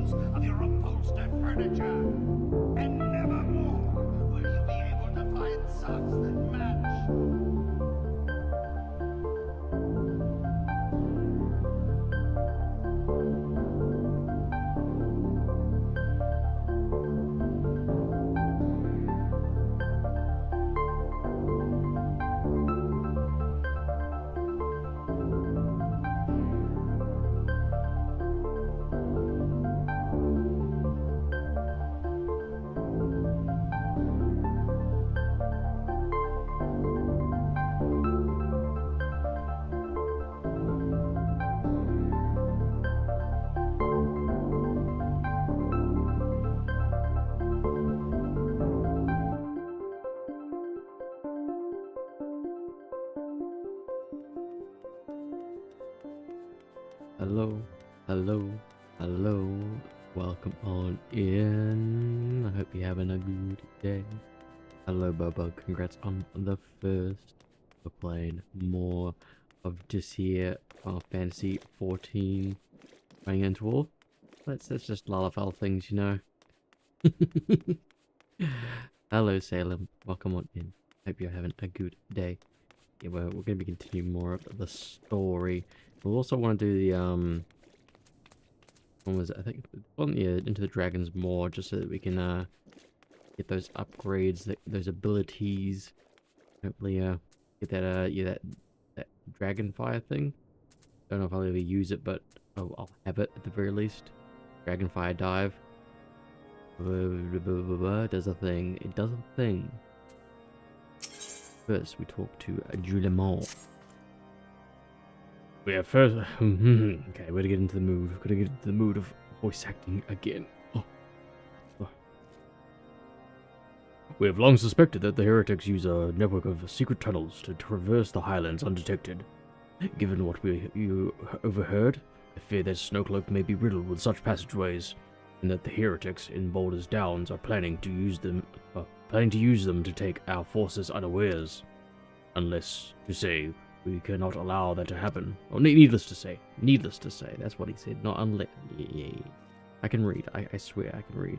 use of your upholstered furniture. And never more will you be able to find socks that match. Hello, hello, hello. Welcome on in. I hope you're having a good day. Hello, Bubba. Congrats on the first. We're playing more of this here Final Fantasy 14 running into war. That's just Lalafell things, you know. Hello, Salem. Welcome on in. Hope you're having a good day. Yeah, we're going to be continuing more of the story. We'll also want to do the, what was it? I think, yeah, Into the Dragon's Maw, just so that we can, get those upgrades, those abilities. Hopefully, get that, yeah, that Dragonfire thing. Don't know if I'll ever use it, but I'll have it at the very least. Dragonfire Dive. Does a thing. It does a thing. First, we talk to Julemont. Yeah, first. Okay, we're to get into the mood. We're gonna get into the mood of voice acting again. Oh. We have long suspected that the heretics use a network of secret tunnels to traverse the highlands undetected. Given what you overheard, I fear that Snowcloak may be riddled with such passageways, and that the heretics in Baldur's Downs are planning to use them to take our forces unawares. Unless, to say, we cannot allow that to happen. Oh, needless to say, that's what he said, not unless. Yeah. I can read, I swear I can read.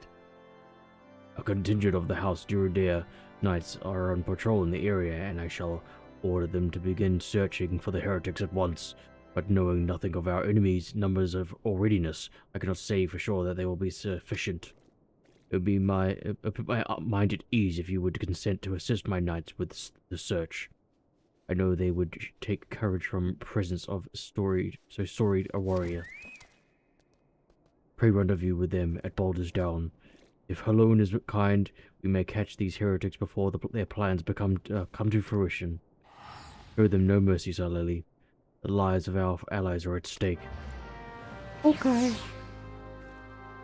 A contingent of the House Duradere Knights are on patrol in the area, and I shall order them to begin searching for the heretics at once. But knowing nothing of our enemies' numbers or readiness, I cannot say for sure that they will be sufficient. It would be put my mind at ease if you would consent to assist my knights with the search. I know they would take courage from presence of storied a warrior. Pray rendezvous with them at Baldur's Down. If Halone is kind, we may catch these heretics before their plans come to fruition. Show them no mercy, Sir Lily. The lives of our allies are at stake. Okay.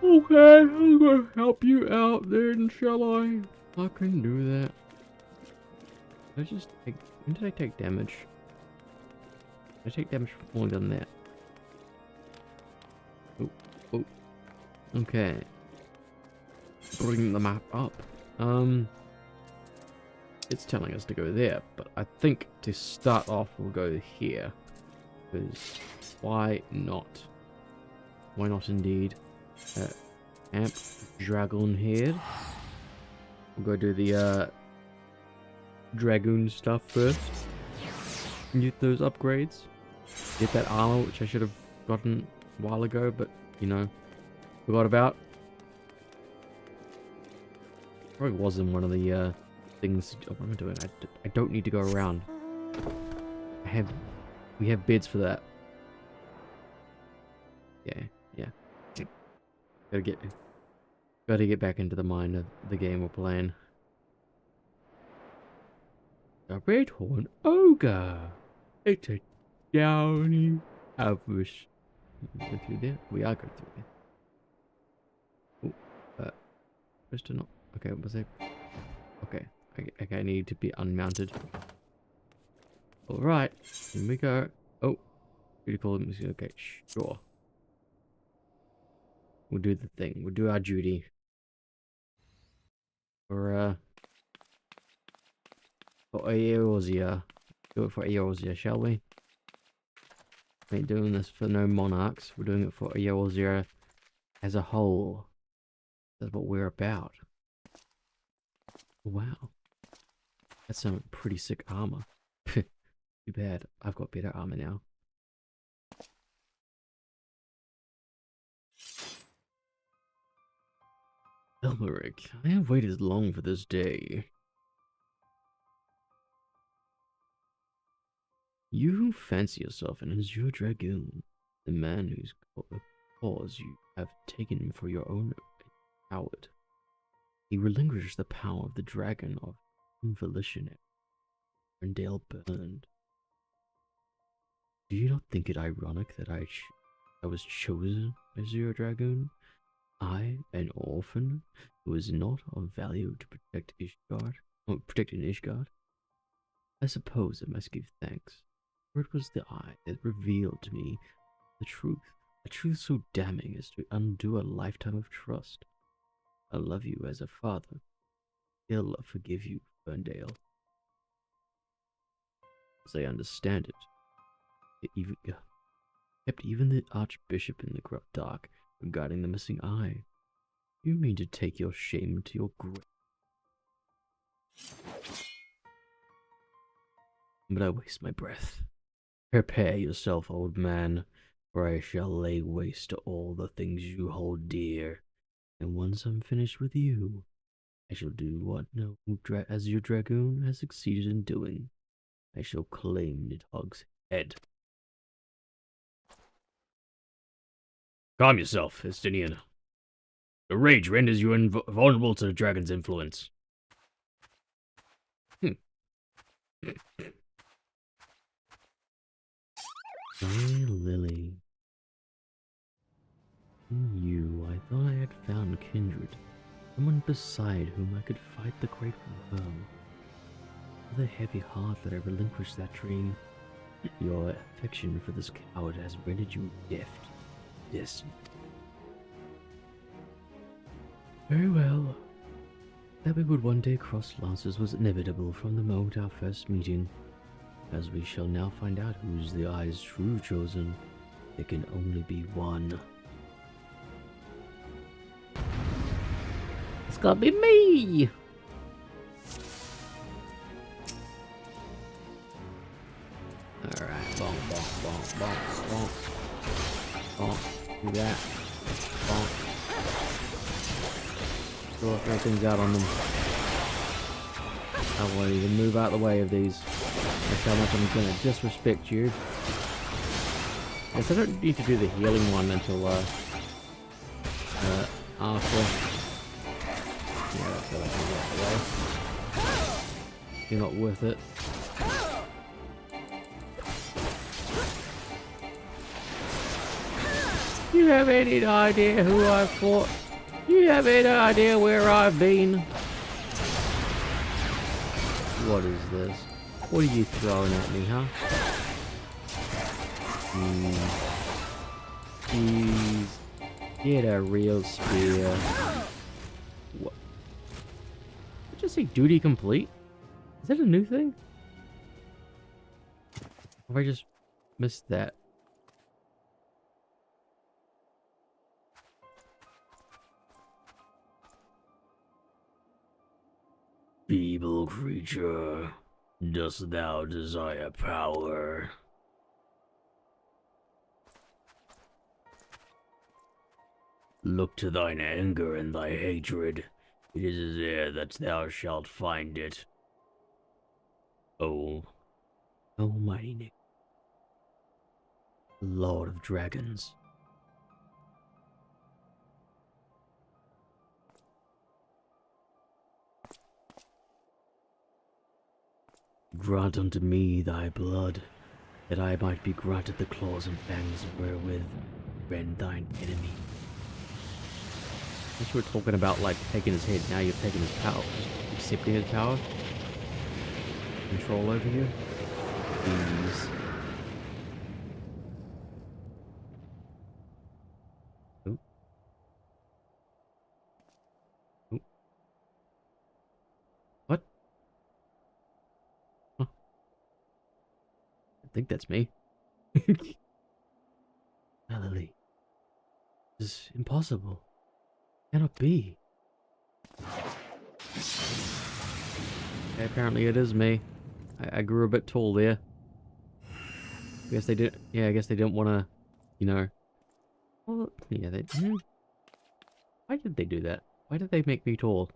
Okay, I'm gonna help you out then, shall I? I can do that. When did I take damage? I take damage from falling down there. Oh. Okay. Bring the map up. It's telling us to go there, but I think to start off we'll go here. Because why not? Why not indeed? Amp Dragon Head. We'll go do the Dragoon stuff first. Get those upgrades. Get that armor, which I should have gotten a while ago, but you know, forgot about. Probably was in one of the things. Oh, what am I doing? I don't need to go around. We have bids for that. Yeah. Gotta get back into the mind of the game we're playing. A red horn ogre. It's a downy average. Go through there. We are going through there. Oh, just to not. Okay, what was it? Okay, I need to be unmounted. All right, here we go. Oh, beautiful. Okay, sure. We'll do the thing. We'll do our duty. For Eorzea. Do it for Eorzea, shall we? We ain't doing this for no monarchs. We're doing it for Eorzea as a whole. That's what we're about. Wow. That's some pretty sick armor. Too bad. I've got better armor now. Elmeric, I have waited long for this day. You fancy yourself an Azure Dragoon, the man whose cause you have taken for your own coward. He relinquished the power of the dragon of volition, and Dale burned. Do you not think it ironic that I was chosen as your dragoon? I, an orphan, who is not of value to protect protecting Ishgard? I suppose I must give thanks, for it was the eye that revealed to me the truth, a truth so damning as to undo a lifetime of trust. I love you as a father. I'll forgive you, Ferndale. As I understand it kept even the Archbishop in the dark regarding the missing eye. You mean to take your shame to your grave? But I waste my breath. Prepare yourself, old man, for I shall lay waste to all the things you hold dear. And once I'm finished with you, I shall do what no Azure Dragoon has succeeded in doing. I shall claim Nidhogg's head. Calm yourself, Estinian. The rage renders you invulnerable to the dragon's influence. Hey, Lily. In you, I thought I had found kindred. Someone beside whom I could fight the great world. With a heavy heart that I relinquished that dream. Your affection for this coward has rendered you deft. Yes. Very well. That we would one day cross lances was inevitable from the moment our first meeting. As we shall now find out who's the eye's true chosen. There can only be one. It's gotta be me! Alright, bonk, bonk, bonk, bonk, bonk. Bonk, do that. Bonk. Throw things out on them. I won't even move out the way of these. That's how much I'm gonna disrespect you. Guess I don't need to do the healing one until after. Yeah, that's how I can get out the way. You're not worth it. You have any idea who I've fought? You have any idea where I've been? What is this? What are you throwing at me, huh? Jeez. Get a real spear. What? Did I just say duty complete? Is that a new thing? Have I just missed that? Feeble creature, dost thou desire power? Look to thine anger and thy hatred. It is there that thou shalt find it. Oh, almighty Nick, Lord of Dragons. Grant unto me thy blood, that I might be granted the claws and fangs wherewith rend thine enemy. I guess we're talking about like taking his head, now you're taking his power. Accepting his power. Control over you. Please. Oop. Oop. What? Huh. I think that's me. Lily. This is impossible. Cannot be. Okay, apparently it is me. I grew a bit tall there. I guess they did. Yeah, I guess they didn't want to, you know. Well, yeah, they. Why did they do that? Why did they make me tall?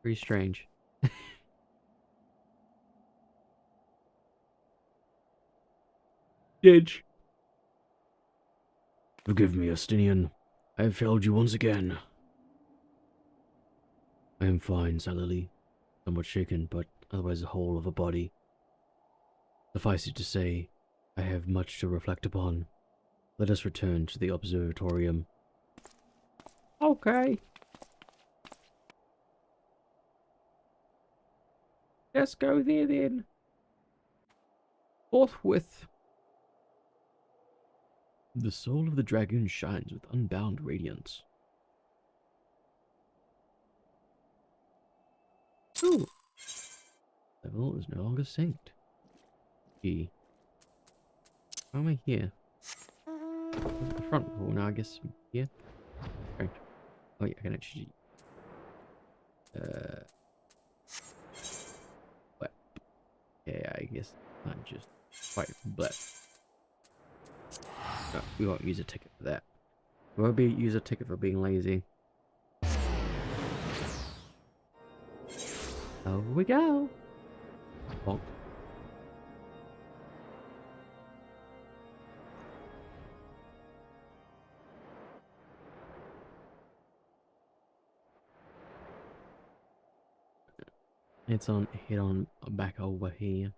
Pretty strange. Didge. Forgive me, Justinian. I have failed you once again. I am fine, Salili. Somewhat shaken, but otherwise the whole of a body. Suffice it to say, I have much to reflect upon. Let us return to the observatorium. Okay. Let's go there then. Forthwith. The soul of the dragoon shines with unbound radiance. Ooh. Level is no longer synced. Gee. Why am I here? The front. Oh, now I guess I'm here. Right. Oh yeah, I can actually. What? Yeah, I guess not just quite but. No, we won't use a ticket for that. We won't use a ticket for being lazy. Over we go. Bonk. It's on. Head on back over here.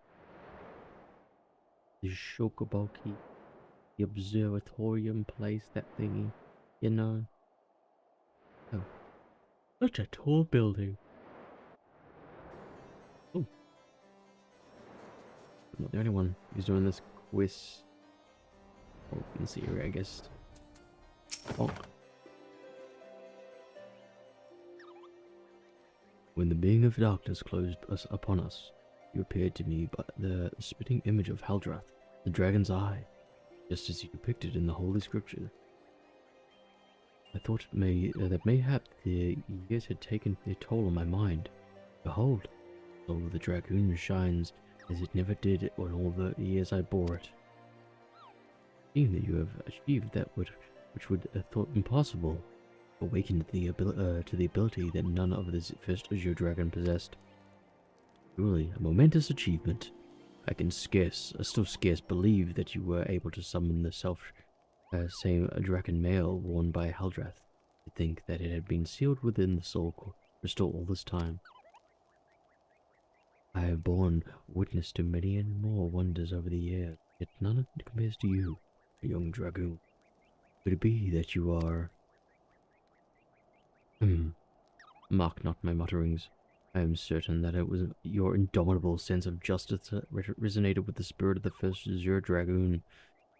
The Shokoboki, the observatorium place, that thingy, you know. Oh, such a tall building. Oh, I'm not the only one who's doing this quiz. Oh, in this area, I guess. Oh. When the being of darkness closed us upon us, you appeared to me but the spitting image of Haldrath, the dragon's eye, just as you depicted in the Holy Scripture. I thought that mayhap the years had taken their toll on my mind. Behold, the soul of the dragoon shines as it never did on all the years I bore it. Seeing that you have achieved that which would have thought impossible, awakened to the ability that none of the first Azure Dragon possessed. Truly, a momentous achievement. I still scarce believe that you were able to summon the same dragon mail worn by Haldrath. To think that it had been sealed within the soul crystal all this time. I have borne witness to many and more wonders over the years, yet none of it compares to you, a young dragoon. Could it be that you are... Mark not my mutterings. I am certain that it was your indomitable sense of justice that resonated with the spirit of the first Azure Dragoon,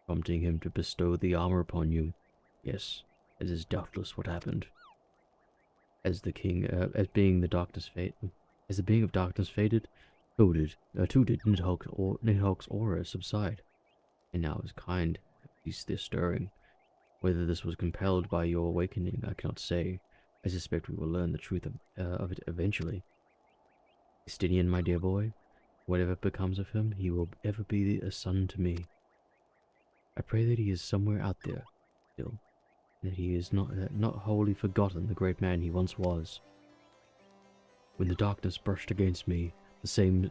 prompting him to bestow the armor upon you. Yes, this is doubtless what happened. As the being of darkness faded, too did Nidhogg's aura subside, and now his kind ceased their stirring. Whether this was compelled by your awakening, I cannot say. I suspect we will learn the truth of it eventually. Justinian, my dear boy, whatever becomes of him, he will ever be a son to me. I pray that he is somewhere out there, still, and that he is not wholly forgotten the great man he once was. When the darkness brushed against me, the same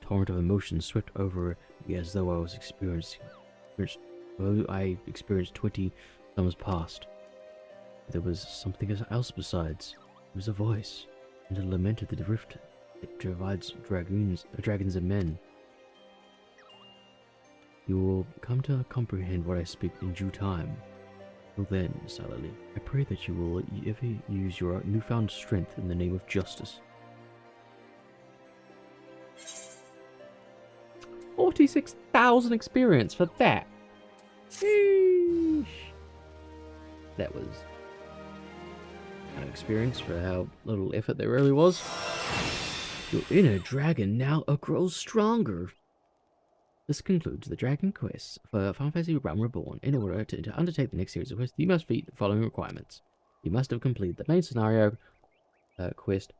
torrent of emotions swept over me as though I experienced 20 summers past. There was something else besides. There was a voice, and it lamented the rift that divides dragons and men. You will come to comprehend what I speak in due time. Till then, Salili, I pray that you will ever use your newfound strength in the name of justice. 46,000 experience for that. Sheesh. That was an experience for how little effort there really was. Your inner dragon now grows stronger. This concludes the Dragon Quest for Final Fantasy Realm Reborn. In order to undertake the next series of quests, you must meet the following requirements. You must have completed the main scenario quest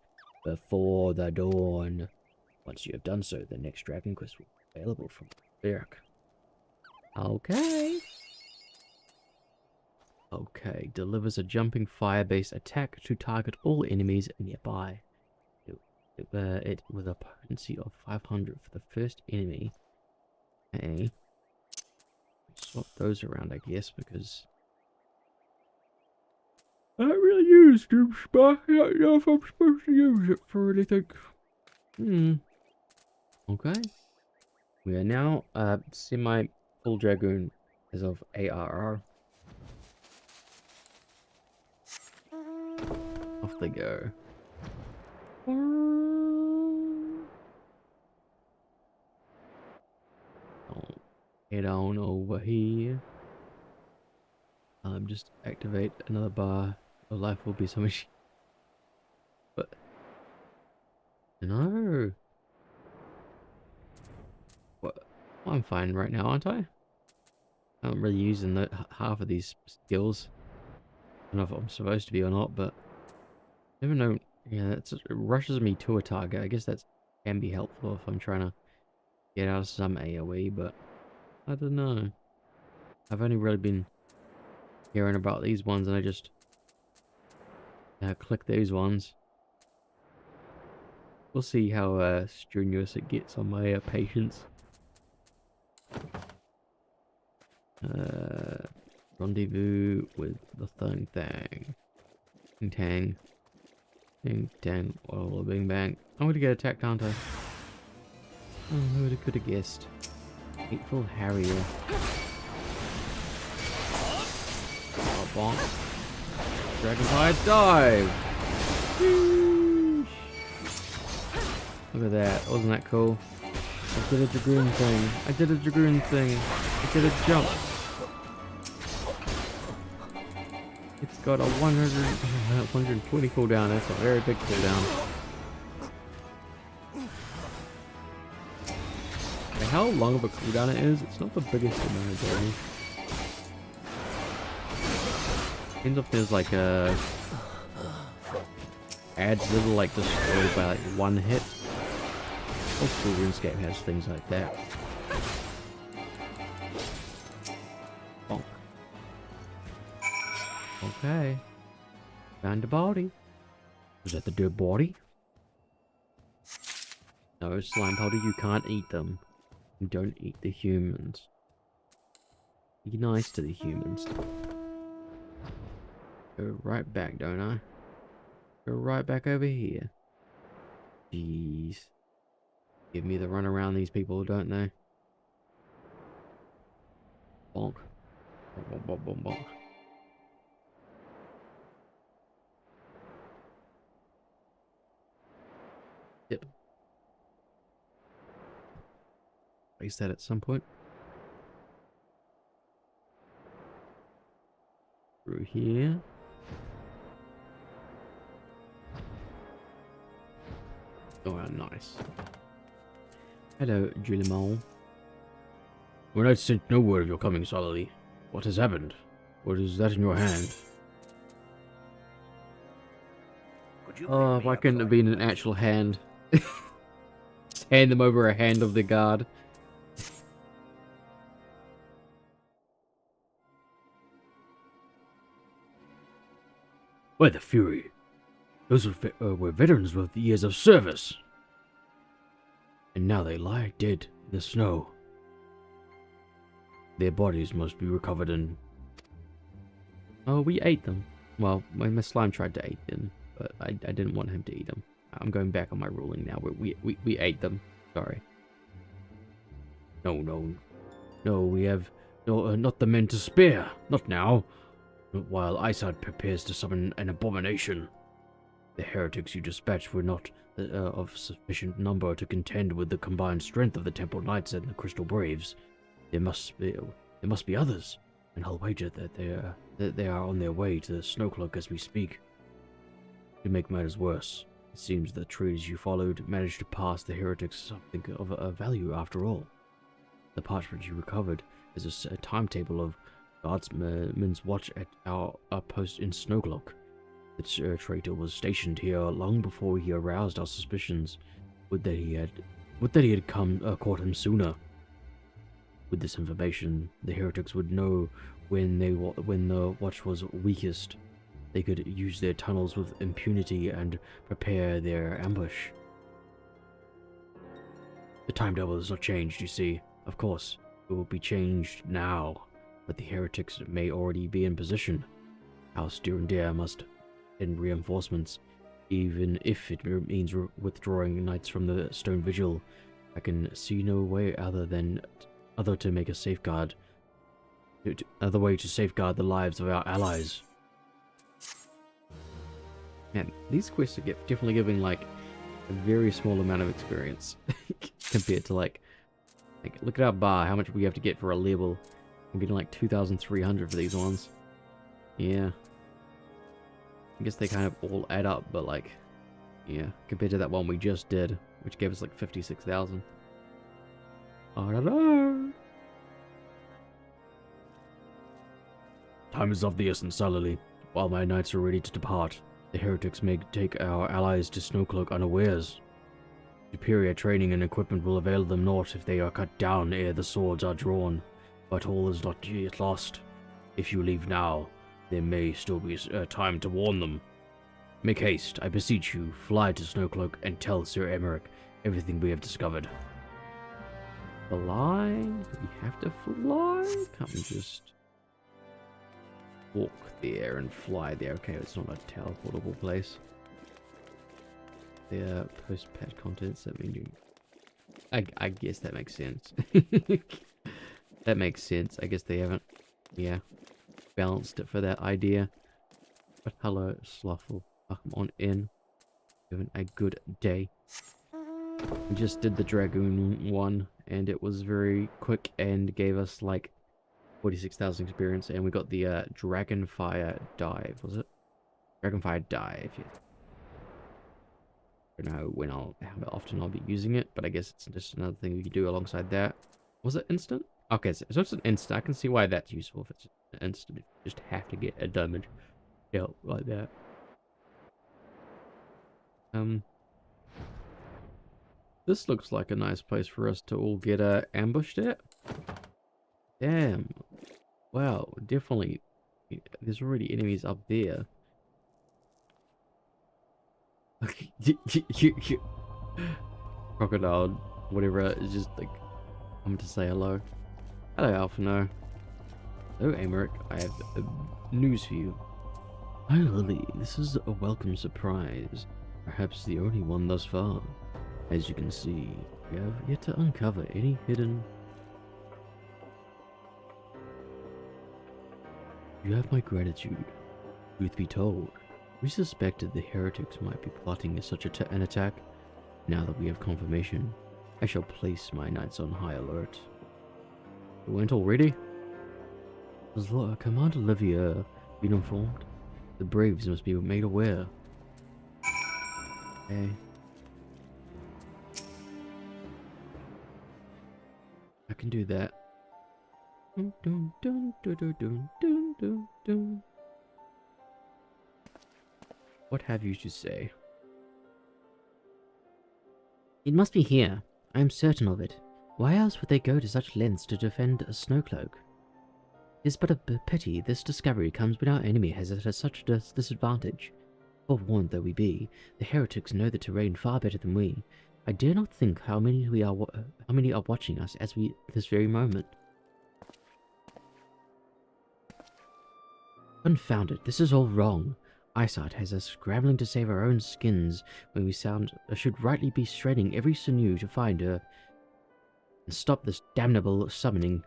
before the dawn. Once you have done so, the next Dragon Quest will be available from Berk. Okay. Okay, delivers a jumping fire-based attack to target all enemies nearby. It with a potency of 500 for the first enemy. Okay. Swap those around, I guess, because I don't really use Doom Spark. I don't know if I'm supposed to use it for anything. Okay. We are now semi-full Dragoon as of ARR. Off they go. Head on over here. Just activate another bar. Your life will be so much. But no. What? Well, I'm fine right now, aren't I? I'm really using half of these skills. I don't know if I'm supposed to be or not, but I never know. Yeah, it rushes me to a target. I guess that can be helpful if I'm trying to get out of some AoE, but I don't know. I've only really been hearing about these ones, and I just click these ones. We'll see how strenuous it gets on my patience. Rendezvous with the thing. Ting tang. Ting tang. Oh, bing bang. I'm gonna get attacked, aren't I? Oh, who could have guessed? Hateful Harrier. Oh, bonk. Dragonfire dive! Sheesh. Look at that. Wasn't that cool? I did a Dragoon thing. I did a jump. It's got a 120 cooldown. That's a very big cooldown. How long of a cooldown it is? It's not the biggest amount of damage. Ends up there's like adds little like destroyed by like one hit. Old school RuneScape has things like that. Bonk. Okay. Found the body. Was that the dead body? No, slime powder, you can't eat them. You don't eat the humans. Be nice to the humans. Go right back, don't I? Go right back over here. Jeez. Give me the run around these people, don't they? Bonk. Bonk, bonk, bonk, bonk. Yep. Place that at some point. Through here. Oh, nice. Hello, Julimon. When I sent no word of your coming, Solly, what has happened? What is that in your hand? Oh, why couldn't it have been an actual hand? Just hand them over a hand of the guard. Why the fury? Those were veterans with years of service. And now they lie dead in the snow. Their bodies must be recovered and... Oh, we ate them. Well, my slime tried to eat them, but I didn't want him to eat them. I'm going back on my ruling now. We ate them. Sorry. No, we have not the men to spare. Not now. Not while Isard prepares to summon an abomination. The heretics you dispatched were not of sufficient number to contend with the combined strength of the Temple Knights and the Crystal Braves. There must be others, and I'll wager that they are on their way to the Snowcloak as we speak. To make matters worse, it seems the trees you followed managed to pass the heretics something of a value after all. The parchment you recovered is a timetable of guardsmen's watch at our post in Snowcloak. The traitor was stationed here long before he aroused our suspicions. Would that he had caught him sooner. With this information, the heretics would know when the watch was weakest. They could use their tunnels with impunity and prepare their ambush. The timetable has not changed, you see. Of course, it will be changed now, but the heretics may already be in position. House Durandare must send reinforcements, even if it means withdrawing knights from the Stone Vigil. I can see no way other to make a safeguard. Other way to safeguard the lives of our allies. Man, these quests are definitely giving like a very small amount of experience compared to like look at our bar, how much we have to get for a level. I'm getting like 2,300 for these ones. Yeah. I guess they kind of all add up, but like, yeah, compared to that one we just did, which gave us like 56,000. I don't know. Time is of the essence, Salily. While my knights are ready to depart, the heretics may take our allies to Snowcloak unawares. Superior training and equipment will avail them naught if they are cut down ere the swords are drawn. But all is not yet lost. If you leave now, there may still be time to warn them. Make haste, I beseech you, fly to Snowcloak and tell Sir Emmerich everything we have discovered. Fly? We have to fly? Can't we just walk there and fly there? Okay, it's not a teleportable place. Their post-patch contents, that means you... I guess that makes sense. That makes sense. I guess they haven't, yeah, balanced it for that idea. But hello, Slothful. Welcome on in. Having a good day. We just did the Dragoon one, and it was very quick and gave us like 46,000 experience, and we got the Dragonfire Dive, was it? Dragonfire Dive, yeah. I don't know how often I'll be using it, but I guess it's just another thing we can do alongside that. Was it instant? Okay, so it's an instant. I can see why that's useful if it's an instant. You just have to get a damage dealt like that. This looks like a nice place for us to all get ambushed at. Damn. Wow, definitely. There's already enemies up there. Crocodile, whatever, is just like, I'm to say hello. Hello, Alphino. Hello, Emmerich. I have news for you. Hi, Lily. This is a welcome surprise. Perhaps the only one thus far. As you can see, we have yet to uncover any hidden... You have my gratitude. Truth be told, we suspected the heretics might be plotting such an attack. Now that we have confirmation, I shall place my knights on high alert. You went already? Has Commander Olivier been informed? The Braves must be made aware. Okay. I can do that. Dun, dun, dun, dun, dun, dun, dun, dun, dun. What have you to say? It must be here. I am certain of it. Why else would they go to such lengths to defend a Snowcloak? It is but a pity this discovery comes when our enemy has it at such a disadvantage. Forewarned though we be, the heretics know the terrain far better than we. I dare not think how many are watching us as we this very moment. Confound it! This is all wrong. Eyesight has us scrambling to save our own skins when we should rightly be shredding every sinew to find her and stop this damnable summoning.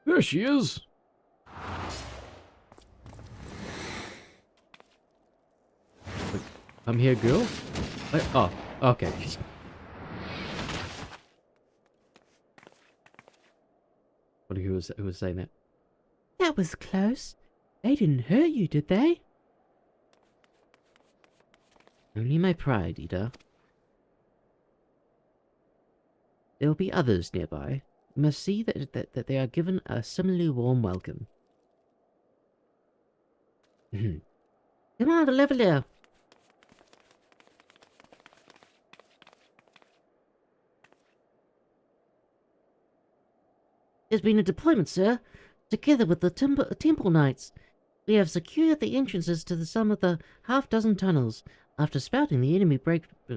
There she is! Come here, girl. Oh, okay. Who was saying that? That was close. They didn't hurt you, did they? Only my pride, Ida. There will be others nearby. You must see that they are given a similarly warm welcome. Come on, the level there. There's been a deployment, sir, together with the temple knights. We have secured the entrances to some of the half-dozen tunnels after spotting the enemy breaking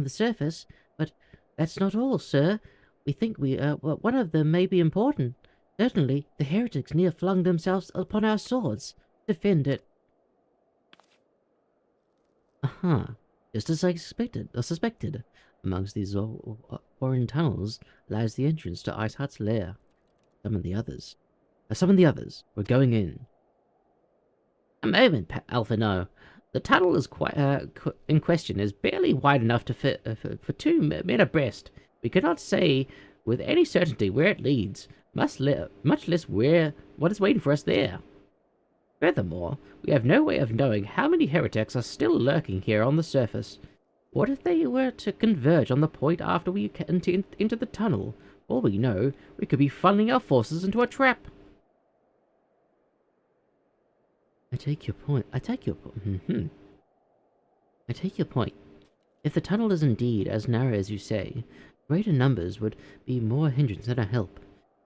the surface. But that's not all, sir. We think one of them may be important. Certainly, the heretics near flung themselves upon our swords to defend it. Aha, just as I suspected. Amongst these foreign tunnels lies the entrance to Iceheart's lair. Some of the others were going in. A moment, Alpha, no. The tunnel is in question is barely wide enough to fit for 2 men abreast. We cannot say with any certainty where it leads, much less what is waiting for us there. Furthermore, we have no way of knowing how many heretics are still lurking here on the surface. What if they were to converge on the point after we enter the tunnel? All we know, we could be funneling our forces into a trap. I take your point. If the tunnel is indeed as narrow as you say, greater numbers would be more hindrance than a help.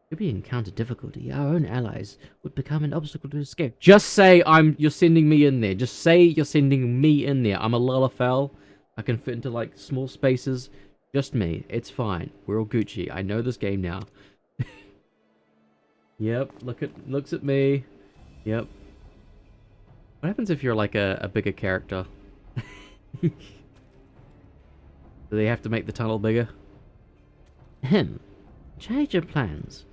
Should we encounter difficulty, our own allies would become an obstacle to escape. Just say you're sending me in there. Just say you're sending me in there. I'm a Lalafell. I can fit into, like, small spaces. Just me. It's fine. We're all Gucci. I know this game now. Yep. Looks at me. Yep. What happens if you're, like, a bigger character? Do they have to make the tunnel bigger? Change your plans.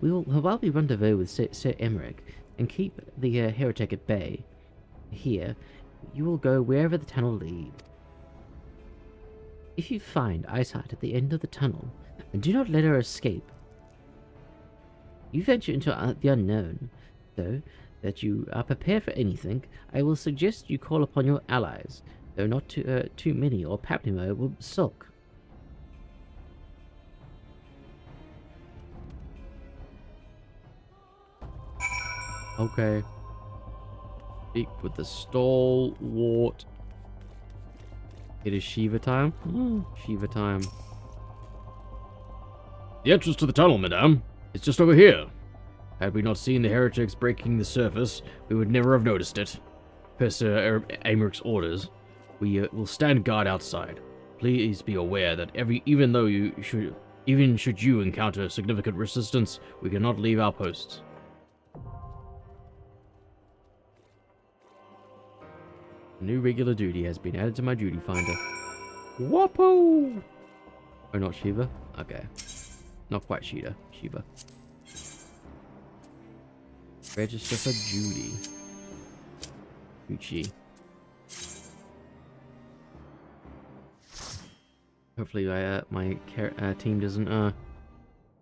While we rendezvous with Sir Emmerich and keep the heretic at bay, here, you will go wherever the tunnel leads. If you find Iceheart at the end of the tunnel, do not let her escape. You venture into the unknown, so that you are prepared for anything. I will suggest you call upon your allies, though not too many, or Papnimo will sulk. Okay. Speak with the stalwart. It is Shiva time? Shiva time. The entrance to the tunnel, madame. It's just over here. Had we not seen the heretics breaking the surface, we would never have noticed it. Per Sir Emerich's orders, we will stand guard outside. Please be aware that even should you encounter significant resistance, we cannot leave our posts. A new regular duty has been added to my duty finder. Whoopoo! Oh, not Shiva? Okay. Not quite Shiva. Register for duty. Gucci. Hopefully my team doesn't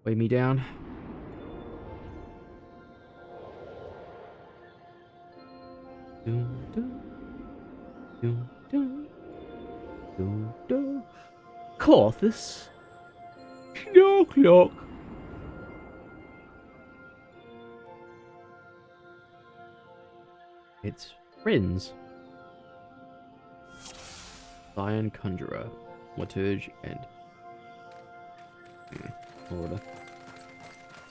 weigh me down. Corthus. Knock. It's friends. Lion Conjurer, Morturge, and order.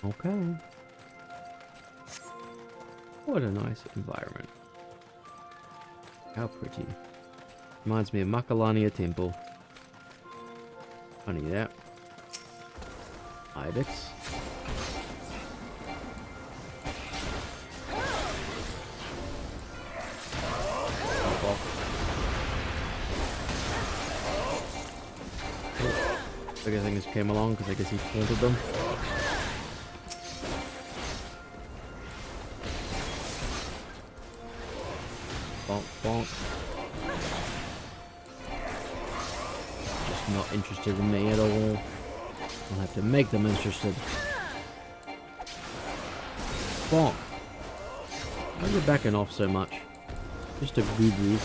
Okay. What a nice environment. How pretty. Reminds me of Makalania Temple. Funny that. Ibex. I guess things came along because I guess he taunted them. Bonk, bonk. Just not interested in me at all. I'll have to make them interested. Bonk. Why are you backing off so much? Just a boo-boo.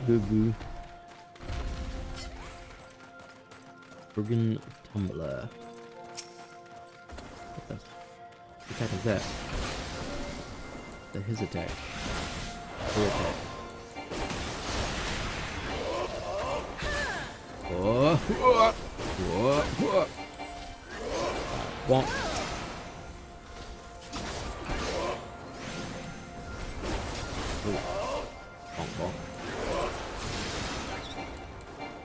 Boo-boo. Friggin' tumbler. What the attack is that? His attack. Her attack. Whoa. Whoa. Whoa. Bonk. Bonk, bonk.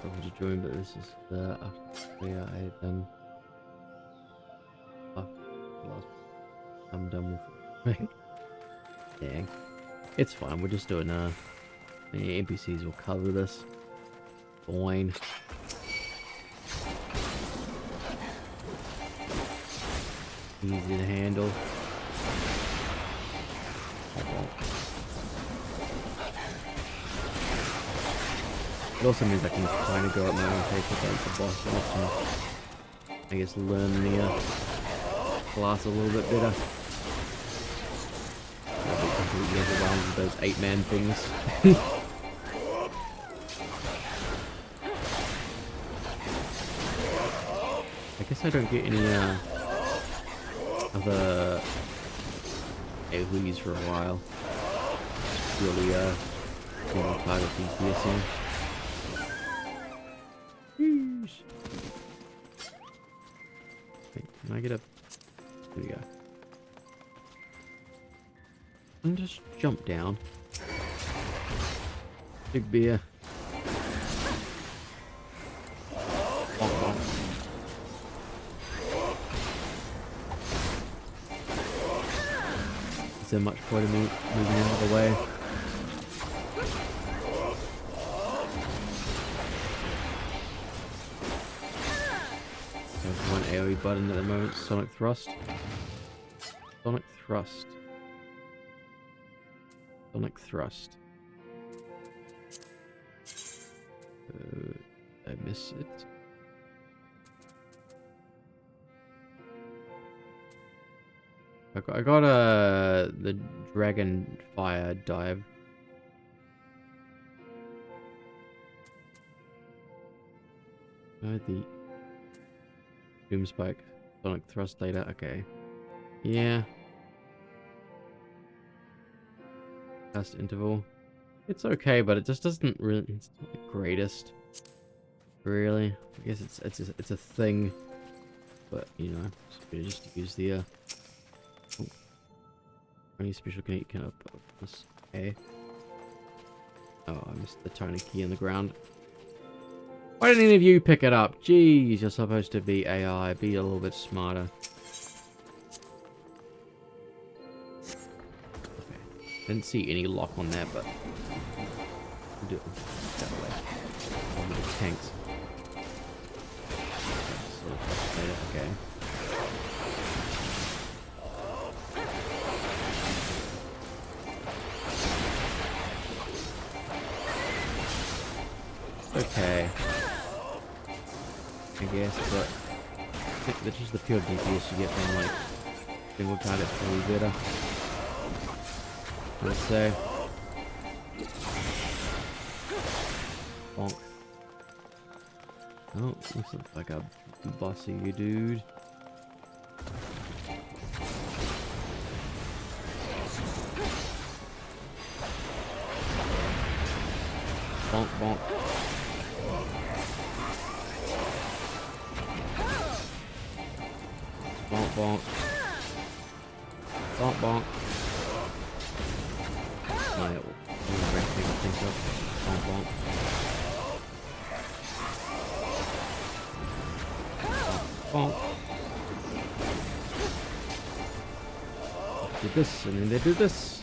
Something to join, but this is the after I had done. I'm done with it. Dang. It's fine, we're just doing the NPCs will cover this. Fine. Easy to handle. It also means I can kind of go at my own pace against the boss and I guess learn the class a little bit better. I'll be completely overwhelmed with those 8-man things. I guess I don't get any other AoEs for a while. Just really target DPSing. Wait, can I get up? There we go. And just jump down. Big beer. Bonk, bonk. Is there much point in me moving out of the way? There's one AoE button at the moment. Sonic Thrust. Sonic Thrust. Sonic Thrust. I miss it. I got the Dragon Fire Dive. The Doom Spike, Sonic Thrust data. Okay, yeah. Cast interval. It's okay, but it just doesn't really. It's not the greatest. Really, I guess it's a thing, but you know, just use the Any special can up this. Okay. Oh, I missed the tiny key on the ground. Why didn't any of you pick it up? Jeez, you're supposed to be AI. Be a little bit smarter. Okay. Didn't see any lock on that, but we'll do it that way. Oh, the tanks. Okay. Okay. I guess, but I think that's just the pure DPS you get from like single targets probably better. Let's say. Bonk. Oh, this looks like a bossy dude. Bonk, bonk. Bonk, bonk. Bonk, bonk. My resting things up. Bonk, bonk. Bonk. Did this, and then they did this.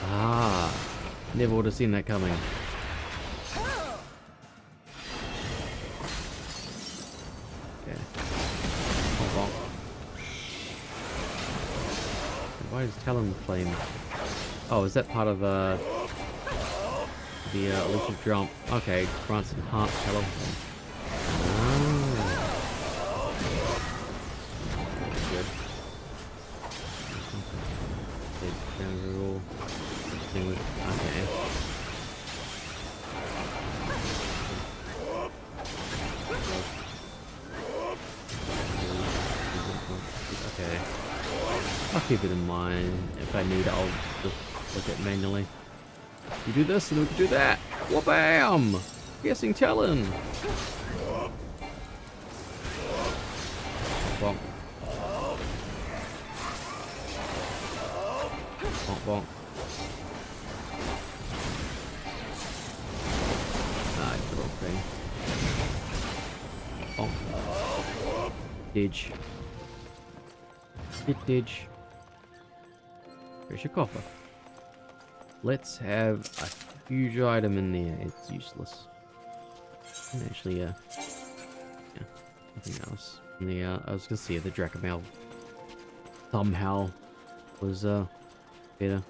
Ah, never would have seen that coming. Okay. Bonk, bonk. Why is Talon flame? Oh, is that part of the elusive jump? Okay, grants enhanced Talon flame. Good. General thing with okay. Okay. I'll keep it in mind. If I need, I'll just look at manually. You do this and we can do that. Wha-bam! Piercing Talon! Bonk. Bonk, bonk. Ah, it's the wrong thing. Bonk. Didge. Didge. Here's your coffer. Let's have a huge item in there. It's useless. And actually, yeah, nothing else. And the, I was gonna see if the Dracomel somehow was, better.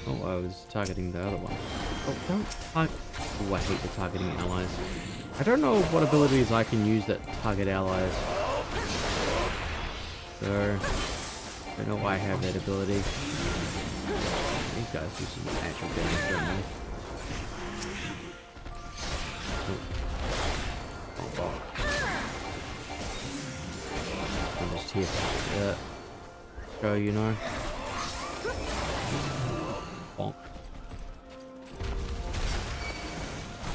Oh, I was targeting the other one. Oh, don't target. Oh, I hate the targeting allies. I don't know what abilities I can use that target allies. So, I don't know why I have that ability. These guys do some actual damage, don't they? Oh. I'm just here for show, you know. Bonk.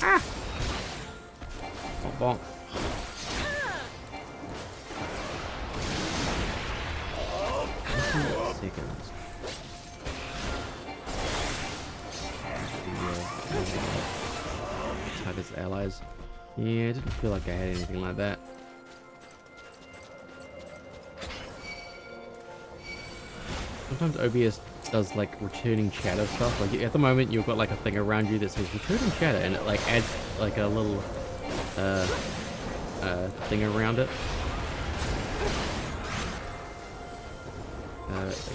Ah! Bonk, bonk. Seconds. Target's allies. Yeah, I didn't feel like I had anything like that. Sometimes OBS does like returning chatter stuff. Like at the moment you've got like a thing around you that says returning chatter and it like adds like a little thing around it. I guess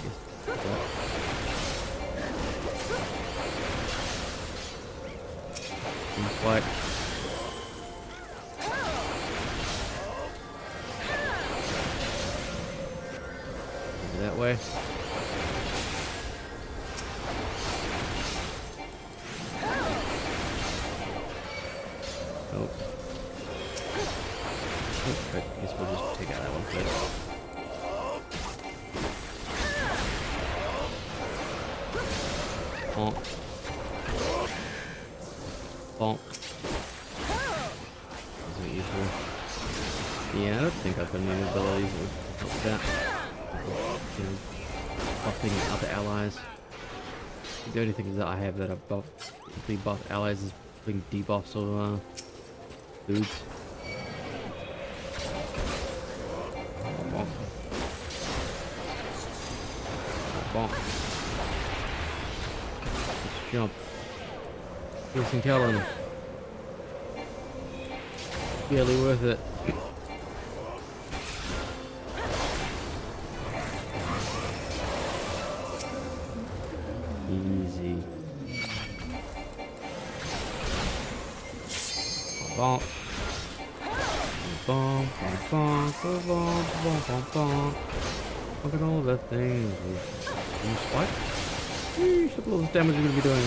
seems like that way. Oh. I guess we'll just take out that one first. Bonk. Bonk. Isn't useful. Yeah, I don't think I've got any abilities that would help with that. You know, buffing other allies. The only thing that I have that are buff allies is putting debuffs of foods. Bonk. Bonk. Let's jump. Piercing Talon. Barely worth it. Easy. Bonk. Bonk, bonk, bonk, bonk, bonk, bonk, bonk. Look at all the things. You spike? Sheesh, look at all this damage you're gonna be doing.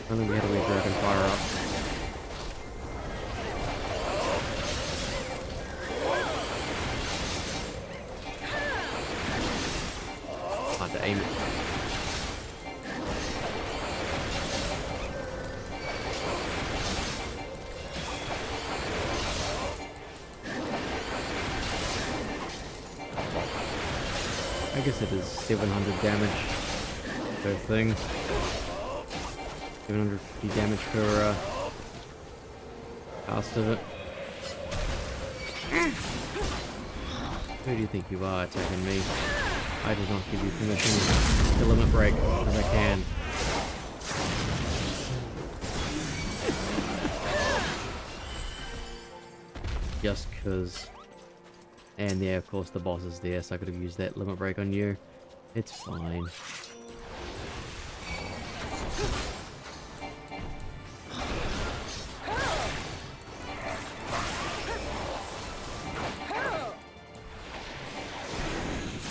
I think we had to wait Dragon Fire up. Hard to aim it. I guess it is 700 damage per thing. 750 damage per cast of it. Who do you think you are attacking me? I did not give you permission to limit break as I can. Just cause. And yeah, of course the boss is there, so I could have used that limit break on you. It's fine.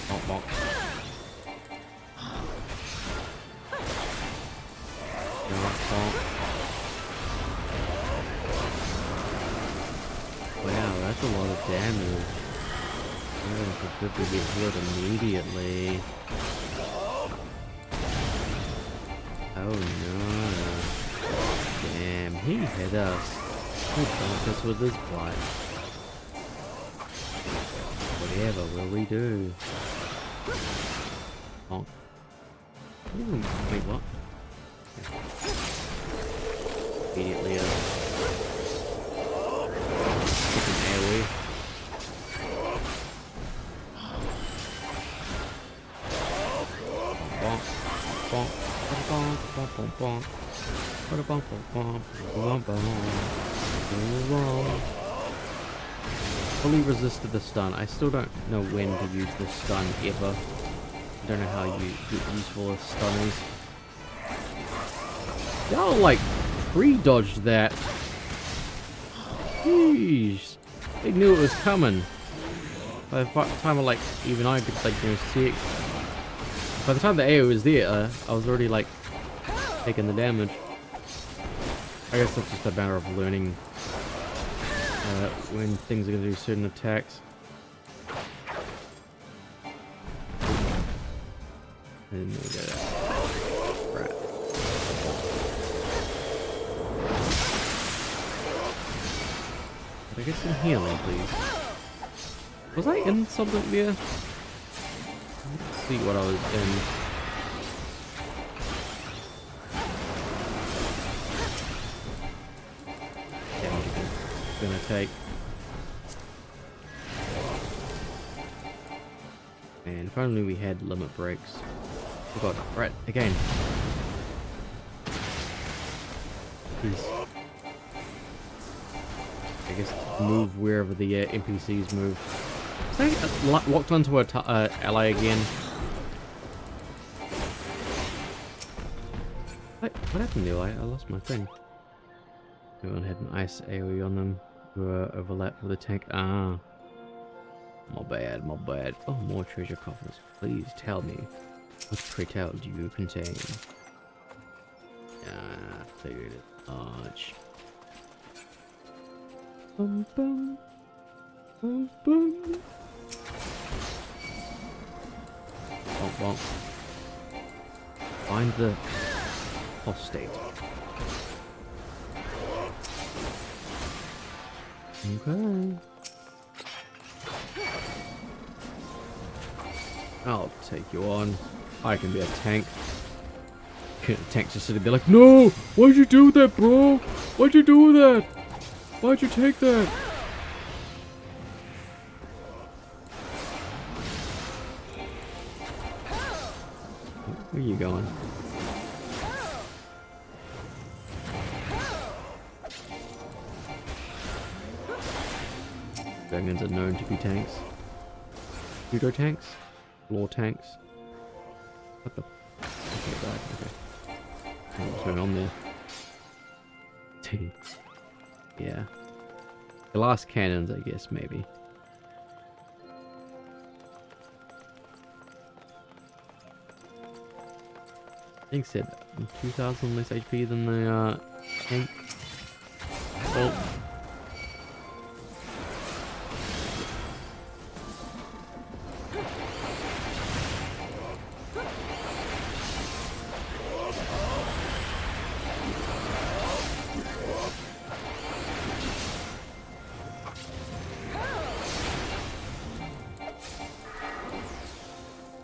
Bonk, bonk. Bonk, bonk. Wow, That's a lot of damage. I'm going to get hurt immediately. Oh no. Damn, he hit us. He bumped us with his bike. Whatever will we do? Oh. Ooh, wait, what? Immediately chicken AoE. Bonk, bonk, bonk, bonk, bonk, bonk, bonk, bonk, bonk, bonk, bonk, bonk. Fully resisted the stun. I still don't know when to use the stun ever. I don't know how useful a stun is. Y'all like pre-dodged that. Jeez. They knew it was coming. By the time like even I could like see it. By the time the AO was there, I was already like taking the damage. I guess that's just a matter of learning when things are going to do certain attacks. I didn't know that. Right. Could I get some healing, please? Was I in something there? Let's see what I was in. Gonna take. And if only we had limit breaks. Oh god, right, again. Please. I guess move wherever the NPCs move. Say locked onto a ally again. What happened there? I lost my thing. Everyone had an ice AoE on them to overlap with the tank. Ah. My bad, my bad. Oh, more treasure coffers. Please tell me. What pre-tale do you contain? Ah, figured it much. Bum bum. Bum bum. Bonk bonk. Find the apostate. Okay. I'll take you on. I can be a tank. Tank just sitting there like, no! Why'd you do that, bro? Why'd you do that? Why'd you take that? Where are you going? Dragons are known to be tanks. Pseudo tanks? Floor tanks? What the? Okay, died. Okay. What's going on there? Yeah. Glass cannons, I guess, maybe. I think said 2,000 less HP than the tank. Well,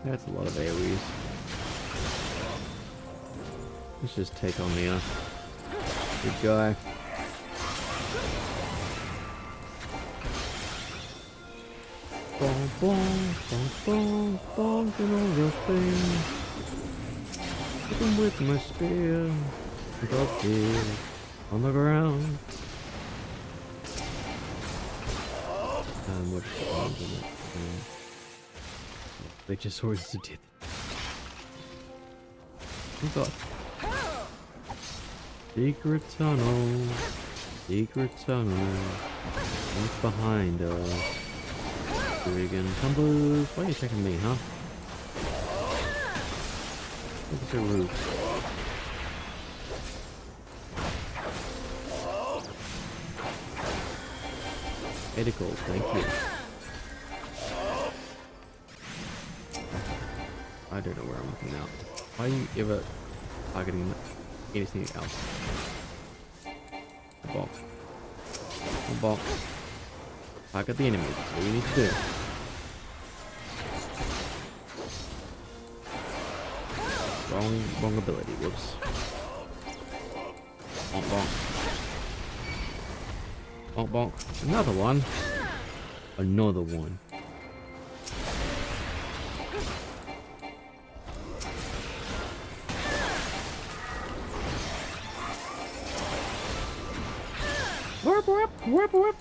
that's a lot of AoEs. Let's just take on the good guy. Boom, boom, boom, boom, boom, and all the things. Hit him with my spear. Drop dead on the ground. What's the bombs in it? They just always did. Oh god. Secret tunnel. Secret tunnel. What's behind us? Friggin' tumblers. Why are you attacking me, huh? Look at the roof. Medical, thank you. I don't know where I'm looking now. Why are you ever targeting anything else? Bonk. Bonk. Target the enemy. That's all you need to do. Wrong ability. Whoops. Bonk bonk. Bonk bonk. Another one. Another one. Whoop, whoop, whoop, whoop.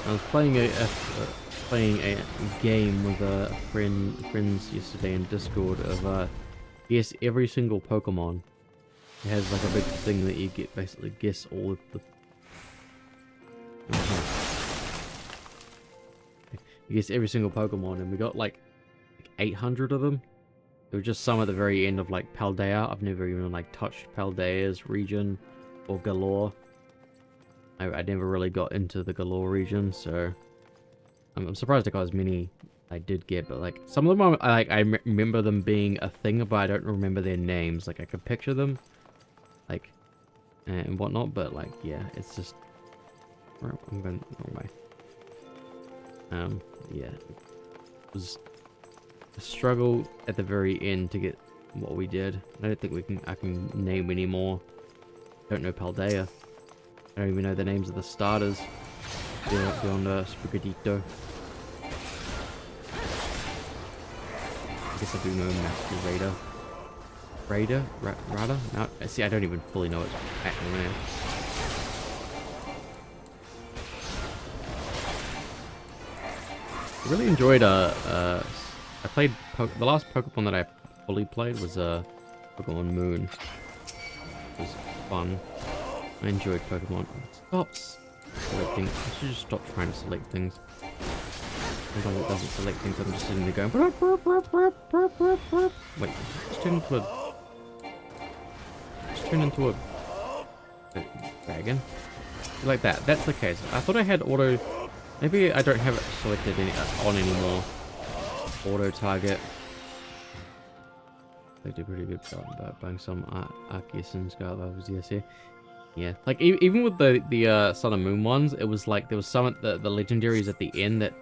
I was playing a game with friends yesterday in Discord of guess every single Pokemon. It has like a big thing that you get basically guess all of the. You guess every single Pokemon, and we got like 800 of them. There were just some at the very end of like Paldea. I've never even like touched Paldea's region or Galore. I never really got into the Galore region, so I'm surprised I got as many I did get. But like some of them, I remember them being a thing, but I don't remember their names. Like I could picture them, like and whatnot. But like yeah, it's just I'm going wrong way. Yeah, it was a struggle at the very end to get what we did. I don't think I can name any more. Don't know Paldea. I don't even know the names of the starters beyond Spaghettito. I guess I do know Master Raider? Rada? No, see, I don't even fully know its actual name. I really enjoyed, I played, the last Pokemon that I fully played was, Pokemon Moon. It was fun. I enjoyed Pokemon. Stop selecting. I should just stop trying to select things. Sometimes it doesn't select things. I'm just sitting there going. Wait, just turn into a. Just turn into a dragon. Like that. That's the case. I thought I had auto. Maybe I don't have it selected on anymore. Auto target. They do pretty good job about buying some Arceus Scarlet levels, yes, yeah. Yeah, like even with the Sun and Moon ones, it was like there was some at the legendaries at the end that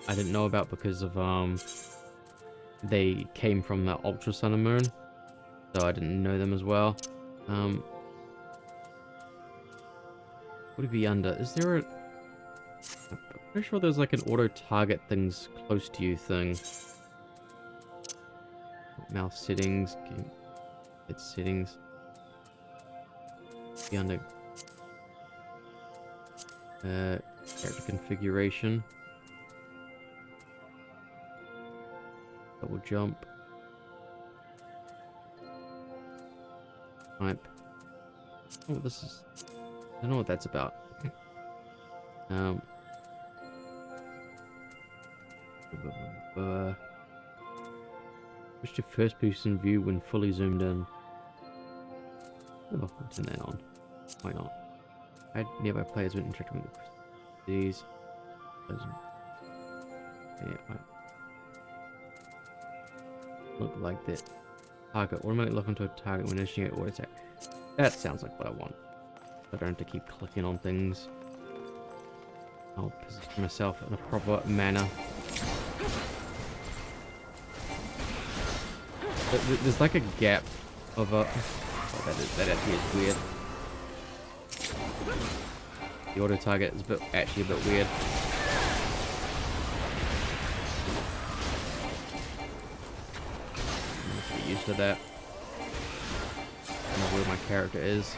I didn't know about because of they came from the Ultra Sun and Moon, so I didn't know them as well. What would it be under? Is there a? I'm pretty sure there's like an auto target things close to you thing. Mouth settings, head settings. Be under character configuration. Double jump. Type. Oh, this is. I don't know what that's about. Switch to first person view when fully zoomed in. Oh, I'll turn that on. Why not? Add nearby players when interacting with these. Yeah, right. Look like that. Target. Automatically lock onto a target when initiating auto attack. That sounds like what I want. I don't have to keep clicking on things. I'll position myself in a proper manner. There's like a gap of a. Oh, that actually is weird. The auto target is actually a bit weird. I'm get used to that. I know where my character is.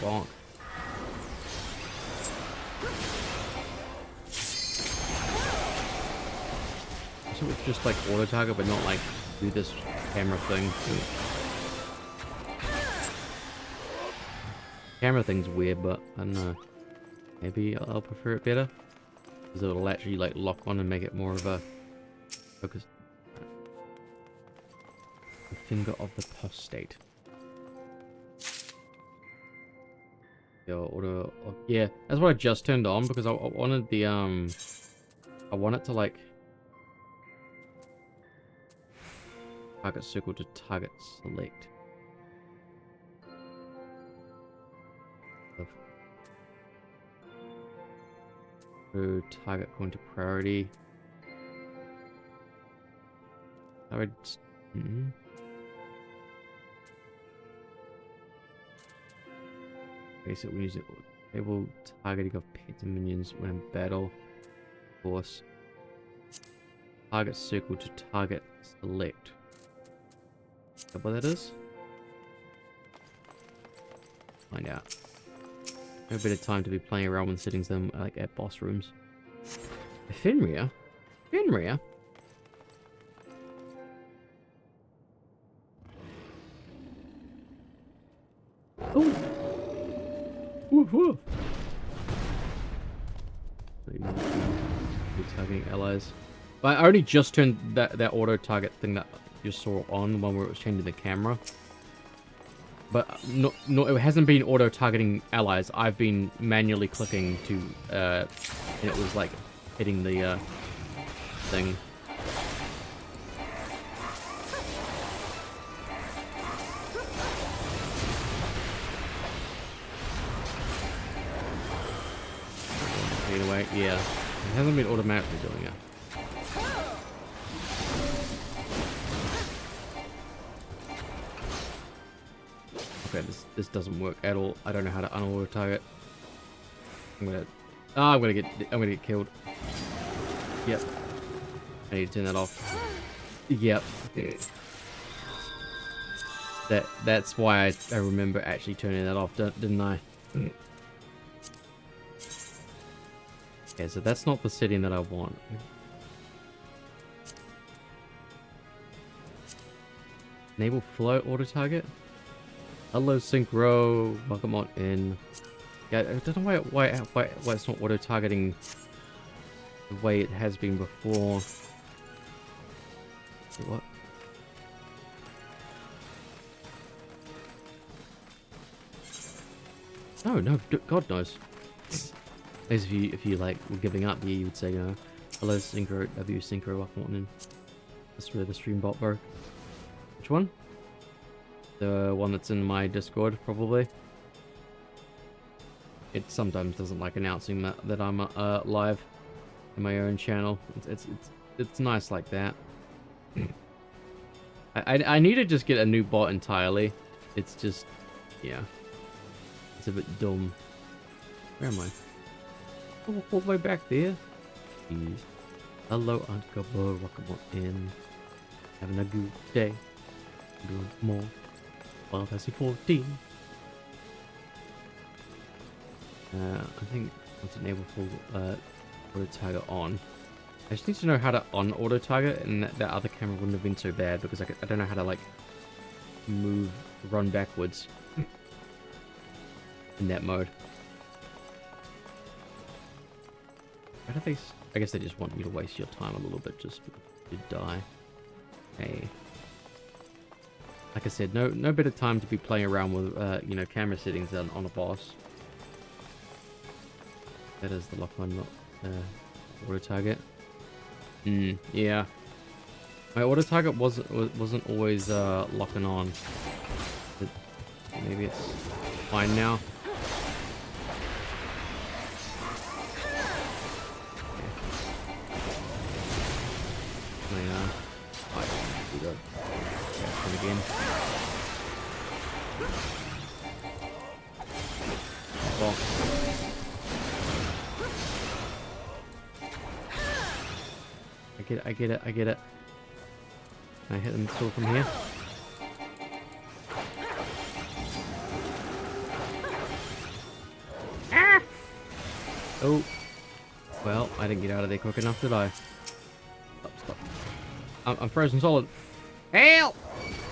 Bonk. So it's just like auto target, but not like do this camera thing. Camera thing's weird, but I don't know. Maybe I'll prefer it better because it'll actually like lock on and make it more of a focus. Finger of the Apostate. Yeah, that's what I just turned on because I wanted the I want it to like target circle to target select. To target point to priority. I would. Okay, so we use it. Enable targeting of pets and minions when in battle. Of course. Target circle to target select. Is that what that is? Find out. No better time to be playing around with settings than like at boss rooms. Fenrir? Fenrir? Oh! Woof woof! Targeting allies. But I only just turned that auto target thing that you saw on, the one where it was changing the camera. But no, it hasn't been auto targeting allies. I've been manually clicking to, and it was like hitting the thing. Anyway, yeah, it hasn't been automatically doing it. Okay, this doesn't work at all. I don't know how to unauto target. I'm gonna get killed. Yep. I need to turn that off. Yep. That's why I remember actually turning that off, didn't I? Okay, so that's not the setting that I want. Enable flow auto target. Hello Synchro, welcome on in. Yeah, I don't know why it's not auto targeting the way it has been before. Wait, what? No, God knows. As if you like were giving up, you would say, hello Synchro, W Synchro, welcome on in. That's where the stream bot broke. Which one? The one that's in my Discord, probably. It sometimes doesn't like announcing that I'm live in my own channel. It's nice like that. I need to just get a new bot entirely. It's just, yeah, it's a bit dumb. Where am I? Oh, all the way back there. Jeez. Hello, Aunt Gubbo, welcome on in. Having a good day. Doing more. Final Fantasy 14. I think let's enable full auto target on. I just need to know how to auto target, and that other camera wouldn't have been so bad because I don't know how to like run backwards in that mode. How do they? I guess they just want you to waste your time a little bit just to die. Okay. Like I said, no better time to be playing around with camera settings than on a boss. That is the lock on, not auto target. Yeah. My auto target wasn't always locking on. But maybe it's fine now. Again. Well. I get it. Can I hit them still from here? Ah! Oh. Well, I didn't get out of there quick enough, did I? Stop. I'm frozen solid. Help!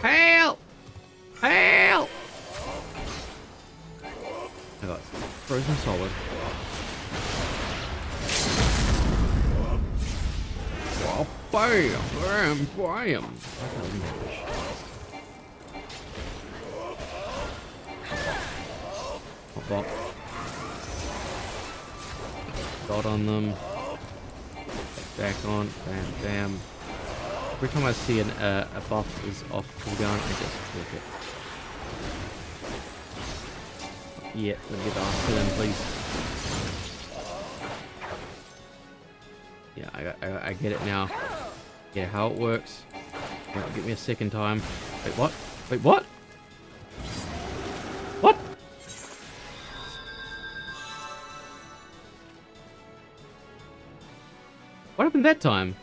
Help! Help! I got frozen solid. Oh, bam! Bam! Bam! Bonk. Got on them. Back on. Bam, bam. Every time I see a buff is off cooldown, I just click it. Yeah, let me get the off kill in, please. Yeah, I get it now. Yeah, how it works. Wait, give me a second time. Wait, what? Wait, what? What? What happened that time?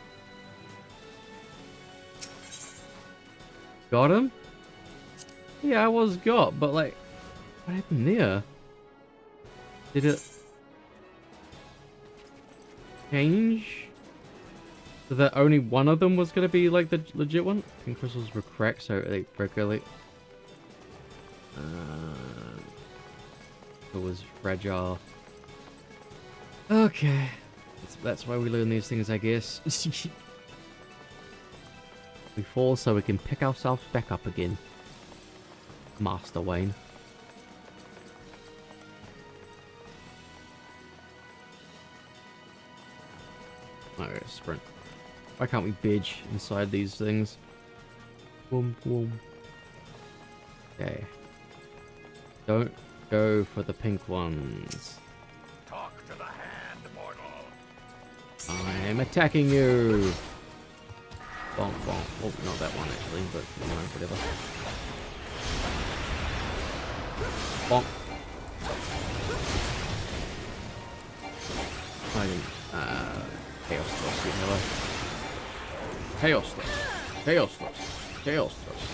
Got him? Yeah, I was got, but like, what happened there? Did it change? So that only one of them was gonna be like the legit one? Pink crystals were cracked, so they broke early. It was fragile. Okay. That's why we learn these things, I guess. We fall so we can pick ourselves back up again. Master Wayne. Alright, sprint. Why can't we bidge inside these things? Boom, boom. Okay. Don't go for the pink ones. Talk to the hand, mortal. I'm attacking you! Bonk, bonk. Oh, not that one actually, but you know, whatever. Bonk. I didn't, Chaos Thrust, you know. Chaos Thrust. Chaos Thrust. Chaos Thrust.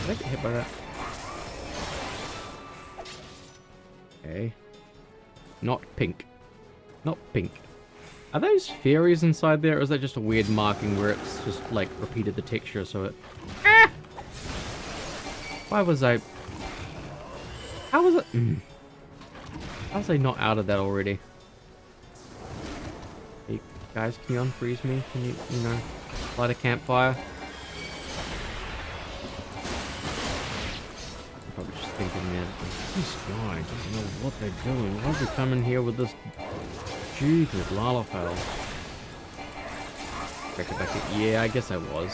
Did I get hit by that? Okay. Not pink. Not pink. Are those fairies inside there, or is that just a weird marking where it's just, like, repeated the texture so it... Ah! Why was I... How was it... How was I not out of that already? Hey, guys, can you unfreeze me? Can you, you know, light a campfire? I'm probably just thinking that this guy doesn't know what they're doing. Why are they coming here with this stupid Lalafell? Yeah, I guess I was.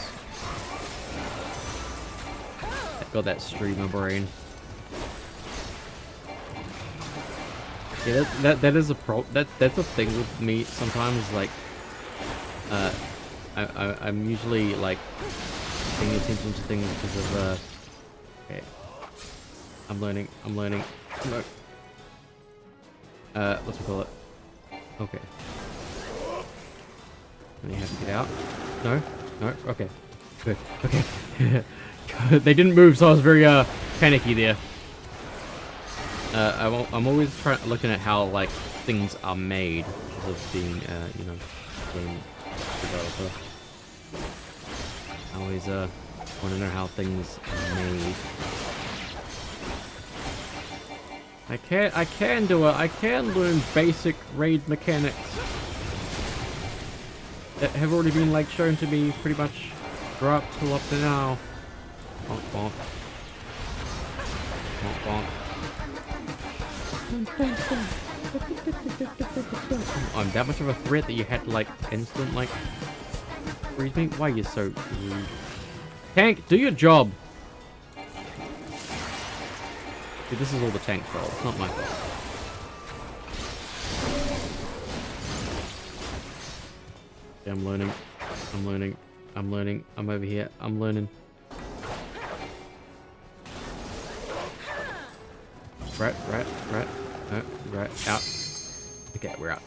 Got that streamer brain. Yeah, that is a that's a thing with me sometimes. Like, I'm usually like paying attention to things because of okay. I'm learning. No. What's we call it? Okay. And you have to get out. No. Okay. Good. Okay. God, they didn't move, so I was very panicky there. I'm always looking at how like things are made because of being you know, game developer. I always want to know how things are made. I can learn basic raid mechanics that have already been like shown to me pretty much grow up till up to now. Bonk bonk. Bonk bonk. I'm that much of a threat that you had to like instant like freeze me? Why are you so rude? Tank, do your job! Dude, this is all the tank's fault, it's not my fault. Yeah, I'm learning. I'm over here. I'm learning. Rat. No, right. Out. Okay, we're out.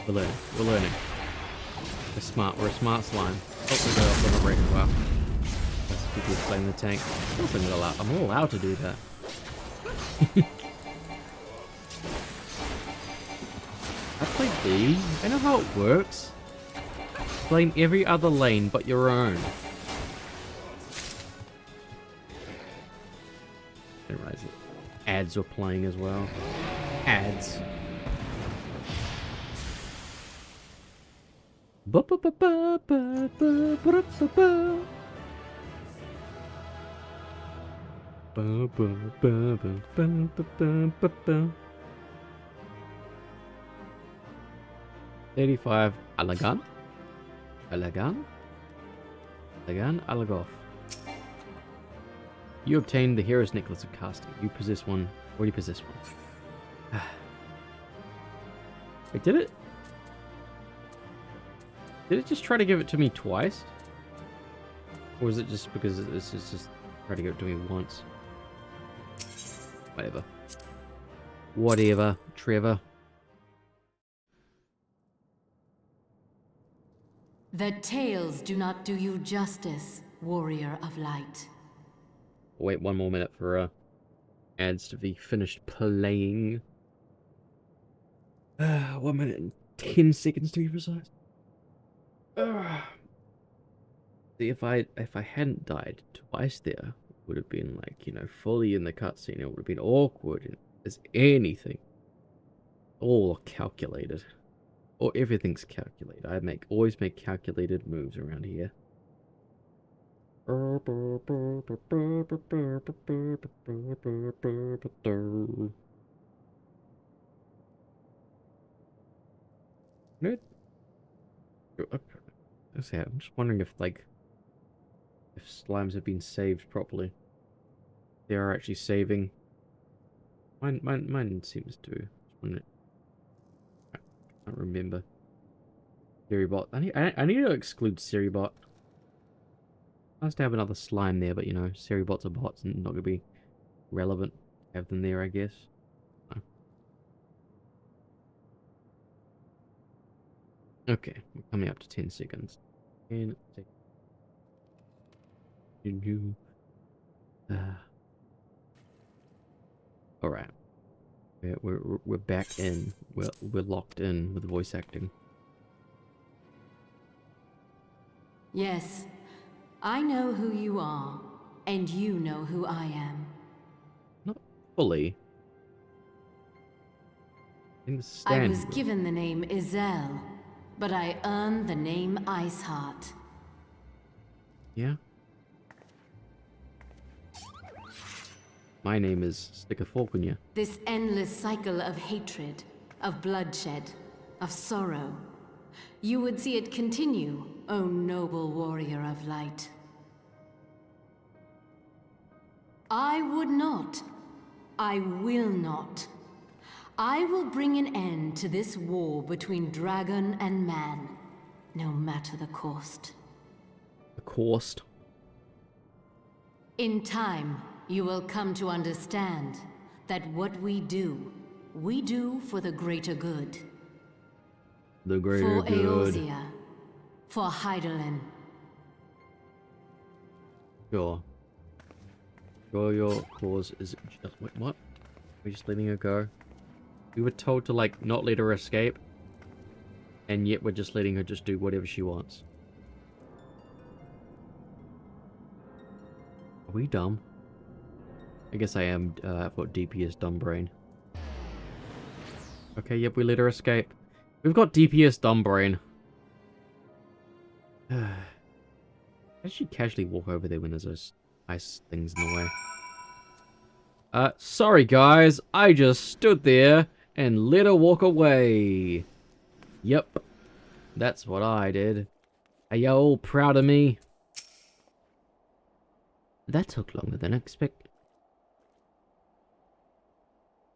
We're learning. We're smart. We're a smart slime. Oh, we go off on a break as well. Let's keep playing the tank. Also not allowed. I'm not allowed to do that. I played these. I know how it works. Playing every other lane but your own. Didn't realize it. Ads were playing as well. Ads. $35 Alagan? Alagan? Alagan Alagoff. You obtained the Hero's Necklace of Casting. You possess one. Already possess one. Wait, did it? Did it just try to give it to me twice? Or is it just because it's just trying to give it to me once? Whatever. Whatever, Trevor. The tales do not do you justice, warrior of light. Wait 1 more minute for ads to be finished playing. 1 minute and 10 seconds to be precise. See, if I hadn't died twice there, it would have been like, you know, fully in the cutscene. It would have been awkward as anything. All calculated. Or everything's calculated. I always make calculated moves around here. I'm just wondering if if slimes have been saved properly. They are actually saving. Mine seems to. I can't remember. Seribot. I need to exclude Seribot. Nice to have another slime there, but you know, Seribots are bots and not gonna be relevant to have them there, I guess. No. Okay, we're coming up to 10 seconds. 10 seconds. Alright. We're back in. We're locked in with voice acting. Yes, I know who you are, and you know who I am. Not fully. I was given the name Izel, but I earned the name Iceheart. Yeah. My name is Sticker Falconia. This endless cycle of hatred, of bloodshed, of sorrow. You would see it continue, O noble warrior of light. I would not. I will not. I will bring an end to this war between dragon and man, no matter the cost. The cost? In time, you will come to understand that what we do for the greater good. The greater For good. Eorzea, for Hydaelyn. Sure. Sure, your cause is just... Wait, what? We're just letting her go? We were told to, like, not let her escape. And yet we're just letting her just do whatever she wants. Are we dumb? I guess I am, I've got DPS dumb brain. Okay, yep, we let her escape. We've got DPS dumb brain. How does she casually walk over there when there's those ice things in the way? Sorry guys, I just stood there and let her walk away. Yep, that's what I did. Are you all proud of me? That took longer than expected.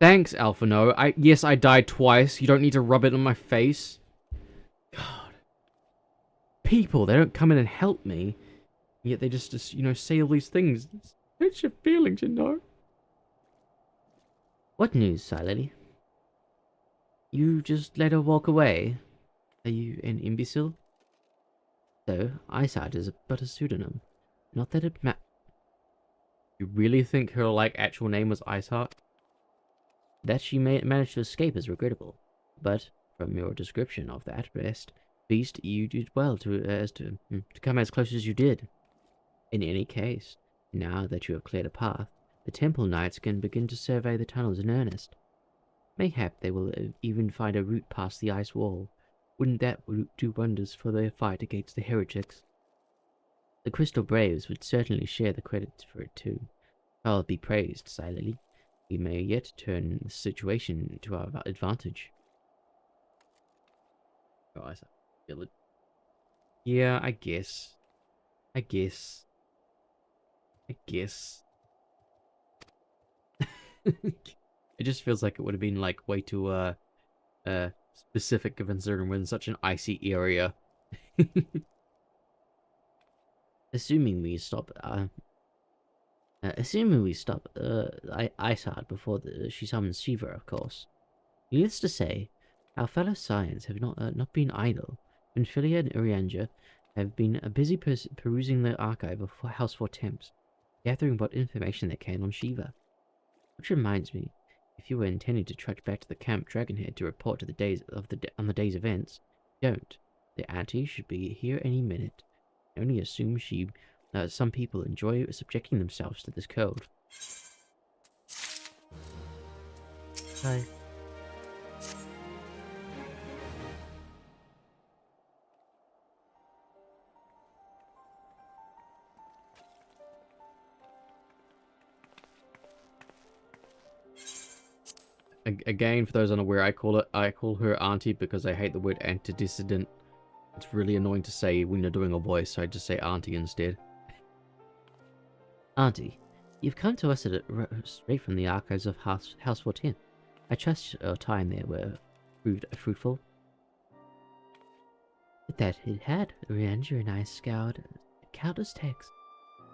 Thanks, Alphano. Yes, I died twice. You don't need to rub it on my face. God. People, they don't come in and help me. Yet they just you know, say all these things. It hurts your feelings, you know. What news, Silely? You just let her walk away? Are you an imbecile? So, Eyesight is but a pseudonym. Not that it You really think her, like, actual name was Iceheart? That she managed to escape is regrettable, but from your description of that beast, you did well to come as close as you did. In any case, now that you have cleared a path, the Temple Knights can begin to survey the tunnels in earnest. Mayhap they will even find a route past the ice wall. Wouldn't that do wonders for their fight against the heretics? The Crystal Braves would certainly share the credits for it too. I'll be praised, silently. We may yet turn the situation to our advantage. Oh, I feel it. Yeah, I guess. I guess. It just feels like it would have been like way too specific considering we're in such an icy area. Assuming we stop Iceheart before she summons Shiva, of course. Needless to say, our fellow Scions have not been idle. Venfilia and Urianger have been busy perusing the archive of House Four Temps, gathering what information they can on Shiva. Which reminds me, if you were intending to trudge back to the Camp Dragonhead to report to on the day's events, don't. The Auntie should be here any minute. I only assume some people enjoy subjecting themselves to this code. Hi. Again, for those unaware, I call her auntie because I hate the word antidissident. It's really annoying to say when you're doing a voice, so I just say auntie instead. Auntie, you've come to us straight from the archives of House 14. I trust your time there were fruitful. With that it had, Urianger and I scoured countless texts,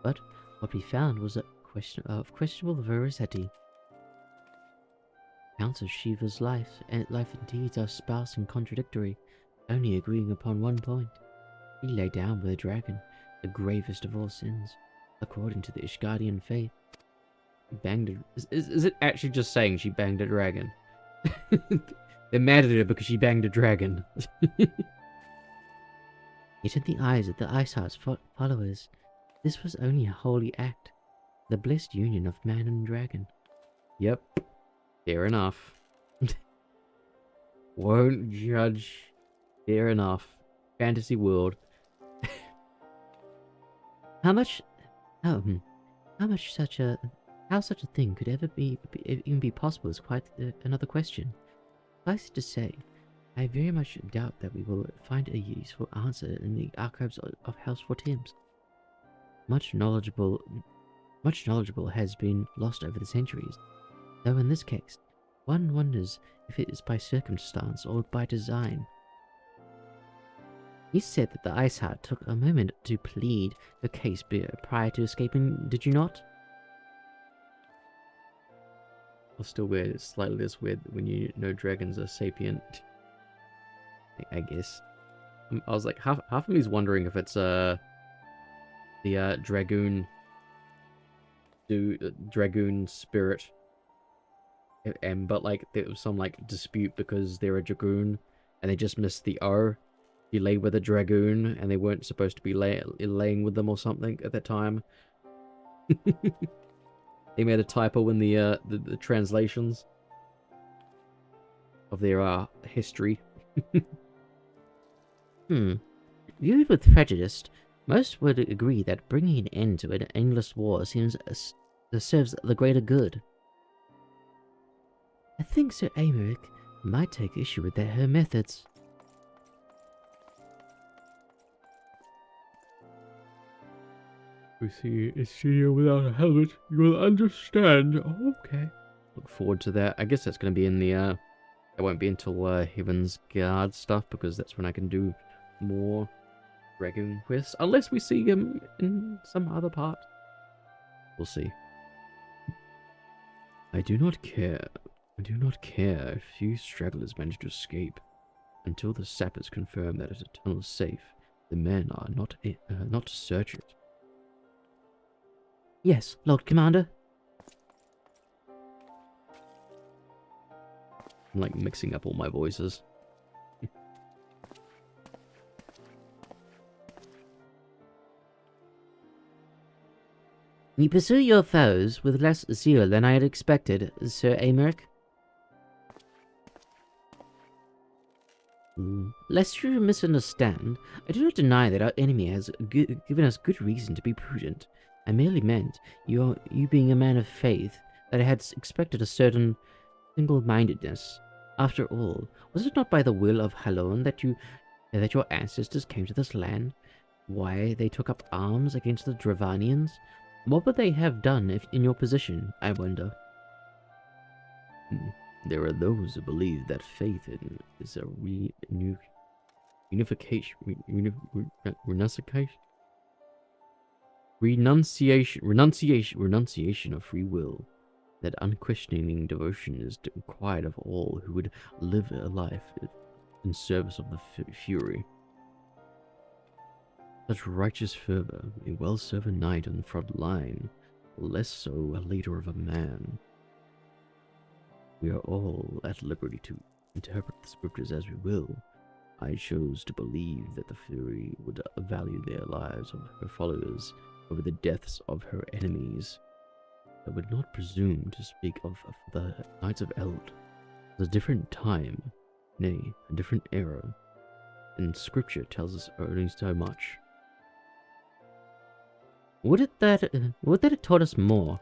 but what we found was of questionable veracity. Accounts of Shiva's life and deeds are sparse and contradictory, only agreeing upon one point. He lay down with a dragon, the gravest of all sins, according to the Ishgardian faith. He banged is it actually just saying she banged a dragon? They're mad at her because she banged a dragon. Yet in the eyes of the Iceheart's followers, this was only a holy act, the blessed union of man and dragon. Yep. Fair enough. Won't judge. Fair enough. Fantasy world. How such a thing could ever even be possible is quite another question. Suffice it to say, I very much doubt that we will find a useful answer in the archives of House 4 Temps. Much knowledgeable has been lost over the centuries. Though in this case, one wonders if it is by circumstance or by design. You said that the Iceheart took a moment to plead her case prior to escaping, did you not? Well, still weird. It's slightly less weird when you know dragons are sapient. I guess. I was like, half of me is wondering if it's the dragoon spirit. But like there was some like dispute because they're a dragoon and they just missed the O. You lay with a dragoon and they weren't supposed to be laying with them or something at that time. They made a typo in the translations of their history. Viewed with prejudice, most would agree that bringing an end to an endless war serves the greater good. I think Sir Aymeric might take issue with her methods. We see Isia without a helmet. You will understand. Okay. Look forward to that. I guess that's going to be in the, it won't be until, Heaven's Guard stuff, because that's when I can do more Dragoon quests. Unless we see him in some other part. We'll see. I do not care if few stragglers manage to escape. Until the sappers confirm that a tunnel is safe, the men are not to search it. Yes, Lord Commander. I'm like mixing up all my voices. You pursue your foes with less zeal than I had expected, Sir Aymeric. Lest you misunderstand, I do not deny that our enemy has given us good reason to be prudent. I merely meant, you being a man of faith, that I had expected a certain single-mindedness. After all, was it not by the will of Halon that your ancestors came to this land? Why they took up arms against the Dravanians? What would they have done if in your position, I wonder? There are those who believe that faith is a renunciation of free will. That unquestioning devotion is required of all who would live a life in service of the Fury. Such righteous fervor may well serve a knight on the front line, less so a leader of a man. We are all at liberty to interpret the scriptures as we will. I chose to believe that the Fury would value their lives of her followers over the deaths of her enemies. I would not presume to speak of the Knights of Eld as a different time, nay, a different era, and Scripture tells us only so much. Would that have taught us more?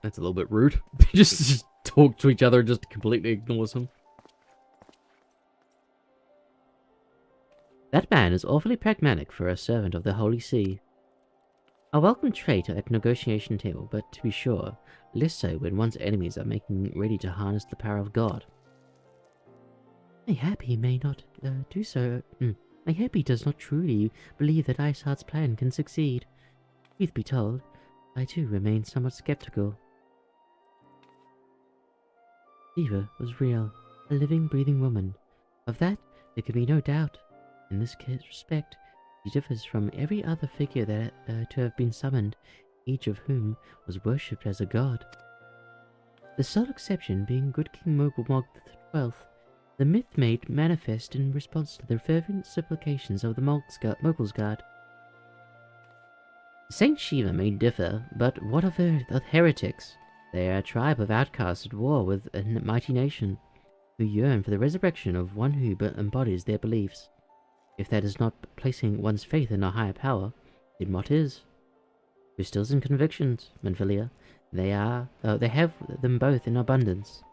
That's a little bit rude. just talk to each other and just completely ignores them. That man is awfully pragmatic for a servant of the Holy See. A welcome trait at negotiation table, but to be sure, less so when one's enemies are making ready to harness the power of God. Mayhap he may not do so. Mayhap he does not truly believe that Iceheart's plan can succeed. Truth be told, I too remain somewhat skeptical. Eva was real, a living, breathing woman. Of that, there can be no doubt. In this respect, she differs from every other figure that to have been summoned, each of whom was worshipped as a god. The sole exception being good King Mogul XII, the myth made manifest in response to the fervent supplications of the Mogul's guard. Saint Shiva may differ, but what of the heretics? They are a tribe of outcasts at war with a mighty nation, who yearn for the resurrection of one who embodies their beliefs. If that is not placing one's faith in a higher power, then what is? Crystals and convictions, Manfilia. They have them both in abundance.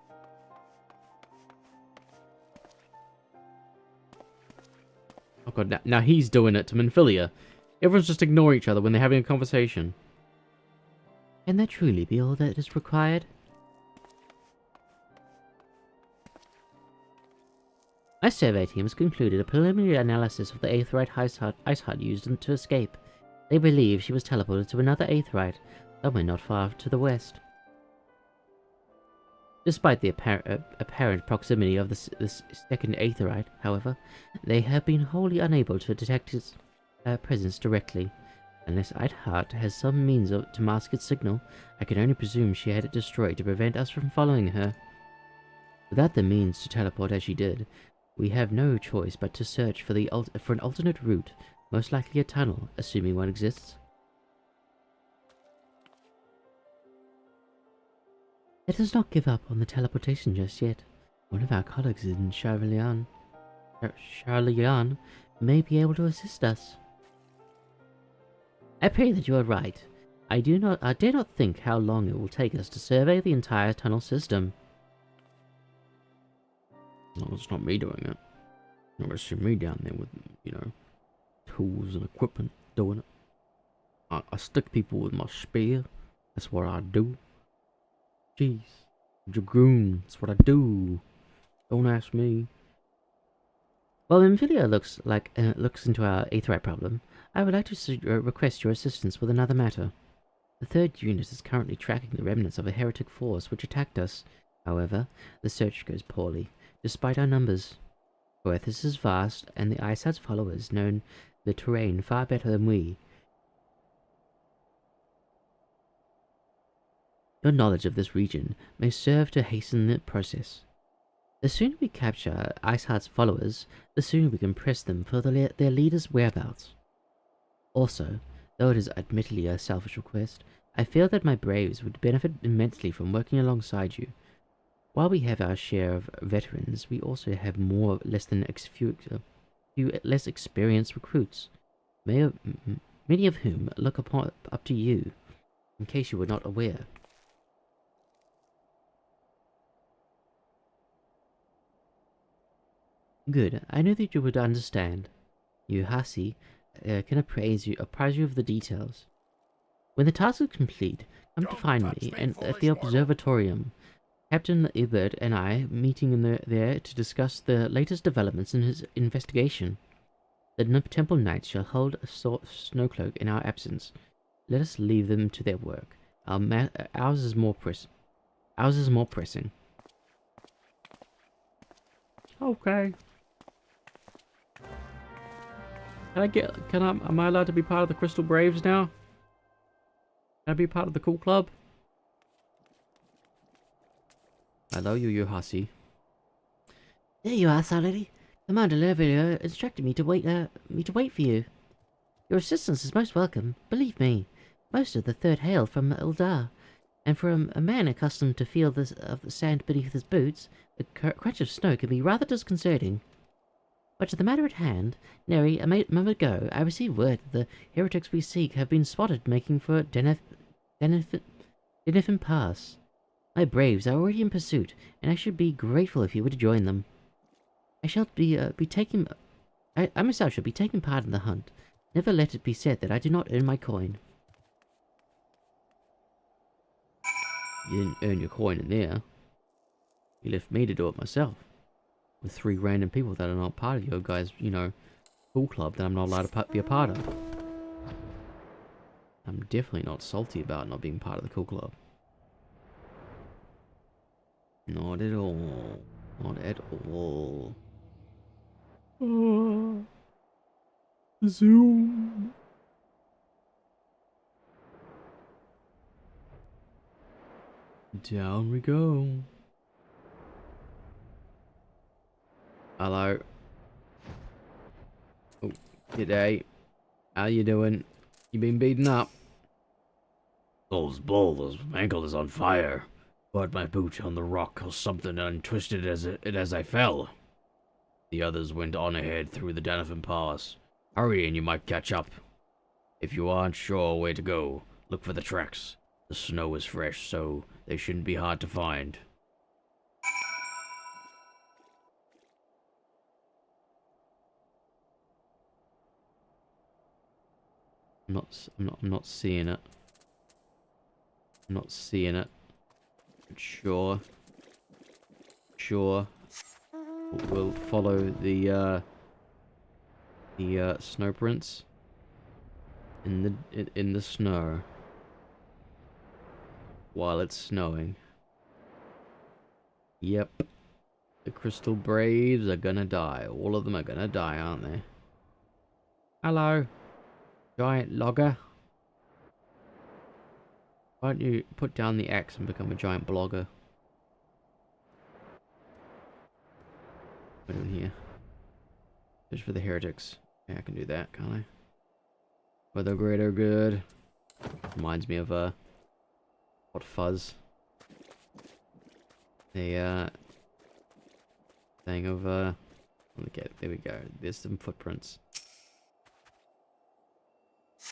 Oh god, now he's doing it to Manfilia. Everyone's just ignoring each other when they're having a conversation. Can that truly be all that is required? My survey team has concluded a preliminary analysis of the Aetheryte Iceheart used to escape. They believe she was teleported to another Aetheryte, somewhere not far to the west. Despite the apparent proximity of the second Aetheryte, however, they have been wholly unable to detect his presence directly. Unless Iceheart has some means to mask its signal, I can only presume she had it destroyed to prevent us from following her. Without the means to teleport as she did, we have no choice but to search for an alternate route, most likely a tunnel, assuming one exists. Let us not give up on the teleportation just yet. One of our colleagues in Charlian may be able to assist us. I pray that you are right. I dare not think how long it will take us to survey the entire tunnel system. No, it's not me doing it. You're gonna see me down there with, tools and equipment doing it. I stick people with my spear. That's what I do. Jeez. Dragoon. That's what I do. Don't ask me. While Amphilia looks into our Aetheryte problem, I would like to request your assistance with another matter. The third unit is currently tracking the remnants of a heretic force which attacked us. However, the search goes poorly, despite our numbers. Earth is vast, and the Iceheart's followers know the terrain far better than we. Your knowledge of this region may serve to hasten the process. The sooner we capture Iceheart's followers, the sooner we can press them for their leader's whereabouts. Also, though it is admittedly a selfish request, I feel that my braves would benefit immensely from working alongside you. While we have our share of veterans, we also have more few less experienced recruits, many of whom look up to you, in case you were not aware. Good. I know that you would understand. You, Hasi, can apprise you of the details. When the task is complete, come to Don't find touch me me, and at the foolish mortal. observatorium. Captain Ebert and I meeting there to discuss the latest developments in his investigation. The Temple Knights shall hold a snowcloak in our absence. Let us leave them to their work. Ours is more pressing. Okay. Am I allowed to be part of the Crystal Braves now? Can I be part of the cool club? Hello, you Hasi. There you are, Salary. Commander Lerville instructed me to wait for you. Your assistance is most welcome, believe me. Most of the third hail from Eldar, and for a man accustomed to feel the sand beneath his boots, the crunch of snow can be rather disconcerting. But to the matter at hand, Neri, a moment ago, I received word that the heretics we seek have been spotted making for Denefin Pass. My braves are already in pursuit, and I should be grateful if you were to join them. I shall I myself shall be taking part in the hunt. Never let it be said that I do not earn my coin. You didn't earn your coin in there. You left me to do it myself. With 3 random people that are not part of your guys, cool club that I'm not allowed to be a part of. I'm definitely not salty about not being part of the cool club. Not at all. Not at all. Zoom. Down we go. Hello. Oh, g'day. How you doing? You been beaten up? Those balls, ankle is on fire. Caught my boot on the rock or something and twisted it as I fell. The others went on ahead through the Denefin Pass. Hurry and you might catch up. If you aren't sure where to go, look for the tracks. The snow is fresh, so they shouldn't be hard to find. I'm not seeing it. I'm not seeing it. But sure. We'll follow the snow prints in the snow while it's snowing. Yep. The Crystal Braves are gonna die. All of them are gonna die, aren't they? Hello. Giant logger. Why don't you put down the axe and become a giant blogger? What are we doing here? Just for the heretics. Yeah, I can do that, can't I? For the greater good. Reminds me of Hot Fuzz. The thing of okay, there we go. There's some footprints.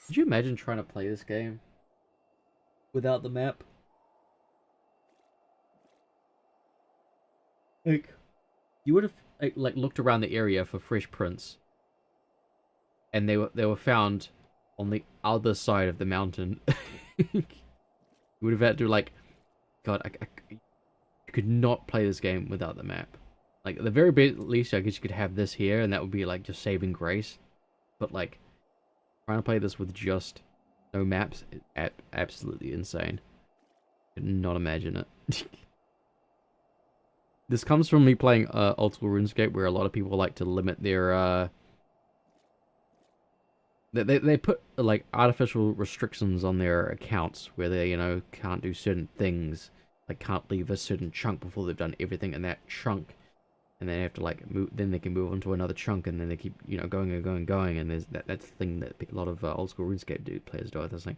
Could you imagine trying to play this game without the map? Like, you would have like looked around the area for fresh prints, and they were found on the other side of the mountain. You would have had to God, you could not play this game without the map. Like at the very least, I guess you could have this here, and that would be like just saving grace. But like trying to play this with just no maps is absolutely insane. I could not imagine it. This comes from me playing old school RuneScape, where a lot of people like to limit their they put like artificial restrictions on their accounts where they can't do certain things, like can't leave a certain chunk before they've done everything in that chunk, and then they have to like move. Then they can move on to another chunk, and then they keep going and going and going. And there's that's the thing that a lot of old school RuneScape players do. This thing,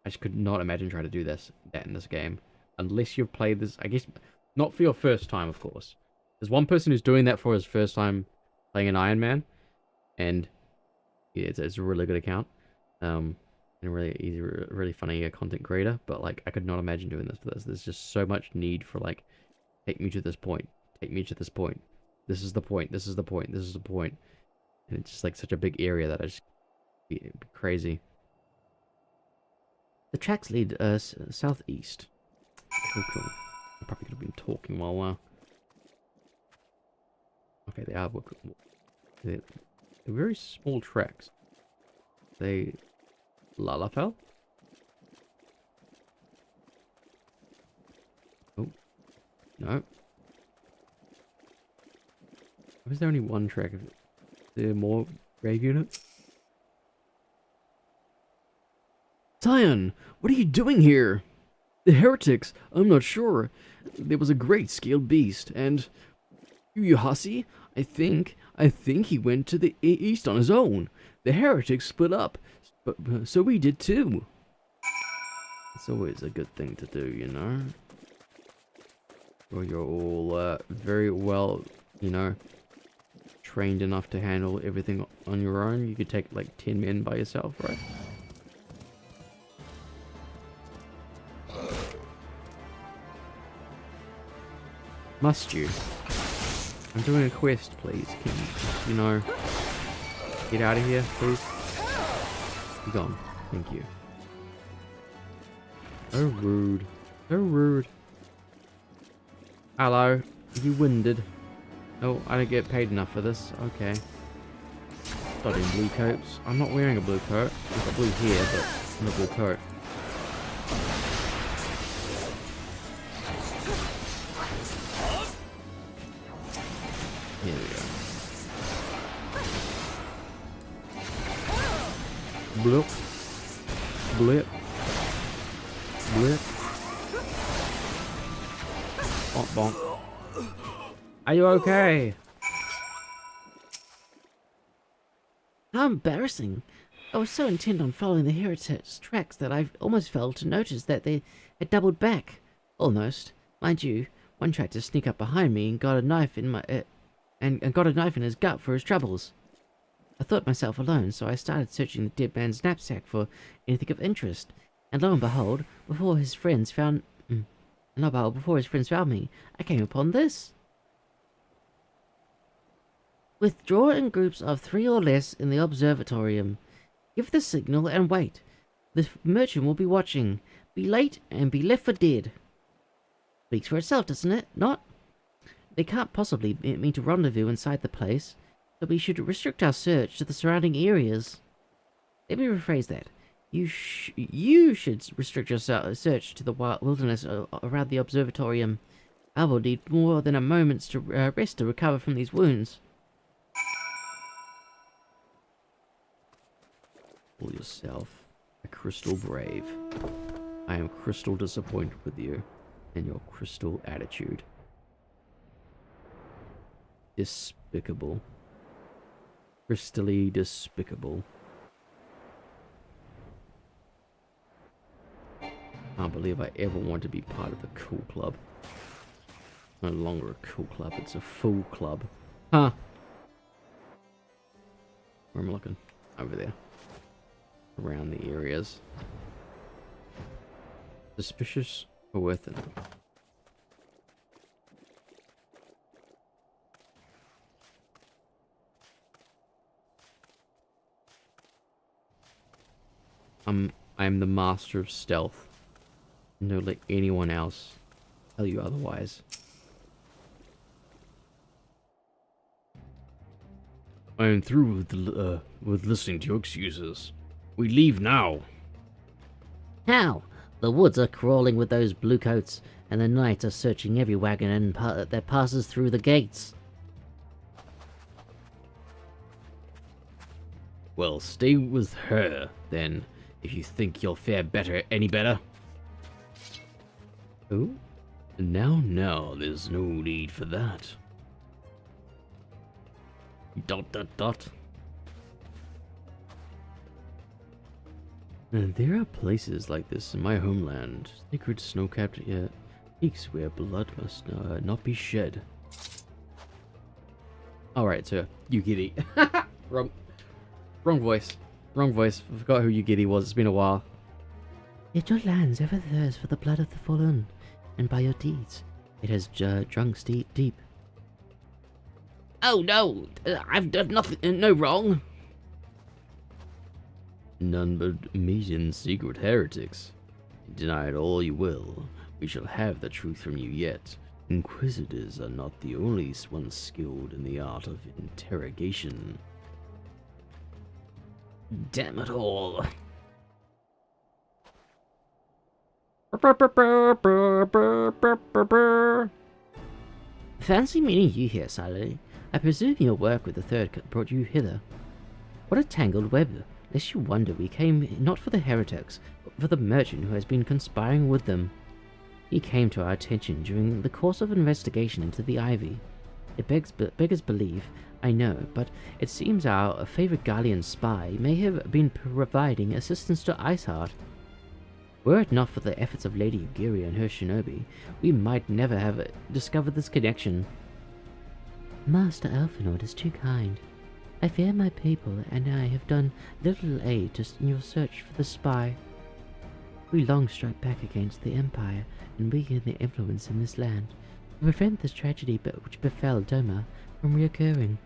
I just could not imagine trying to do that in this game unless you've played this. I guess Not for your first time, of course. There's one person who's doing that for his first time playing an Iron Man, and yeah, it's a really good account. And really easy, really funny content creator. But like, I could not imagine doing this for this. There's just so much need for like, take me to this point, take me to this point. This is the point. This is the point. This is the point. And it's just like such a big area that I just be crazy. The tracks lead southeast. Cool, cool. I probably could have been talking while. Okay, they are. They're very small tracks. They Lalafell? Oh. No. Why is there only one track? Is there more grave units? Tyon, what are you doing here? The heretics, I'm not sure. There was a great scaled beast, and Yuhasi, I think he went to the east on his own. The heretics split up, but so we did too. It's always a good thing to do, you know. Or you're all very well, you know, trained enough to handle everything on your own. You could take like 10 men by yourself, right? Must you? I'm doing a quest, please. Can you know, get out of here, please? Be gone. Thank you. So rude. So rude. Hello. Are you winded? Oh, I don't get paid enough for this. Okay. Not in blue coats. I'm not wearing a blue coat. I've got blue hair, but not a blue coat. Here we go. Blip. Blip. Blip. Bonk bonk. Are you okay? How embarrassing. I was so intent on following the heretics' tracks that I almost failed to notice that they had doubled back. Almost. Mind you, one tried to sneak up behind me and got a knife in my and got a knife in his gut for his troubles. I thought myself alone, so I started searching the dead man's knapsack for anything of interest. And lo and behold, before his friends found me, I came upon this. Withdraw in groups of 3 or less in the observatorium. Give the signal and wait. The merchant will be watching. Be late and be left for dead. Speaks for itself, doesn't it? Not? They can't possibly mean to rendezvous inside the place, so we should restrict our search to the surrounding areas. Let me rephrase that. You should restrict your search to the wilderness around the observatorium. I will need more than a moment's rest to recover from these wounds. Call yourself a crystal brave. I am crystal disappointed with you and your crystal attitude. Despicable. Crystally despicable. Can't believe I ever want to be part of the cool club. No longer a cool club, it's a fool club. Huh. Where am I looking? Over there. Around the areas. Suspicious or worth it? I'm the master of stealth. Don't let anyone else tell you otherwise. I am through with listening to your excuses. We leave now. How? The woods are crawling with those bluecoats, and the knights are searching every wagon that passes through the gates. Well, stay with her, then, if you think you'll fare any better. Oh? Now, there's no need for that. ... And there are places like this in my homeland. Sacred snow-capped Peaks where blood must not be shed. Alright, so Yugiri. Wrong voice. Wrong voice. I forgot who Yugiri was. It's been a while. Yet your lands ever thirst for the blood of the fallen, and by your deeds, it has drunk deep. Oh no! I've done nothing, no wrong. None but meat and secret heretics. Deny it all you will. We shall have the truth from you yet. Inquisitors are not the only ones skilled in the art of interrogation. Damn it all. Fancy meeting you here, Sally. I presume your work with the Third brought you hither. What a tangled web, lest you wonder we came not for the heretics, but for the merchant who has been conspiring with them. He came to our attention during the course of investigation into the ivy. It beggars belief, I know, but it seems our favorite Gallian spy may have been providing assistance to Iceheart. Were it not for the efforts of Lady Yugiri and her shinobi, we might never have discovered this connection. Master Elfinord is too kind. I fear my people and I have done little aid in your search for the spy. We long strike back against the Empire and weaken their influence in this land, to prevent this tragedy which befell Doma from reoccurring.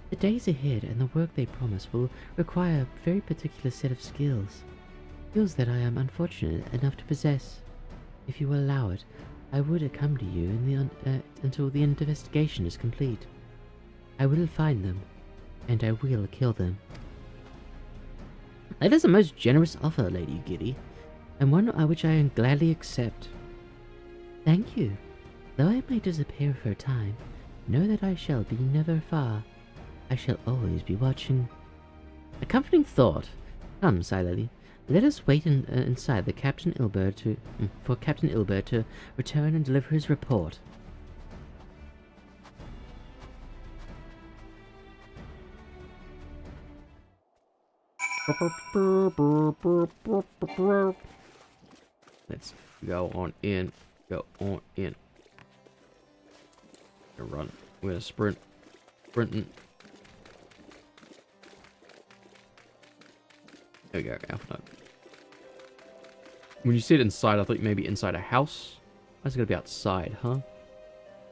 The days ahead and the work they promise will require a very particular set of skills. Skills that I am unfortunate enough to possess. If you will allow it, I would accompany you until the investigation is complete. I will find them, and I will kill them. That is a most generous offer, Lady Yugiri, and one which I gladly accept. Thank you. Though I may disappear for a time, know that I shall be never far. I shall always be watching. A comforting thought. Come, Silally, let us wait inside for Captain Ilbert to return and deliver his report. Let's go on in. Go on in. We're gonna run. We're gonna sprint. Sprinting. There we go. Alpha note. When you said inside, I thought maybe inside a house. Why is it gonna be outside, huh?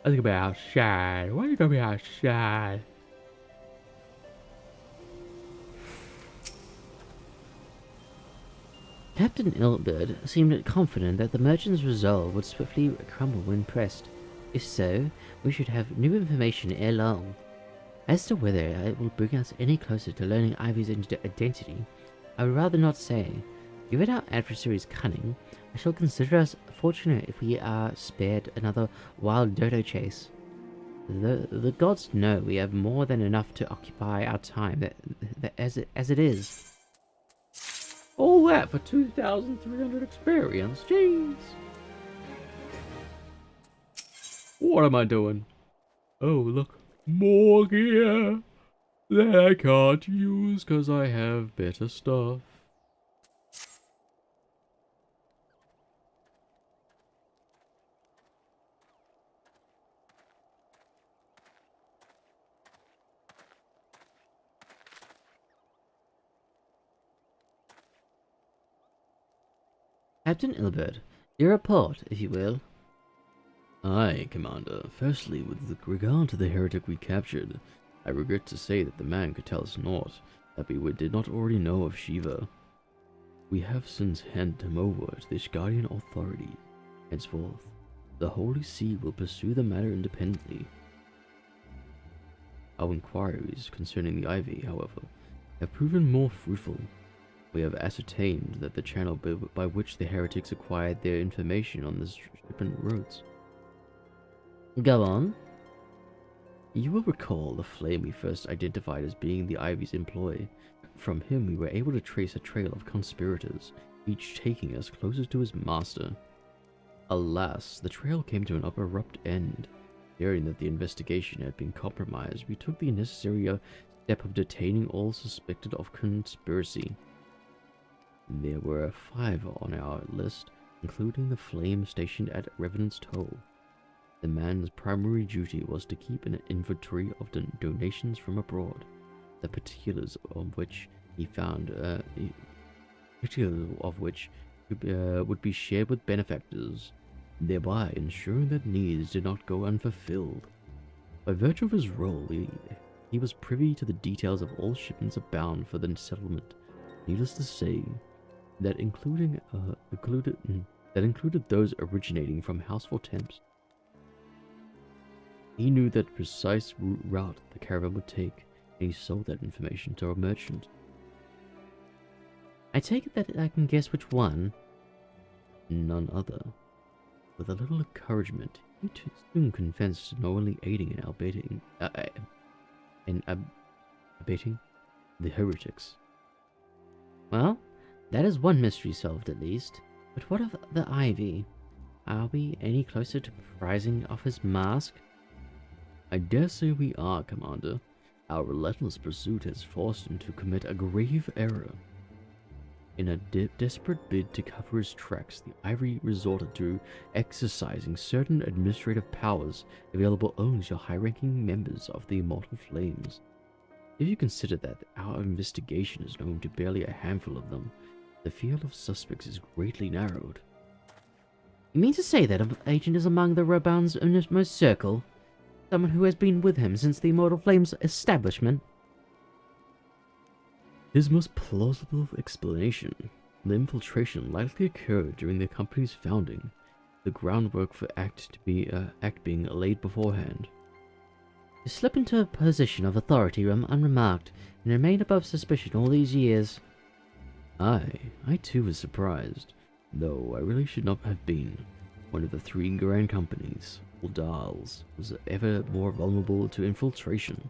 Why is it gonna be outside? Why are you gonna be outside? Captain Ilbert seemed confident that the merchant's resolve would swiftly crumble when pressed. If so, we should have new information ere long. As to whether it will bring us any closer to learning Ivy's identity, I would rather not say. Given our adversary's cunning, I shall consider us fortunate if we are spared another wild dodo chase. The gods know we have more than enough to occupy our time as it is. All that for 2,300 experience. Jeez. What am I doing? Oh, look. More gear that I can't use because I have better stuff. Captain Ilbert, your report, if you will. Aye, Commander. Firstly, with regard to the heretic we captured, I regret to say that the man could tell us naught that we did not already know of Shiva. We have since handed him over to the Ishgardian authority. Henceforth, the Holy See will pursue the matter independently. Our inquiries concerning the Ivy, however, have proven more fruitful. We have ascertained that the channel by which the heretics acquired their information on the shipment routes. Go on. You will recall the flame we first identified as being the Ivy's employ. From him we were able to trace a trail of conspirators, each taking us closer to his master. Alas, the trail came to an abrupt end. Hearing that the investigation had been compromised, we took the necessary step of detaining all suspected of conspiracy. There were 5 on our list, including the flame stationed at Revenant's Toll. The man's primary duty was to keep an inventory of donations from abroad, the particulars of which he found would be shared with benefactors, thereby ensuring that needs did not go unfulfilled. By virtue of his role, he was privy to the details of all shipments bound for the settlement. Needless to say, that included those originating from Houseful Temps. He knew that precise route the caravan would take, and he sold that information to a merchant. I take it that I can guess which one. None other. With a little encouragement, he soon confessed to knowingly aiding and abating the heretics. Well, that is one mystery solved at least. But what of the Ivy? Are we any closer to prizing off his mask? I dare say we are, Commander. Our relentless pursuit has forced him to commit a grave error. In a desperate bid to cover his tracks, the Ivy resorted to exercising certain administrative powers available only to high-ranking members of the Immortal Flames. If you consider that our investigation is known to barely a handful of them, the field of suspects is greatly narrowed. You mean to say that an agent is among the Roban's innermost circle? Someone who has been with him since the Immortal Flames establishment? His most plausible explanation. The infiltration likely occurred during the company's founding, the groundwork for act being laid beforehand. To slip into a position of authority unremarked and remain above suspicion all these years. I too was surprised, though I really should not have been. One of the three grand companies, Uldal's, was ever more vulnerable to infiltration.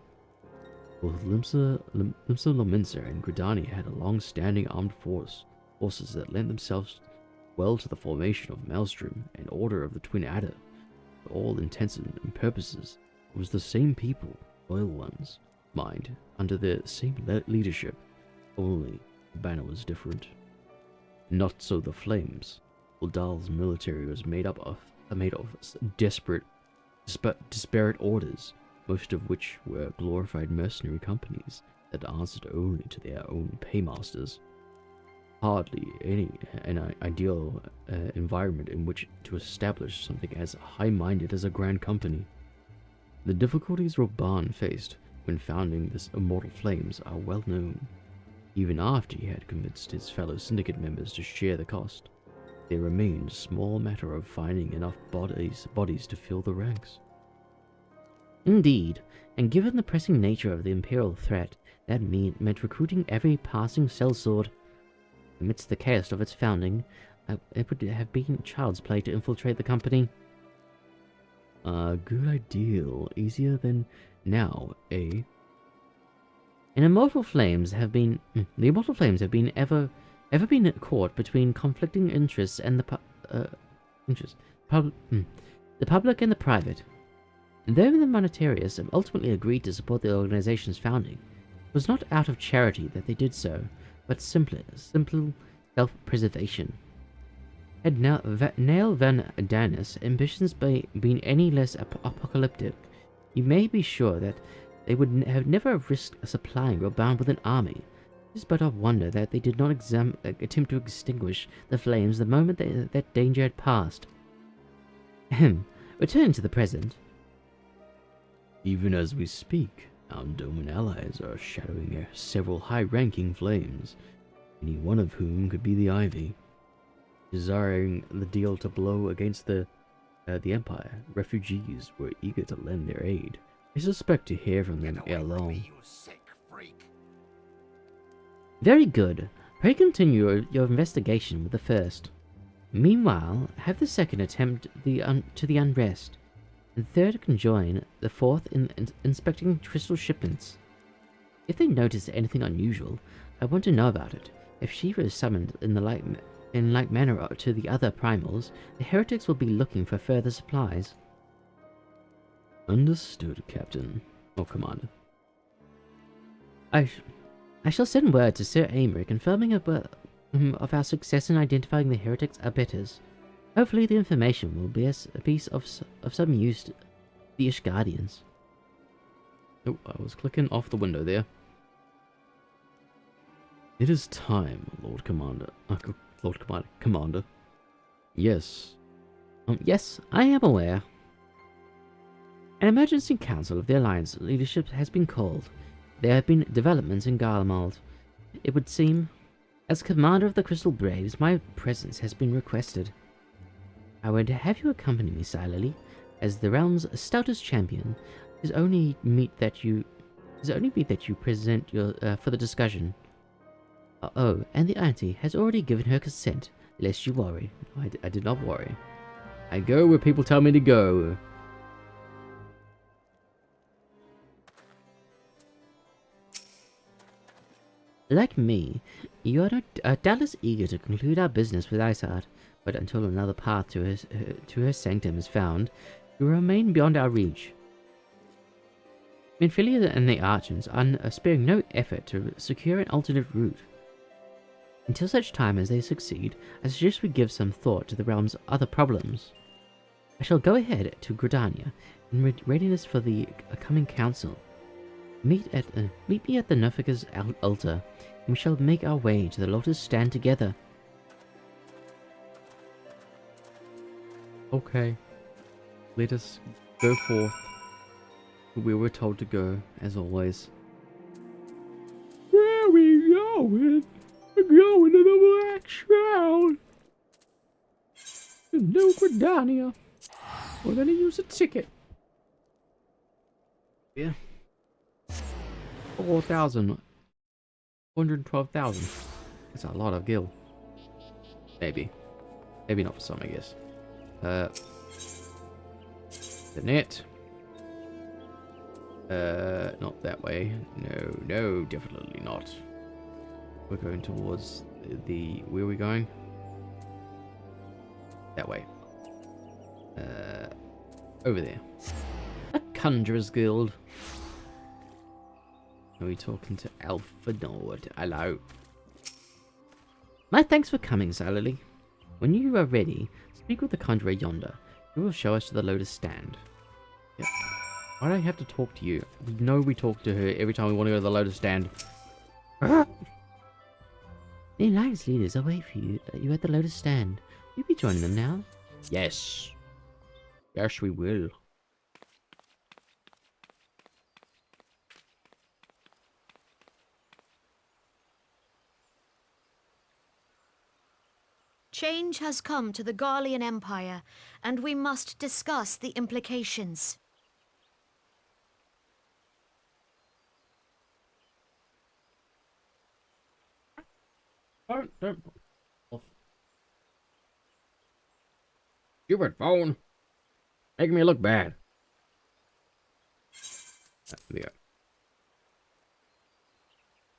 Both Limsa Lominsa and Gridani had a long-standing armed forces that lent themselves well to the formation of Maelstrom and Order of the Twin Adder. For all intents and purposes, it was the same people, loyal ones, mind, under the same leadership, only the banner was different. Not so the Flames. Uldal's military was made of disparate orders, most of which were glorified mercenary companies that answered only to their own paymasters. Hardly an ideal environment in which to establish something as high-minded as a grand company. The difficulties Roban faced when founding this Immortal Flames are well known. Even after he had convinced his fellow syndicate members to share the cost, there remained a small matter of finding enough bodies to fill the ranks. Indeed, and given the pressing nature of the Imperial threat, that meant recruiting every passing sellsword. Amidst the chaos of its founding, it would have been child's play to infiltrate the company. A good ideal, easier than now, eh? The Immortal Flames have been ever been caught between conflicting interests and the public and the private. Though the monetarists ultimately agreed to support the organization's founding, it was not out of charity that they did so, but simple self-preservation. Had Nail Van Danis' ambitions been any less apocalyptic, you may be sure that they would have never risked supplying Roban with an army. It is but of wonder that they did not attempt to extinguish the flames the moment that danger had passed. Returning to the present. Even as we speak, our Doman allies are shadowing several high-ranking flames, any one of whom could be the Ivy. Desiring the deal to blow against the Empire, refugees were eager to lend their aid. I suspect to hear from them ere long. Very good. Pray continue your investigation with the first. Meanwhile, have the second attempt to the unrest, and third can join the fourth in inspecting crystal shipments. If they notice anything unusual, I want to know about it. If Shiva is summoned in like manner to the other primals, the heretics will be looking for further supplies. Understood, Captain. Or Commander. I shall send word to Sir Amory confirming of our success in identifying the heretics' abettors. Hopefully the information will be a piece of some use to the Ishgardians. Oh, I was clicking off the window there. It is time, Lord Commander. Commander. Yes. Yes, I am aware. An emergency council of the Alliance leadership has been called. There have been developments in Garlemald. It would seem, as commander of the Crystal Braves, my presence has been requested. I would have you accompany me, Silally, as the realm's stoutest champion. It is only meet that you present your for the discussion. Oh, and the auntie has already given her consent, lest you worry. I did not worry. I go where people tell me to go. Like me, you are doubtless eager to conclude our business with Iceheart, but until another path to her sanctum is found, you remain beyond our reach. Minfilia and the Archons are sparing no effort to secure an alternate route. Until such time as they succeed, I suggest we give some thought to the realm's other problems. I shall go ahead to Gridania in readiness for the coming council. Meet me at the Nufika's altar, and we shall make our way to the Lotus Stand together. Okay. Let us go forth where we're told to go, as always. Where are we going? We're going to the Black Shroud. The New Gridania. We're gonna use a ticket. Yeah. 4,000. 112,000. That's a lot of gil. Maybe. Maybe not for some, I guess. The net. Not that way. No, definitely not. We're going towards the... Where are we going? That way. Over there. A Conjurer's Guild. Are we talking to Alpha Nord? Hello. My thanks for coming, Silally. When you are ready, speak with the Conjurer yonder. He will show us to the Lotus Stand. Yep. Why do I have to talk to you? We know we talk to her every time we want to go to the Lotus Stand. The Alliance leaders are waiting for you. You at the Lotus Stand. You'll be joining them now. Yes. Yes, we will. Change has come to the Garlean Empire, and we must discuss the implications. Don't. Stupid phone. Making me look bad. There.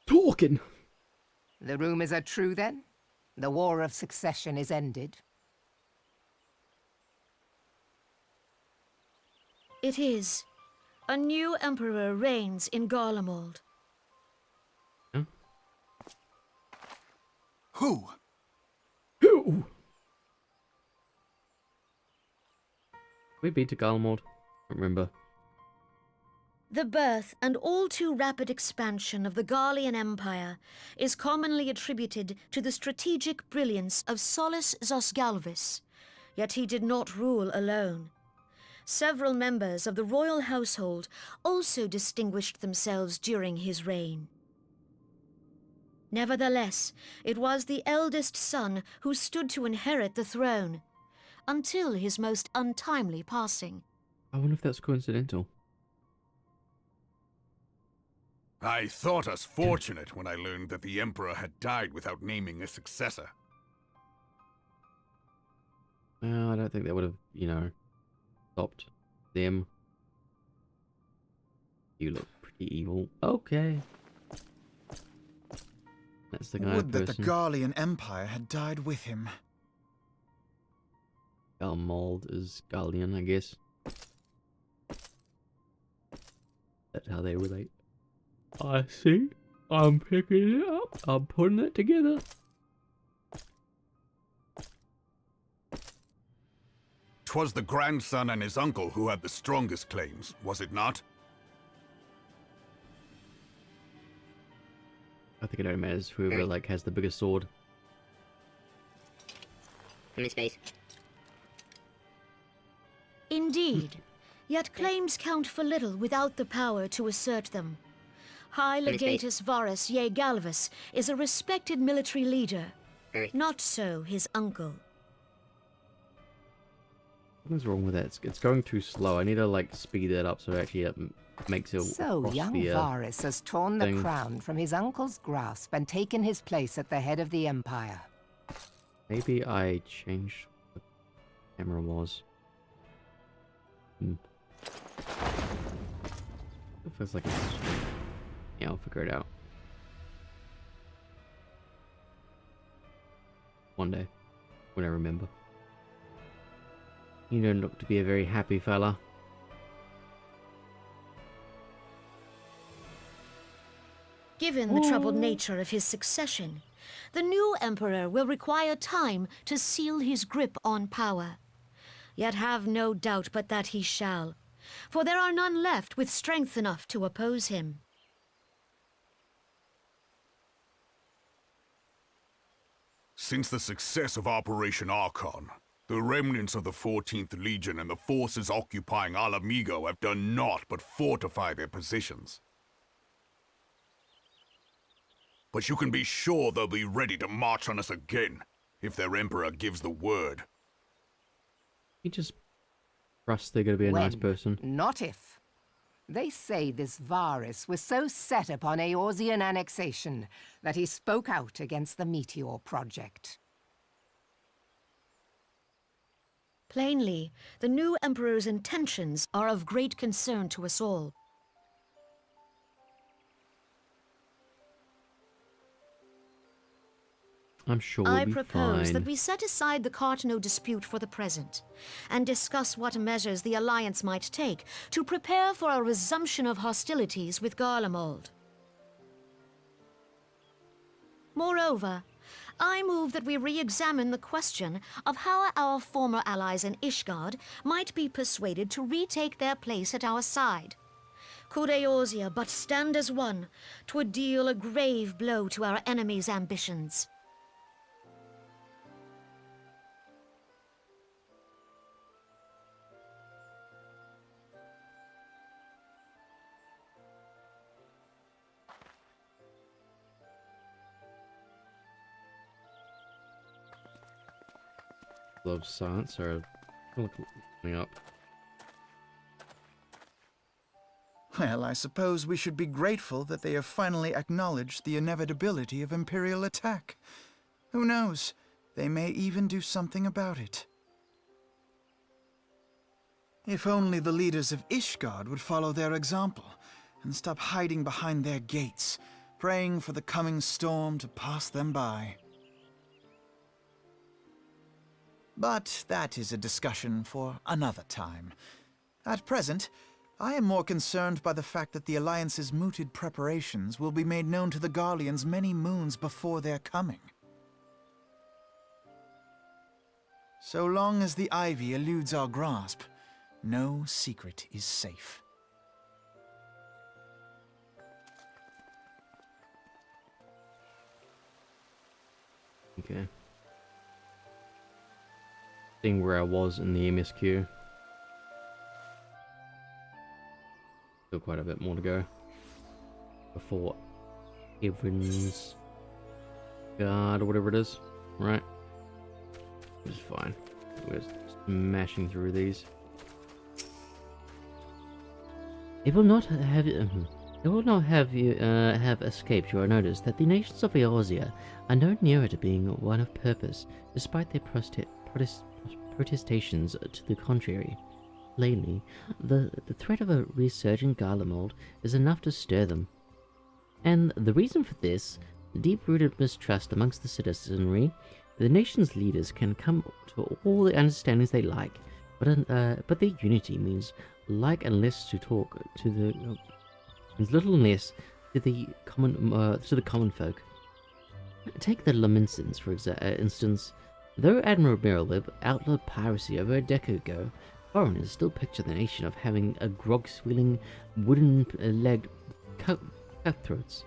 Talking. The rumors are true, then? The War of Succession is ended? It is. A new emperor reigns in Garlemald. Huh? Who? Who? We beat to Garlemald. Remember. The birth and all too rapid expansion of the Garlean Empire is commonly attributed to the strategic brilliance of Solus Zosgalvis, yet he did not rule alone. Several members of the royal household also distinguished themselves during his reign. Nevertheless, it was the eldest son who stood to inherit the throne, until his most untimely passing. I wonder if that's coincidental. I thought us fortunate when I learned that the Emperor had died without naming a successor. Well, I don't think that would have, stopped them. You look pretty evil. Okay. That's the guy. Would that the Garlean Empire had died with him. Garlemald is Garlean, I guess. That's how they relate. I see. I'm picking it up. I'm putting it together. 'Twas the grandson and his uncle who had the strongest claims, was it not? I think it only matters whoever like has the biggest sword. I'm in space. Indeed. Yet claims count for little without the power to assert them. High Legatus Varus Ye Galvus is a respected military leader. Not so his uncle. What's wrong with that? It's going too slow. I need to like speed that up so actually it makes it. So young Varus has torn the crown from his uncle's grasp and taken his place at the head of the Empire. Maybe I changed what the camera was. It feels like it's... Yeah, I'll figure it out. One day. When I remember. You don't look to be a very happy fella. Given the troubled nature of his succession, the new emperor will require time to seal his grip on power. Yet have no doubt but that he shall, for there are none left with strength enough to oppose him. Since the success of Operation Archon, the remnants of the 14th Legion and the forces occupying Alamigo have done naught but fortify their positions. But you can be sure they'll be ready to march on us again, if their Emperor gives the word. You just trust they're gonna be a nice person. Not if. They say this Varus was so set upon Eorzean annexation that he spoke out against the Meteor Project. Plainly, the new emperor's intentions are of great concern to us all. I'm sure we'll I be propose fine. that we set aside the Cartano dispute for the present, and discuss what measures the Alliance might take to prepare for a resumption of hostilities with Garlemald. Moreover, I move that we re-examine the question of how our former allies in Ishgard might be persuaded to retake their place at our side. Could Eorzea but stand as one, 'twould deal a grave blow to our enemies' ambitions. Love science are coming up. Well, I suppose we should be grateful that they have finally acknowledged the inevitability of Imperial attack. Who knows? They may even do something about it. If only the leaders of Ishgard would follow their example and stop hiding behind their gates, praying for the coming storm to pass them by. But that is a discussion for another time. At present, I am more concerned by the fact that the Alliance's mooted preparations will be made known to the Garleans many moons before their coming. So long as the ivy eludes our grasp, no secret is safe. Okay. Seeing where I was in the MSQ. Still quite a bit more to go before Heavensward or whatever it is, right? Which is fine. We're just smashing through these. It will not have you have escaped your notice that the nations of Eorzea are no nearer to being one of purpose, despite their protestations to the contrary. Plainly, the threat of a resurgent Garlemald is enough to stir them. And the reason for this, deep-rooted mistrust amongst the citizenry, the nation's leaders can come to all the understandings they like, but their unity means like and less to talk to the means little and less to the common folk. Take the Laminsons, for instance. Though Admiral Merrillweb outlawed piracy over a decade ago, foreigners still picture the nation of having a grog-swilling, wooden-legged cutthroats.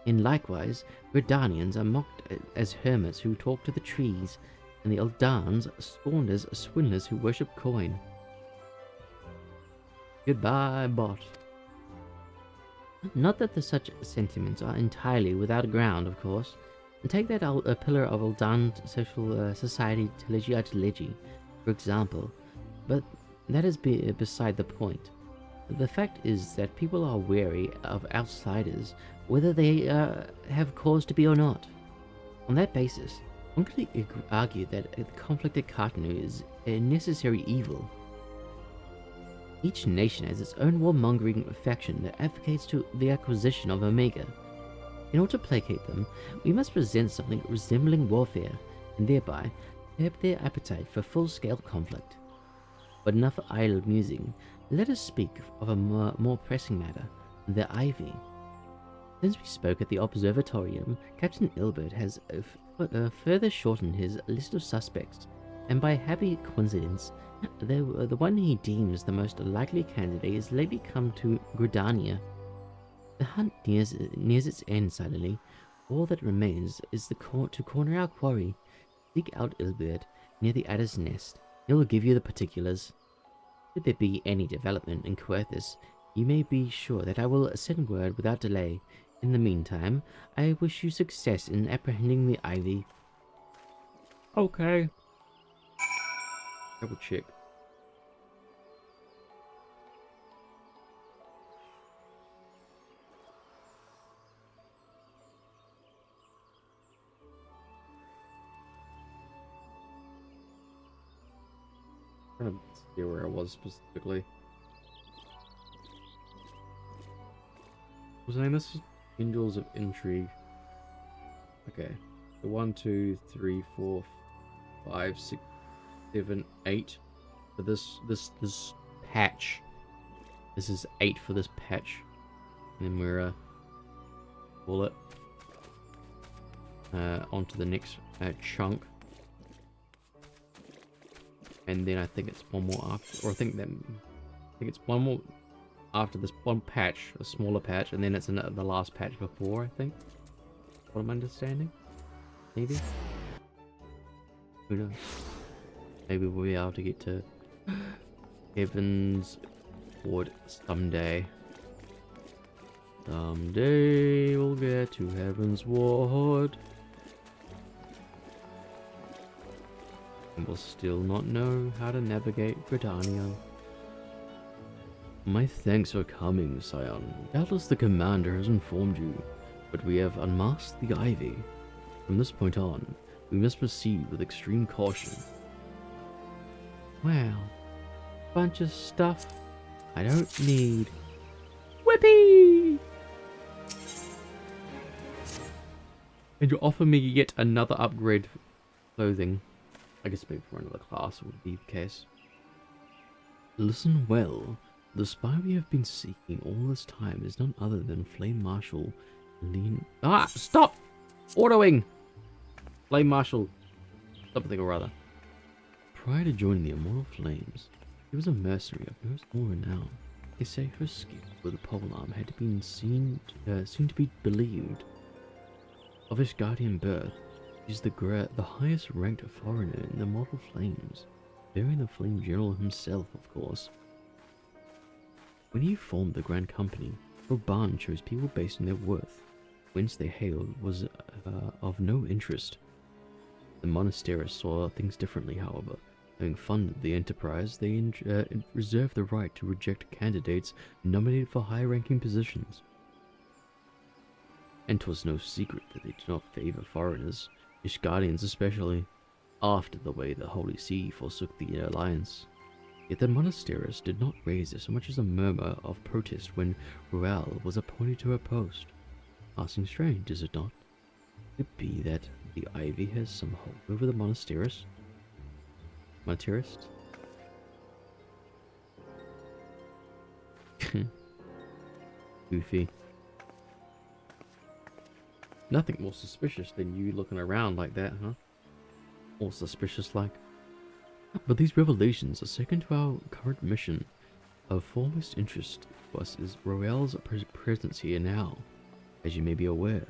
And likewise, Gridanians are mocked as hermits who talk to the trees, and the Eldans scorned as swindlers who worship coin. Goodbye, bot. Not that such sentiments are entirely without ground, of course. And take that a pillar of Eldan social society Telegi, for example, but that is beside the point. The fact is that people are wary of outsiders, whether they have cause to be or not. On that basis, one could argue that the conflict at Katanu is a necessary evil. Each nation has its own warmongering faction that advocates to the acquisition of Omega. In order to placate them, we must present something resembling warfare, and thereby curb their appetite for full-scale conflict. But enough idle musing. Let us speak of a more pressing matter, the Ivy. Since we spoke at the Observatorium, Captain Ilbert has further shortened his list of suspects, and by happy coincidence, the one he deems the most likely candidate has lately come to Gridania. The hunt nears its end suddenly. All that remains is to corner our quarry. Seek out Ilbert near the Adder's Nest. He will give you the particulars. Should there be any development in Querthus, you may be sure that I will send word without delay. In the meantime, I wish you success in apprehending the Ivy. Okay. Double check. I'm trying to see where I was specifically. Was I name this? Indles of Intrigue. Okay. The 1, 2, 3, 4, 5, 6, 7, 8 for this patch. This is 8 for this patch. And then we're pull it onto the next chunk. And then I think it's one more after, or I think it's one more after this one patch, a smaller patch, and then it's in the last patch before, I think. What I'm understanding? Maybe? Who knows? Maybe we'll be able to get to Heavensward someday. Someday we'll get to Heavensward. And we'll still not know how to navigate Gridania. My thanks for coming, Scion. Doubtless the commander has informed you, but we have unmasked the Ivy. From this point on, we must proceed with extreme caution. Wow. Bunch of stuff I don't need. Whippy! And you offer me yet another upgrade clothing. I guess maybe for another class would be the case. Listen well. The spy we have been seeking all this time is none other than Flame Marshal Lean. Ah! Stop! Autoing! Flame Marshal something or other. Prior to joining the Immortal Flames, he was a mercenary of no small renown. They say her skill with a polearm had been seen to be believed. Of his guardian birth, he is the highest ranked foreigner in the Immortal Flames, bearing the Flame General himself, of course. When he formed the Grand Company, Roban chose people based on their worth. Whence they hailed was of no interest. The monasteries saw things differently, however. Having funded the enterprise, they reserved the right to reject candidates nominated for high-ranking positions. And 'twas no secret that they did not favor foreigners, Ishgardians especially, after the way the Holy See forsook the Alliance. Yet the monasteries did not raise so much as a murmur of protest when Ruel was appointed to her post. Passing strange, is it not? Could it be that the Ivy has some hold over the monasteries? Monaterists? Goofy. Nothing more suspicious than you looking around like that, huh? all suspicious-like. But these revelations are second to our current mission. Of foremost interest to us is Roel's presence here now. As you may be aware,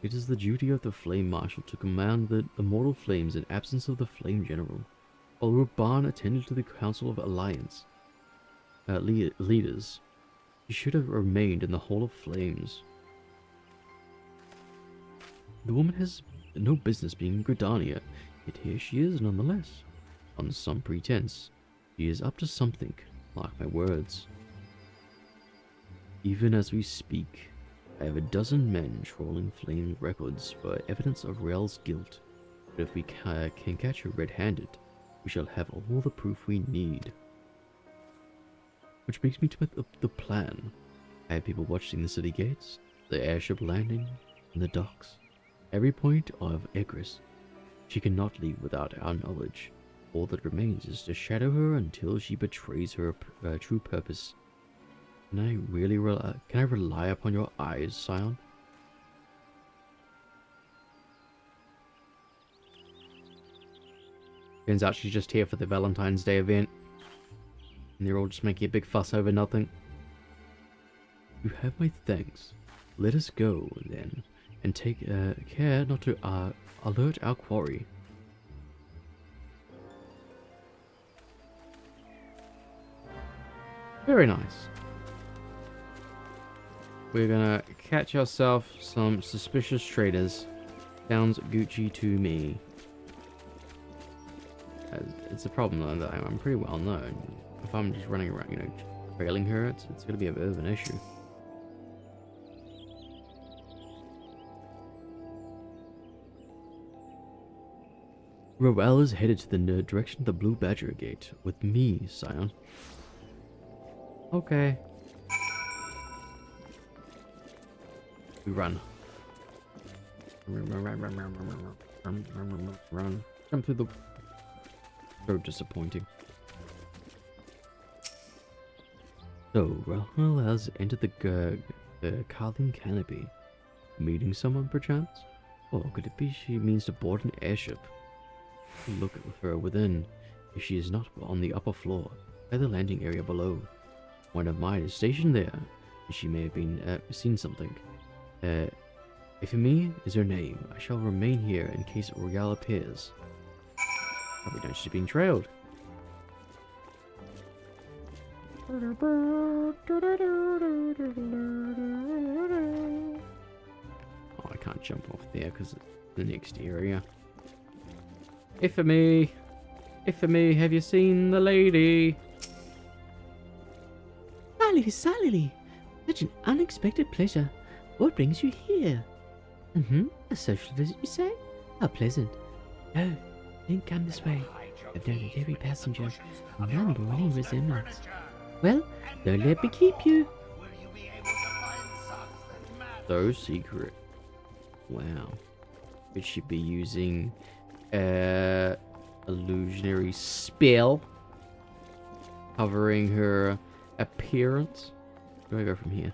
it is the duty of the Flame Marshal to command the immortal flames in absence of the Flame General. While Ruban attended to the Council of Alliance leaders, he should have remained in the Hall of Flames. The woman has no business being in Gridania, yet here she is nonetheless. On some pretense, she is up to something, mark my words. Even as we speak, I have a dozen men trawling Flame records for evidence of Rael's guilt, but if we can catch her red-handed, we shall have all the proof we need. Which brings me to the plan. I have people watching the city gates, the airship landing, and the docks. Every point of egress. She cannot leave without our knowledge. All that remains is to shadow her until she betrays her true purpose. Can I really rely upon your eyes, Scion? Turns out she's just here for the Valentine's Day event. And they're all just making a big fuss over nothing. You have my thanks. Let us go, then, and take care not to alert our quarry. Very nice. We're gonna catch ourselves some suspicious traders. Sounds Gucci to me. It's a problem though that I'm pretty well known. If I'm just running around, you know, trailing her, it's gonna be a bit of an issue. Roel is headed to the direction of the Blue Badger Gate with me, Scion. Okay. We run. Run. Jump through the... So disappointing. So, Rahel has entered the Carlin Canopy. Meeting someone, perchance? Or could it be she means to board an airship? Look at her within. If she is not on the upper floor, by the landing area below. One of mine is stationed there, and she may have been seen something. Ifemi is her name. I shall remain here in case Royale appears. Probably know she's being trailed. Oh, I can't jump off there because it's the next area. Ifemi, have you seen the lady? Sally, such an unexpected pleasure. What brings you here? A social visit, you say? How pleasant. No, don't come this way. I've known every passenger, none bore any resemblance. Well, don't let me keep you. So secret. Wow. Could she be using illusionary spell covering her appearance? Where do I go from here?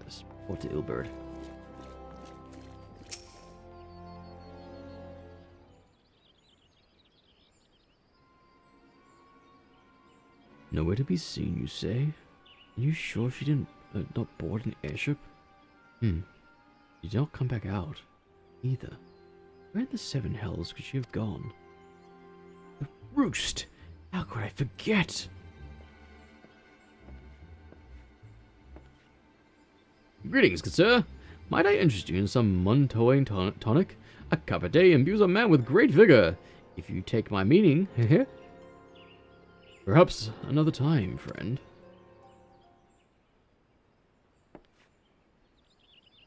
Sport to Ilbird. Nowhere to be seen, you say? Are you sure she didn't not board an airship? She did not come back out either. Where in the seven hells could she have gone? The roost! How could I forget? Greetings, good sir. Might I interest you in some Muntoing tonic? A cup a day imbues a man with great vigor. If you take my meaning, perhaps another time, friend.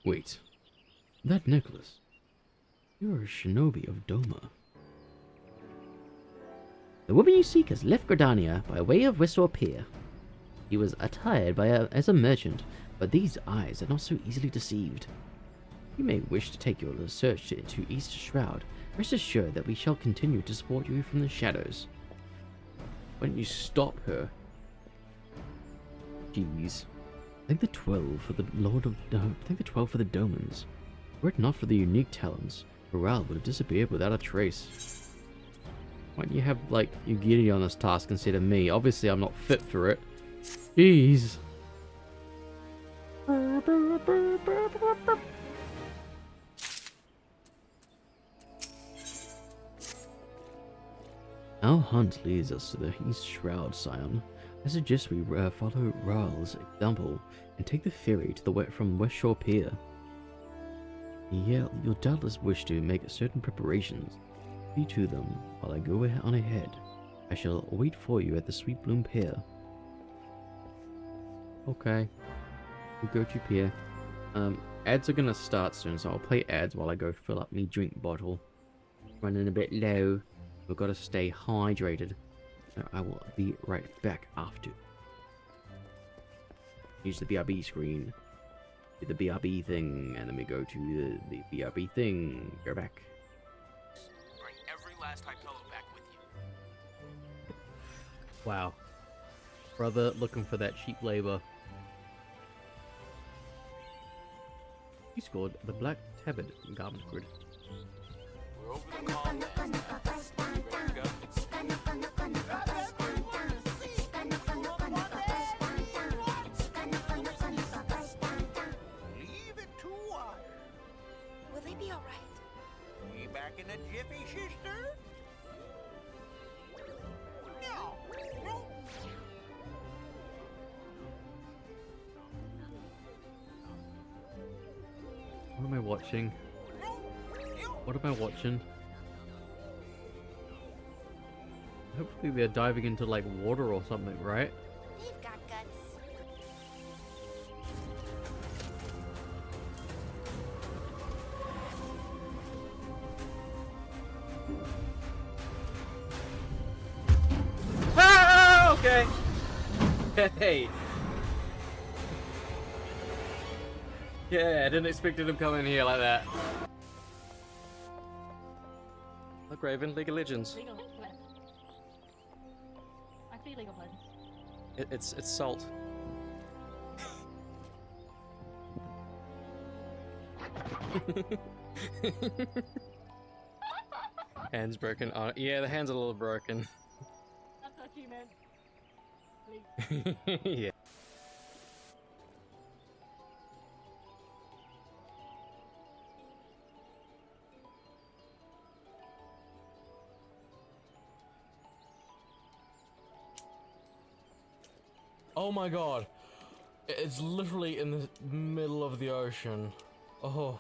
Wait, that necklace. You're a shinobi of Doma. The woman you seek has left Gridania by way of Westor Pier. He was attired as a merchant, but these eyes are not so easily deceived. You may wish to take your search to East Shroud. Rest assured that we shall continue to support you from the shadows. Why don't you stop her? Jeez. Thank the 12 for the Lord of... thank the 12 for the Domans. Were it not for the unique talents, Corral would have disappeared without a trace. Why don't you have, like, your Giddy on this task instead of me? Obviously, I'm not fit for it. Jeez. Our hunt leads us to the East Shroud, Scion. I suggest we follow Ral's example and take the ferry to the from West Shore Pier. Yeah, you'll doubtless wish to make certain preparations. See to them while I go on ahead. I shall wait for you at the Sweet Bloom Pier. Okay. We go to Pier. Ads are gonna start soon, so I'll play ads while I go fill up me drink bottle. Running a bit low. We've got to stay hydrated. So I will be right back after. Use the BRB screen. Do the BRB thing, and then we go to the BRB thing. Go back. Bring every last high pillow back with you. Wow. Brother looking for that cheap labor. He scored the Black Tabard Garment Grid. We're over the call next. You ready to go? Leave it to us. Will they be all right? We back in a jiffy, sister? No. No. What am I watching? What am I watching? Hopefully they're diving into like water or something, right? They've got guts. Ah, okay. Hey. Yeah, I didn't expect him to come in here like that. Look, Raven, League of Legends. League of Legends. I see League of Legends. It's salt. Hands broken. Oh, yeah, the hand's a little broken. That's what you meant. Please. Yeah. Oh my god. It's literally in the middle of the ocean. Oh.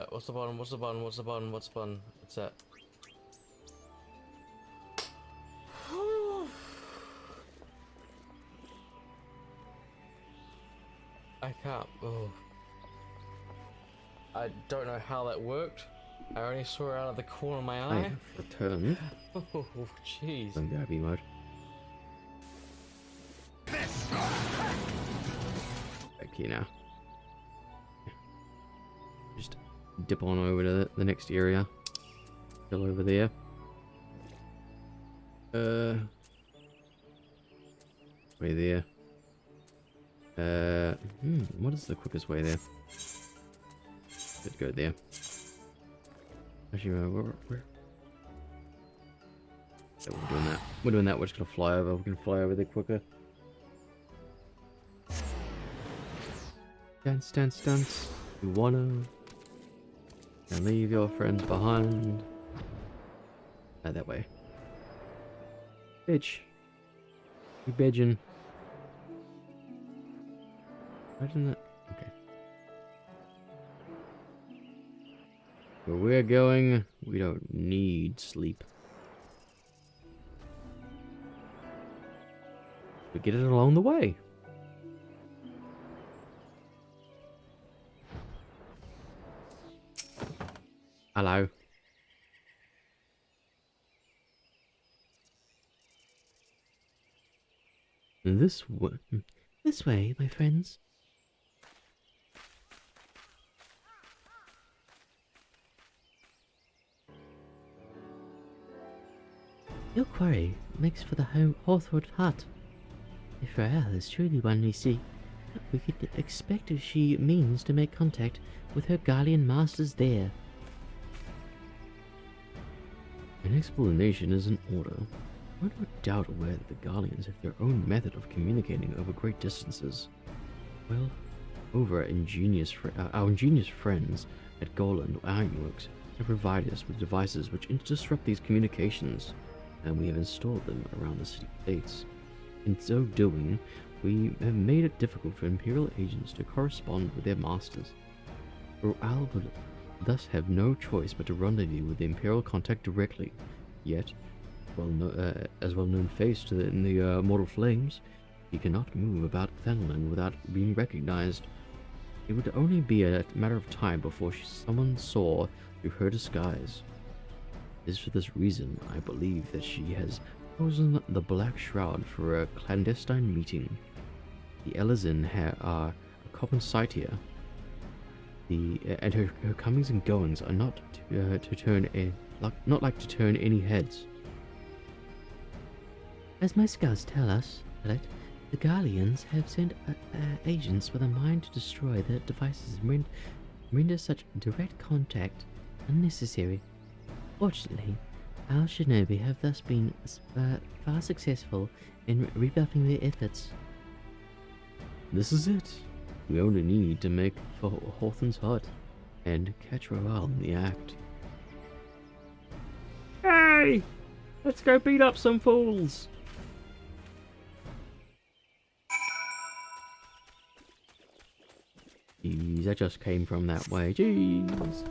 What's the button? What's the button? What's the button? What's the button? What's that? I can't. Oh. I don't know how that worked. I only saw it out of the corner of my eye. I have returned. Oh, jeez. From Derby mode. Back here now. Just dip on over to the next area. Still over there. Way there. What is the quickest way there? Let's go there. Actually, where? Yeah, we're doing that. We're doing that. We're just gonna fly over. We can fly over there quicker. Dance, dance, dance. You wanna? And leave your friends behind. That way. Bitch. You bedgin'. Imagine that. Okay. Where we're going, we don't need sleep. We get it along the way. Hello. This way, my friends. Your quarry makes for the home Hawthorne hut. If Rael is truly one we seek, we could expect if she means to make contact with her Guardian masters there. An explanation is in order. I'm no doubt aware that the Guardians have their own method of communicating over great distances. Well, our ingenious friends at Golan Ironworks have provided us with devices which disrupt these communications, and we have installed them around the city states. In so doing, we have made it difficult for Imperial agents to correspond with their masters. Roal would thus have no choice but to rendezvous with the Imperial contact directly. Yet, as well-known face in the Mortal Flames, he cannot move about Thanalan without being recognized. It would only be a matter of time before someone saw through her disguise. It is for this reason I believe that she has chosen the Black Shroud for a clandestine meeting. The Elizin are a common sight here, and her comings and goings are not to turn any heads. As my scouts tell us, the Guardians have sent agents with a mind to destroy the devices and render such direct contact unnecessary. Fortunately, our shinobi have thus been far successful in rebuffing their efforts. This is it. We only need to make for Hawthorne's hut and catch Roal in the act. Hey! Let's go beat up some fools! Jeez, that just came from that way. Jeez.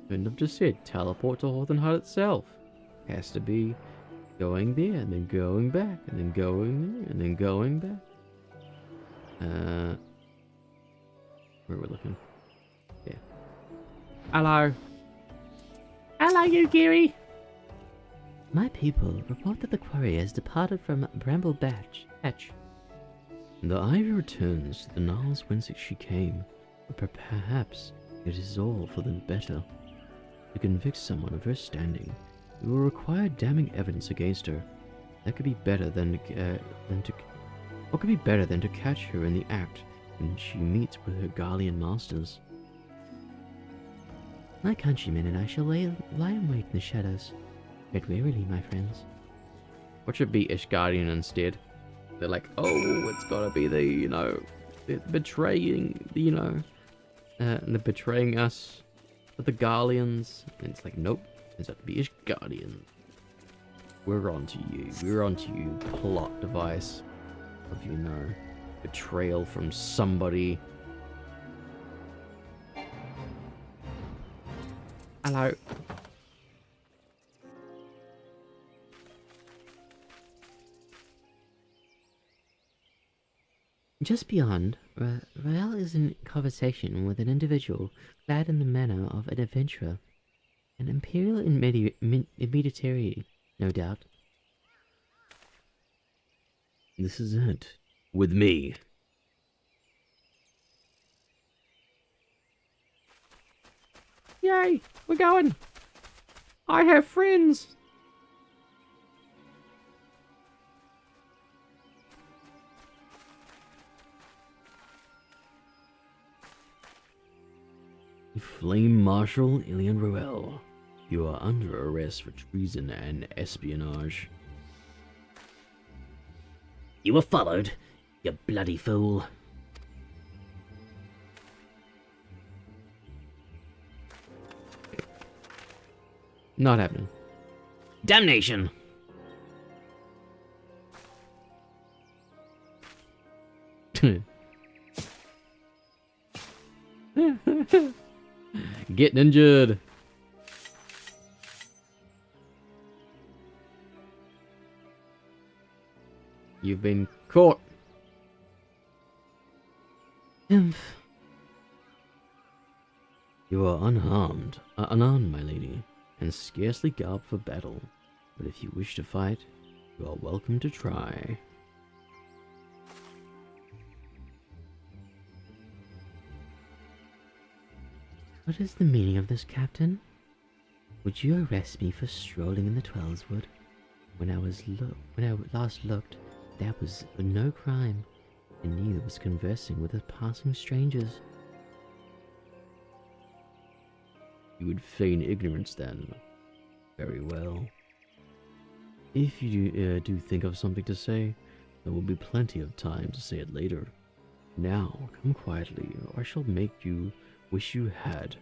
Couldn't have just said teleport to Hawthorne Hut itself. Has to be going there and then going back and then going there and then going back. Where are we looking? Yeah. Hello. Hello, you Geary. My people report that the quarry has departed from Bramble Hatch. The ivy returns to the gnarls whence she came, but perhaps it is all for the better. To convict someone of her standing, we will require damning evidence against her. That could be better than to catch her in the act when she meets with her Garlean masters. My countrymen and I shall lie in wait in the shadows. Tread warily, my friends. What should be Ishgardian instead? They're like, oh, it's gotta be the betraying us with the Garleans. And it's like, nope, it's got to be Ishgardian. We're onto you, plot device of, betrayal from somebody. Hello. Just beyond, Rael is in conversation with an individual clad in the manner of an adventurer. An imperial intermediary, no doubt. This is it. With me. Yay, we're going. I have friends. Flame Marshal Ilian Roel, you are under arrest for treason and espionage. You were followed, you bloody fool. Not happening. Damnation! Getting injured. You've been caught. Nymph. You are unarmed, my lady, and scarcely garbed for battle. But if you wish to fight, you are welcome to try. What is the meaning of this, Captain? Would you arrest me for strolling in the Twellswood? When I last looked, that was no crime, and neither was conversing with the passing strangers. You would feign ignorance then. Very well. If you do think of something to say, there will be plenty of time to say it later. Now, come quietly, or I shall make you wish you had.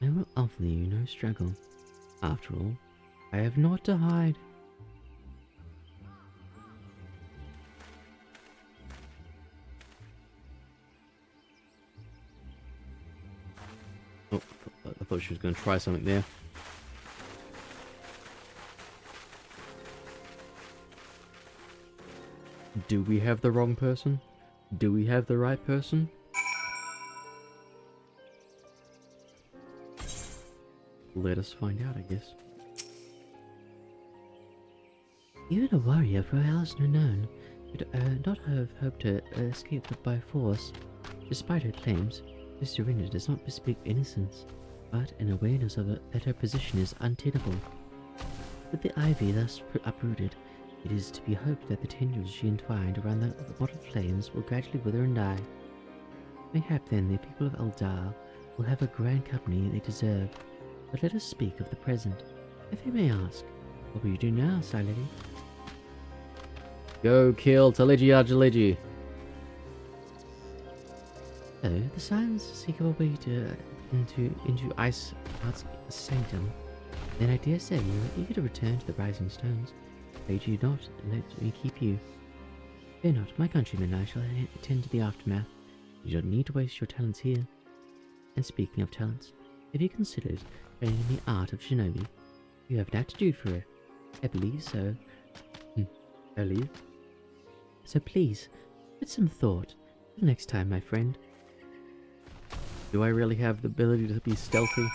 I will offer you no struggle. After all, I have naught to hide. Oh, I thought she was going to try something there. Do we have the wrong person? Do we have the right person? Let us find out, I guess. Even a warrior for else unknown could not have hoped to escape by force. Despite her claims, Miss Serena does not bespeak innocence, but an awareness of that her position is untenable. With the ivy thus uprooted, it is to be hoped that the tendrils she entwined around the mottled flames will gradually wither and die. Mayhap then the people of Eldar will have a grand company they deserve. But let us speak of the present. If I may ask, what will you do now, Sire Lady? Go kill Taligi Arjaligi. So, the Scions seek a way into Ice Heart's sanctum. Then I dare say you are eager to return to the Rising Stones. Pray do not let me keep you. Fear not, my countrymen, I shall attend to the aftermath. You don't need to waste your talents here. And speaking of talents, have you considered training in the art of shinobi? You have an aptitude for it. I believe so. I believe. So please, put some thought for the next time, my friend. Do I really have the ability to be stealthy?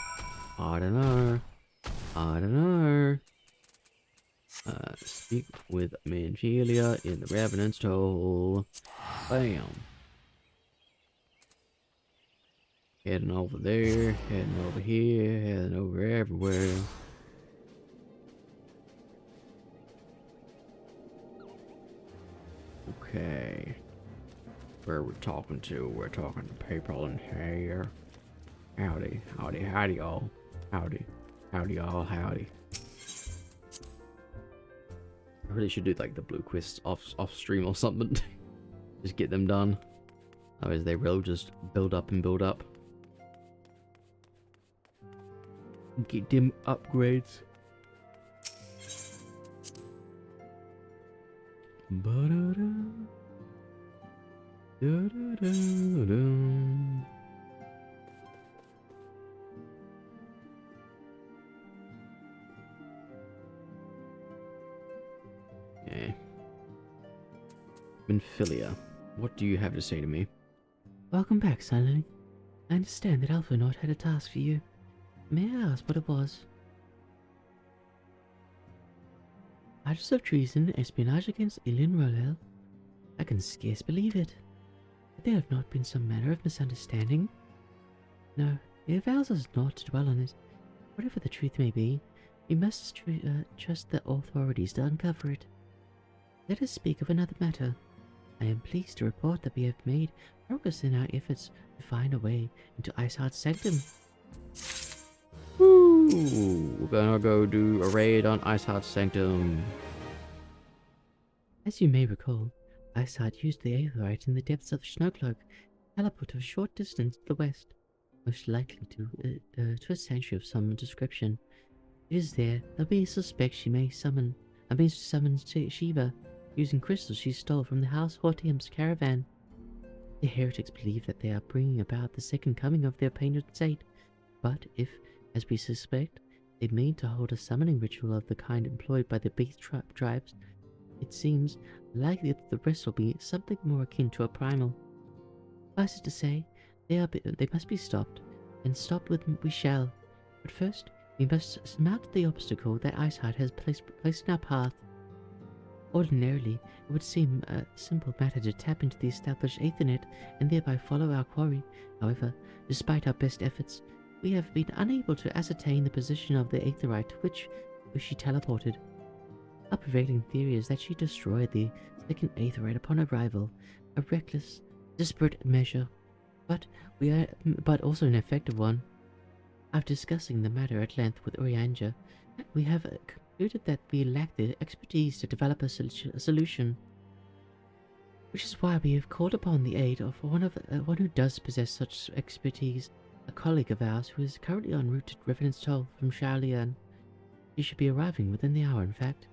I don't know. I don't know. Speak with Mangelia in the Revenant's Toll. Bam. Heading over there, heading over here, heading over everywhere. Okay. Where are we talking to? We're talking to people in here. Howdy, howdy, howdy all. Howdy, howdy all, howdy. I really should do like the blue quests off stream or something. Just get them done. Otherwise they will just build up and build up. Get them upgrades. Ba-da-da. Da-da-da-da. Yeah. Minfilia, what do you have to say to me? Welcome back, Silently. I understand that Alphanaut had a task for you. May I ask what it was? Charges of treason and espionage against Ilian Rolel? I can scarce believe it. But there have not been some manner of misunderstanding? No, it avails us not to dwell on it. Whatever the truth may be, we must trust the authorities to uncover it. Let us speak of another matter. I am pleased to report that we have made progress in our efforts to find a way into Iceheart's sanctum. Woo! We're gonna go do a raid on Iceheart's sanctum. As you may recall, Iceheart used the Aetheryte in the depths of Snowcloak, teleport a short distance to the west, most likely to a sanctuary of some description. It is there that we suspect she may summon Shiva, using crystals she stole from the House Hortium's caravan. The heretics believe that they are bringing about the second coming of their painted saint, but if, as we suspect, they mean to hold a summoning ritual of the kind employed by the beast tribes, it seems likely that the rest will be something more akin to a primal. Suffice it to say, they must be stopped, and stopped with we shall. But first, we must surmount the obstacle that Iceheart has placed in our path. Ordinarily, it would seem a simple matter to tap into the established Aethernet and thereby follow our quarry. However, despite our best efforts, we have been unable to ascertain the position of the Aetherite which she teleported. Our prevailing theory is that she destroyed the second Aetherite upon arrival, a reckless, desperate measure, but also an effective one. After discussing the matter at length with Urianger, we have concluded that we lack the expertise to develop a solution, which is why we have called upon the aid of one who does possess such expertise, a colleague of ours who is currently en route to Revenant's Toll from Shaolian. She should be arriving within the hour, in fact.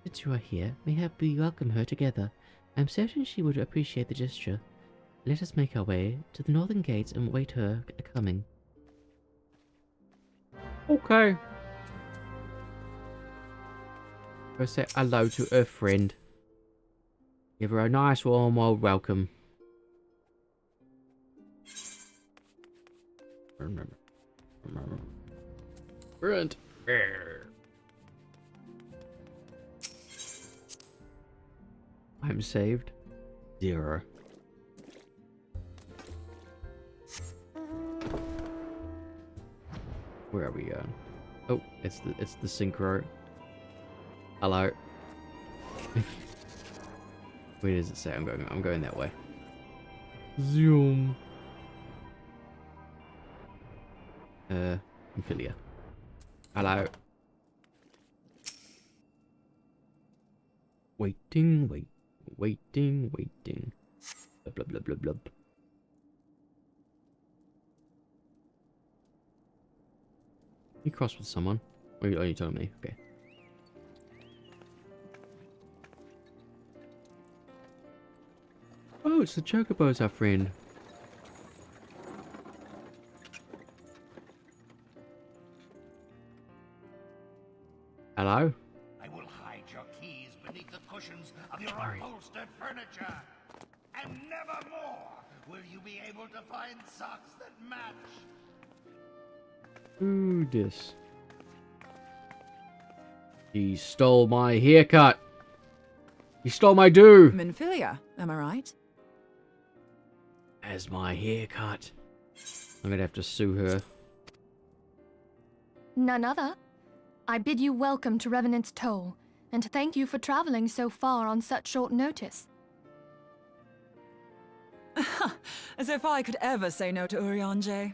Since you are here, mayhap we welcome her together. I am certain she would appreciate the gesture. Let us make our way to the northern gates and wait her coming. Okay. Go say hello to her friend. Give her a nice warm old welcome. Remember. Friend. I'm saved. 0. Where are we going? Oh, it's the synchro. Hello. Where does it say I'm going? I'm going that way. Zoom. Amphilia. Hello. Waiting. Blub blub blub blub blub. You crossed with someone? Or you telling me? Okay. Oh, it's the Chocobos, our friend. Hello? I will hide your keys beneath the cushions of your upholstered furniture. And never more will you be able to find socks that match. Ooh, this. He stole my haircut. He stole my do. Minfilia, am I right? As my haircut. I'm gonna have to sue her. None other. I bid you welcome to Revenant's Toll, and thank you for traveling so far on such short notice. As if I could ever say no to Urianger.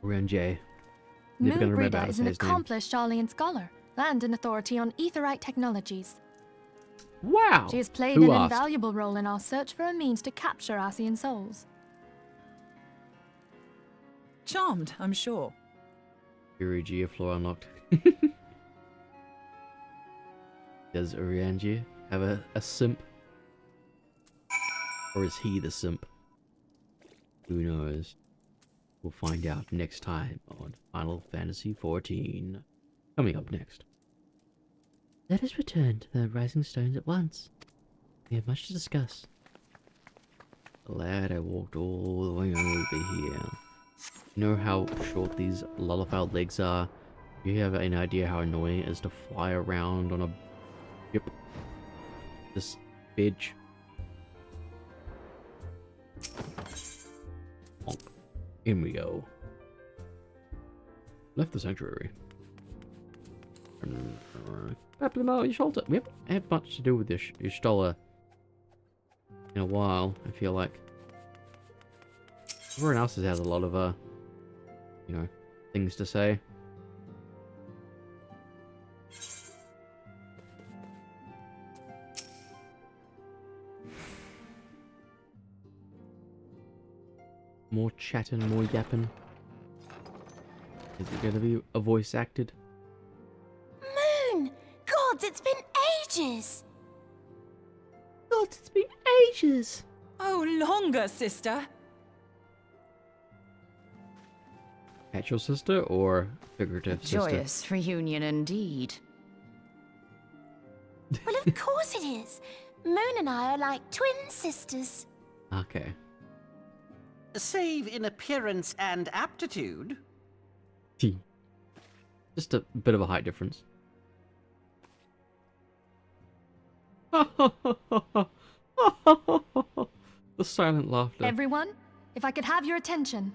Urianger. Never gonna remember how Moonbreeder to is say an his name. accomplished Sharlayan scholar and an authority on aetherite technologies. Wow! She has played Who an asked? invaluable role in our search for a means to capture Ascian souls. Charmed, I'm sure. Urianger floor unlocked. Does Urianger have a simp? Or is he the simp? Who knows? We'll find out next time on Final Fantasy XIV. Coming up next. Let us return to the Rising Stones at once. We have much to discuss. Glad I walked all the way over here. You know how short these Lullafell legs are? Do you have an idea how annoying it is to fly around on a... Yep. This bitch. Honk. In we go. Left the sanctuary. Tap them out your shoulder. We haven't had much to do with this Stola in a while, I feel like. Everyone else has a lot of, you know, things to say. More chatting, more yapping. Is it going to be a voice acted? Moon! Gods, it's been ages! God, it's been ages! Oh, longer, sister. Actual sister or figurative sister? Joyous reunion indeed. Well, of course it is. Moon and I are like twin sisters. Okay. Save in appearance and aptitude. Just a bit of a height difference. The silent laughter. Everyone, if I could have your attention.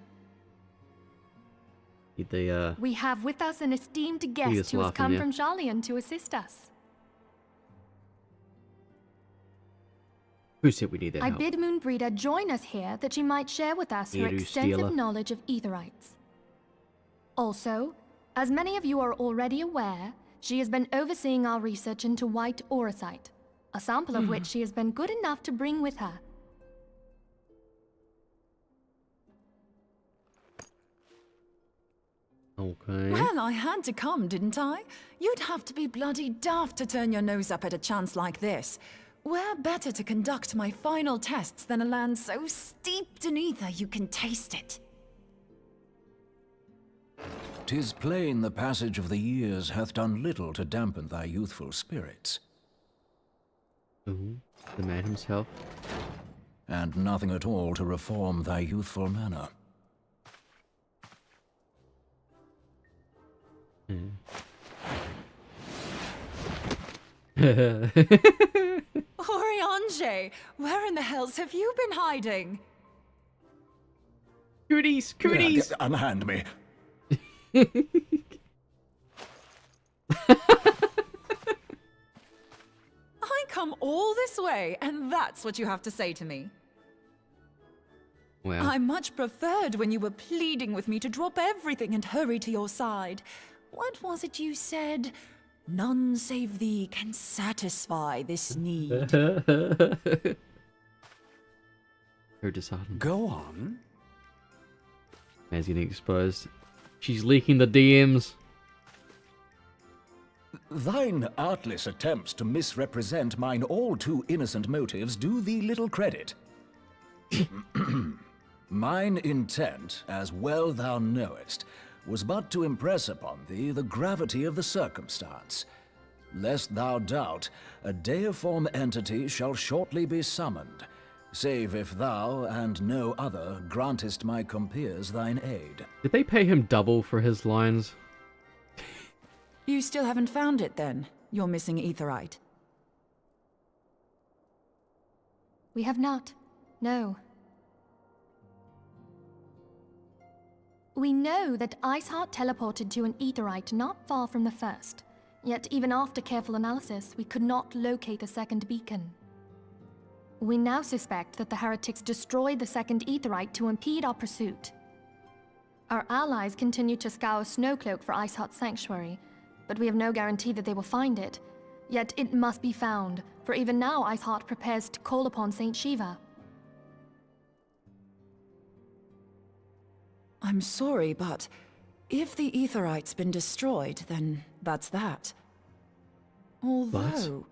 We have with us an esteemed guest who has come from Sharlayan to assist us. Who said we need their I help? bid Moonbreeder join us here that she might share with us her Eru extensive stealer. knowledge of Aetherites. Also, as many of you are already aware, she has been overseeing our research into white auracite, a sample of which she has been good enough to bring with her. Okay. Well, I had to come, didn't I? You'd have to be bloody daft to turn your nose up at a chance like this. Where better to conduct my final tests than a land so steeped in ether you can taste it? 'Tis plain the passage of the years hath done little to dampen thy youthful spirits. Ooh, the man himself. And nothing at all to reform thy youthful manner. Oriange, where in the hells have you been hiding? Cooties! Cooties! Yeah, unhand me. I come all this way, and that's what you have to say to me. Well, I much preferred when you were pleading with me to drop everything and hurry to your side. What was it you said? None save thee can satisfy this need. Her disheartened. Go on. Man's getting exposed. She's leaking the DMs. Thine artless attempts to misrepresent mine all too innocent motives do thee little credit. Mine intent, as well thou knowest, was but to impress upon thee the gravity of the circumstance. Lest thou doubt, a deiform entity shall shortly be summoned, save if thou and no other grantest my compeers thine aid. Did they pay him double for his lines? You still haven't found it, then? Your missing Aetherite? We have not. No. We know that Iceheart teleported to an Aetherite not far from the first. Yet even after careful analysis, we could not locate a second beacon. We now suspect that the heretics destroyed the second Aetherite to impede our pursuit. Our allies continue to scour Snowcloak for Iceheart's sanctuary, but we have no guarantee that they will find it. Yet it must be found, for even now Iceheart prepares to call upon Saint Shiva. I'm sorry, but if the Aetherite's been destroyed, then that's that. Although,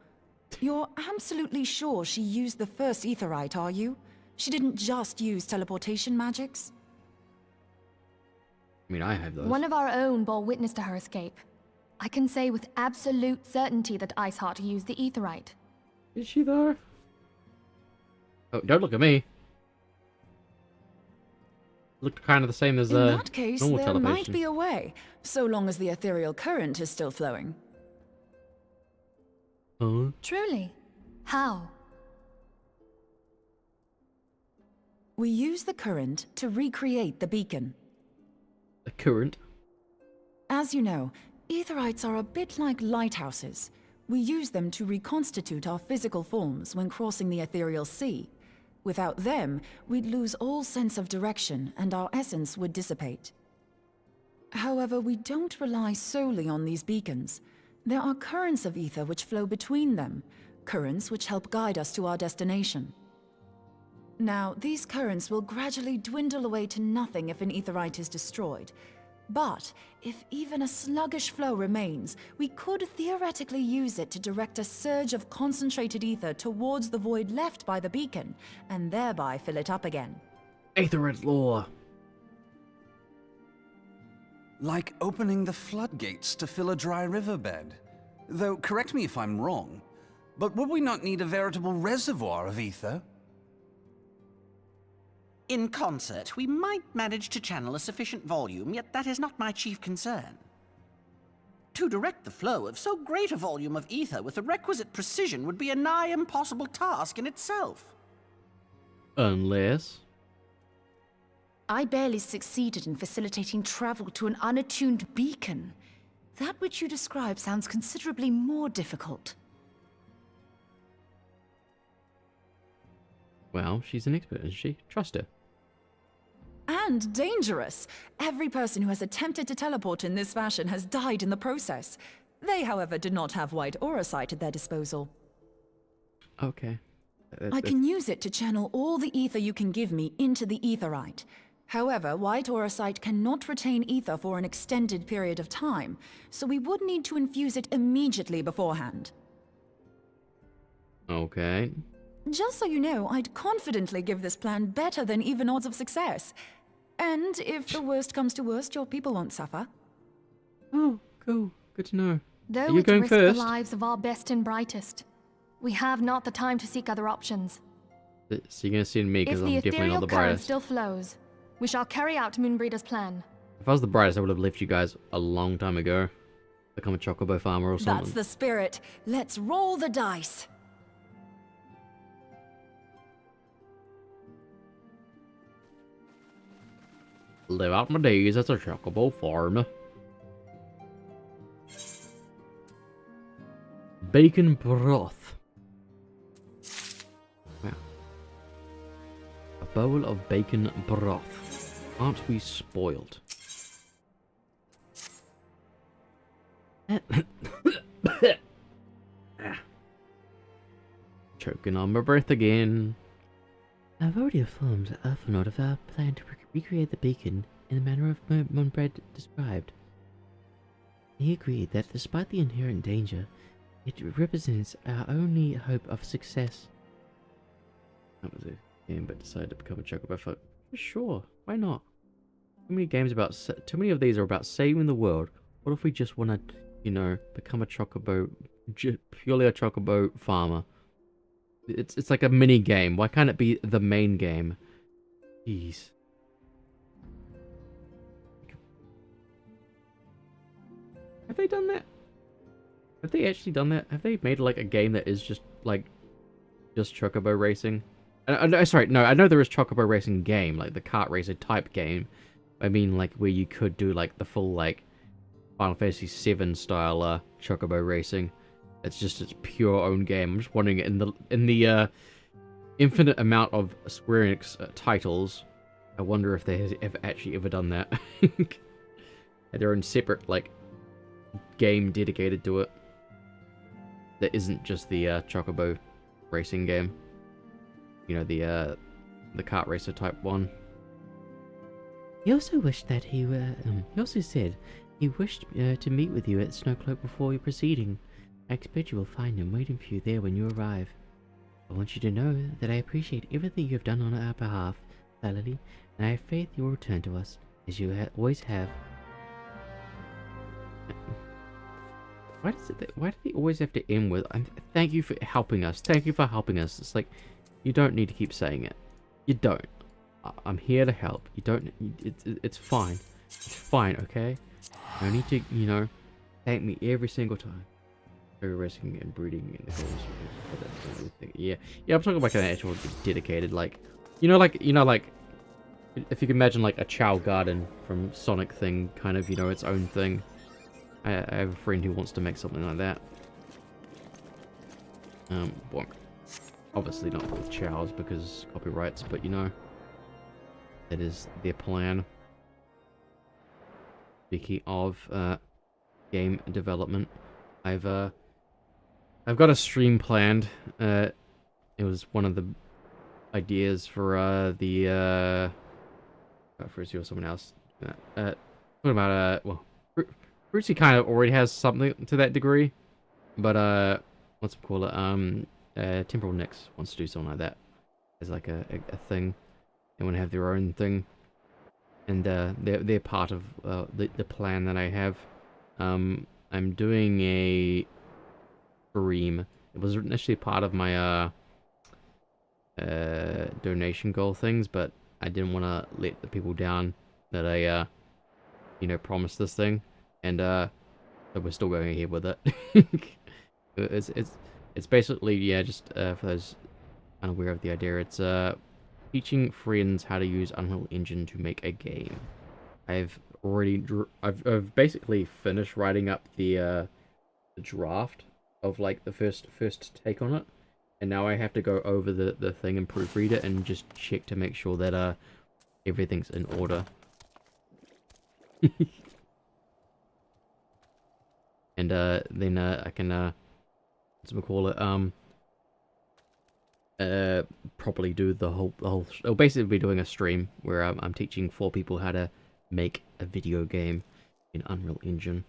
you're absolutely sure she used the first Aetherite, are you? She didn't just use teleportation magics? I mean, I have those. One of our own bore witness to her escape. I can say with absolute certainty that Iceheart used the Aetherite. Is she though? Oh, don't look at me. Looked kind of the same as In that case, normal there teleportation. might be a way, so long as the ethereal current is still flowing. Huh? Truly? How? We use the current to recreate the beacon. The current? As you know, Aetherites are a bit like lighthouses. We use them to reconstitute our physical forms when crossing the ethereal sea. Without them, we'd lose all sense of direction and our essence would dissipate. However, we don't rely solely on these beacons. There are currents of ether which flow between them, currents which help guide us to our destination. Now, these currents will gradually dwindle away to nothing if an Aetherite is destroyed. But if even a sluggish flow remains, we could theoretically use it to direct a surge of concentrated ether towards the void left by the beacon, and thereby fill it up again. Aetherite lore. Like opening the floodgates to fill a dry riverbed. Though, correct me if I'm wrong, but would we not need a veritable reservoir of ether? In concert, we might manage to channel a sufficient volume, yet that is not my chief concern. To direct the flow of so great a volume of ether with the requisite precision would be a nigh impossible task in itself. Unless... I barely succeeded in facilitating travel to an unattuned beacon. That which you describe sounds considerably more difficult. Well, she's an expert, isn't she? Trust her. And dangerous. Every person who has attempted to teleport in this fashion has died in the process. They, however, did not have white aura sight at their disposal. Okay. I can use it to channel all the ether you can give me into the etherite. However, white aura sight cannot retain ether for an extended period of time, so we would need to infuse it immediately beforehand. Okay. Just so you know, I'd confidently give this plan better than even odds of success. And if the worst comes to worst, your people won't suffer. Oh, cool. Good to know. Though Are you it going risks first? the lives of our best and brightest, we have not the time to seek other options. So you're gonna send me If because I'm the definitely not ethereal the current brightest. still flows, we shall carry out Moonbreeder's plan. If I was the brightest, I would have left you guys a long time ago. Become a chocobo farmer or something. That's the spirit. Let's roll the dice. Live out my days as a chocobo farmer. Bacon broth. Wow. A bowl of bacon broth. Aren't we spoiled? Choking on my breath again. I've already informed Elfenord of our plan to recreate the beacon in the manner of Moonbread described. He agreed that despite the inherent danger, it represents our only hope of success. That was a game, but decided to become a chocobo for sure. Why not? Too many games about too many of these are about saving the world. What if we just want to, you know, become a chocobo, purely a chocobo farmer? It's like a mini game. Why can't it be the main game? Jeez. Have they done that? Have they actually done that? Have they made like a game that is just like just chocobo racing? Sorry, no. I know there is chocobo racing game, like the kart racer type game. I mean, like where you could do like the full like Final Fantasy VII style chocobo racing. It's just its pure own game. I'm just wondering in the infinite amount of Square Enix titles, I wonder if they have actually ever done that. Had their own separate like game dedicated to it. That isn't just the chocobo racing game. You know, the kart racer type one. He also wished that he also said he wished to meet with you at Snowcloak before your proceeding. I expect you will find him waiting for you there when you arrive. I want you to know that I appreciate everything you have done on our behalf, Valerie, and I have faith you will return to us, as you always have. Why do they always have to end with, thank you for helping us, thank you for helping us? It's like, you don't need to keep saying it. You don't. I'm here to help. You don't, it's fine. It's fine, okay? You don't need to, you know, thank me every single time. Resting and breeding in the goals. Yeah, I'm talking about an actual dedicated, like, you know, like if you can imagine like a Chow Garden from Sonic thing, kind of, you know, its own thing. I have a friend who wants to make something like that. Well, obviously not with Chow's because copyrights, but you know, that is their plan. Speaking of game development, I've got a stream planned. It was one of the ideas for Fruitsy or someone else. Talking about well, Fruitsy kind of already has something to that degree, but what's it call it? Temporal Nix wants to do something like that as like a thing. They want to have their own thing, and they're part of the plan that I have. I'm doing a stream. It was initially part of my donation goal things, but I didn't want to let the people down that I you know, promised this thing, and So we're still going ahead with it. It's basically, yeah, just for those unaware of the idea, it's teaching friends how to use Unreal Engine to make a game. I've basically finished writing up the draft of like the first take on it, and now I have to go over the thing and proofread it and just check to make sure that everything's in order. And then I can what's it call it, properly do the whole I'll basically be doing a stream where I'm teaching 4 people how to make a video game in Unreal Engine,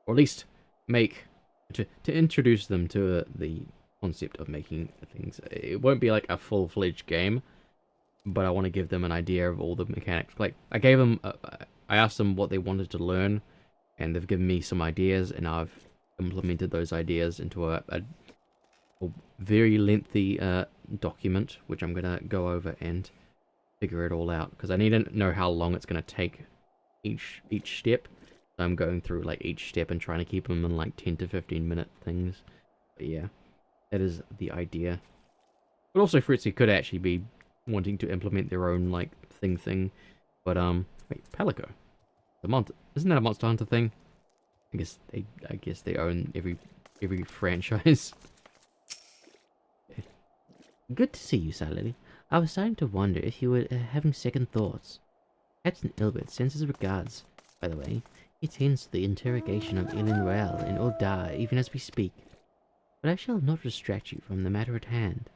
or at least to introduce them to the concept of making things. It won't be like a full-fledged game, but I want to give them an idea of all the mechanics. Like I gave them I asked them what they wanted to learn, and they've given me some ideas, and I've implemented those ideas into a very lengthy document, which I'm gonna go over and figure it all out, because I need to know how long it's gonna take each step. So I'm going through like each step and trying to keep them in like 10 to 15 minute things. But yeah, that is the idea. But also Fritzy could actually be wanting to implement their own like thing. But wait, Palico, isn't that a Monster Hunter thing? I guess they own every franchise. Good to see you, Silently. I was starting to wonder if you were having second thoughts. Captain Ilbert sends his regards, by the way. He attends to the interrogation of Elin Royale and Oldar even as we speak. But I shall not distract you from the matter at hand.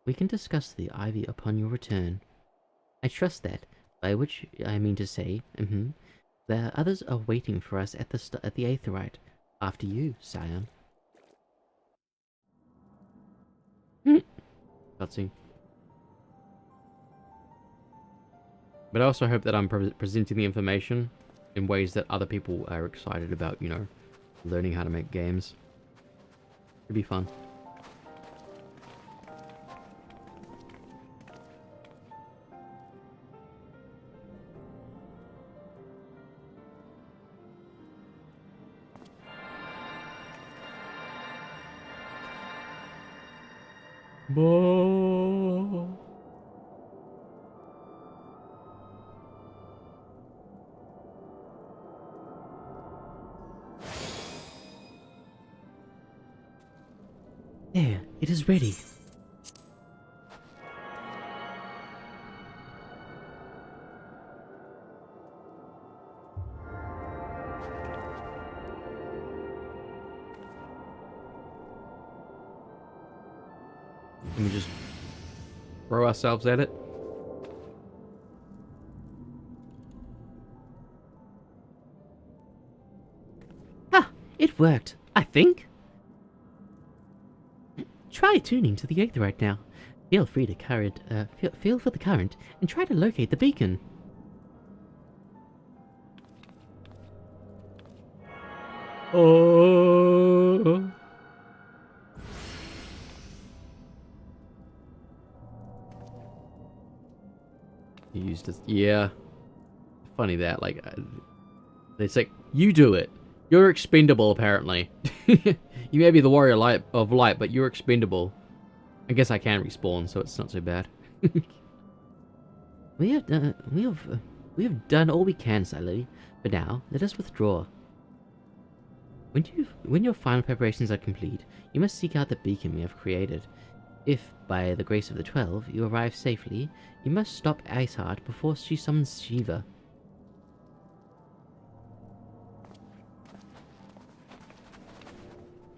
We can discuss the Ivy upon your return. I trust that, by which I mean to say, the others are waiting for us at the Aetheryte, after you, Scion. Cutscene. But I also hope that I'm presenting the information in ways that other people are excited about, you know, learning how to make games. It'd be fun. Bo. There, it is ready. Can we just throw ourselves at it? Ah, it worked, I think. Try tuning to the Aetheryte now. Feel free to feel for the current and try to locate the beacon. Oh. He used his, yeah. Funny that, like, they say, you do it. You're expendable, apparently. You may be the warrior of light, but you're expendable. I guess I can respawn, so it's not so bad. We have done all we can, Silently. For now, let us withdraw. When your final preparations are complete, you must seek out the beacon we have created. If, by the grace of the 12, you arrive safely, you must stop Iceheart before she summons Shiva.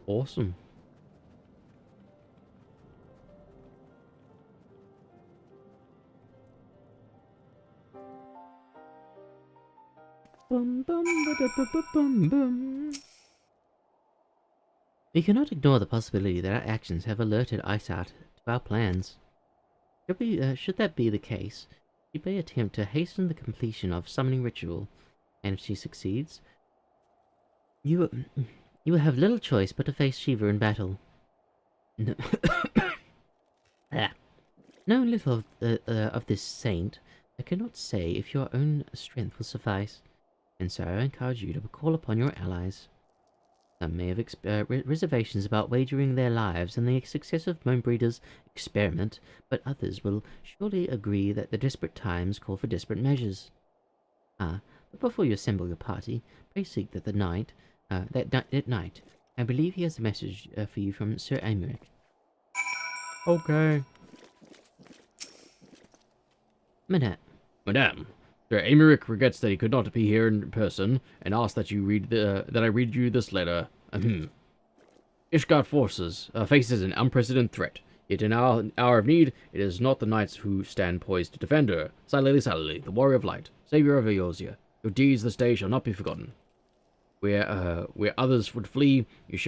Awesome. Bum, bum, ba-da-ba-ba-bum, bum. We cannot ignore the possibility that our actions have alerted Iceheart to our plans. Should that be the case, she may attempt to hasten the completion of summoning ritual, and if she succeeds, you will have little choice but to face Shiva in battle. No. Knowing little of this saint, I cannot say if your own strength will suffice, and so I encourage you to call upon your allies. Some may have reservations about wagering their lives in the success of Monebreeder's experiment, but others will surely agree that the desperate times call for desperate measures. But before you assemble your party, pray seek that night. I believe he has a message for you from Sir Aymeric. Okay. Madame. Sir Aymeric regrets that he could not be here in person, and asks that I read you this letter. Ishgard forces faces an unprecedented threat. Yet in our hour of need, it is not the knights who stand poised to defend her. Silently, the warrior of light, savior of Eorzea, your deeds this day shall not be forgotten. Where others would flee, you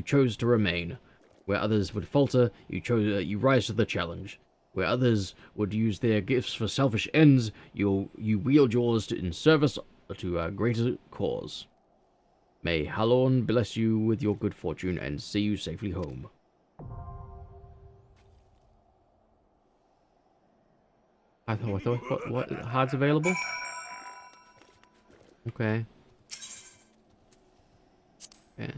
chose to remain. Where others would falter, you rise to the challenge. Where others would use their gifts for selfish ends, you wield yours in service to a greater cause. May Halorn bless you with your good fortune and see you safely home. I thought, what hard's available? Okay. Yeah.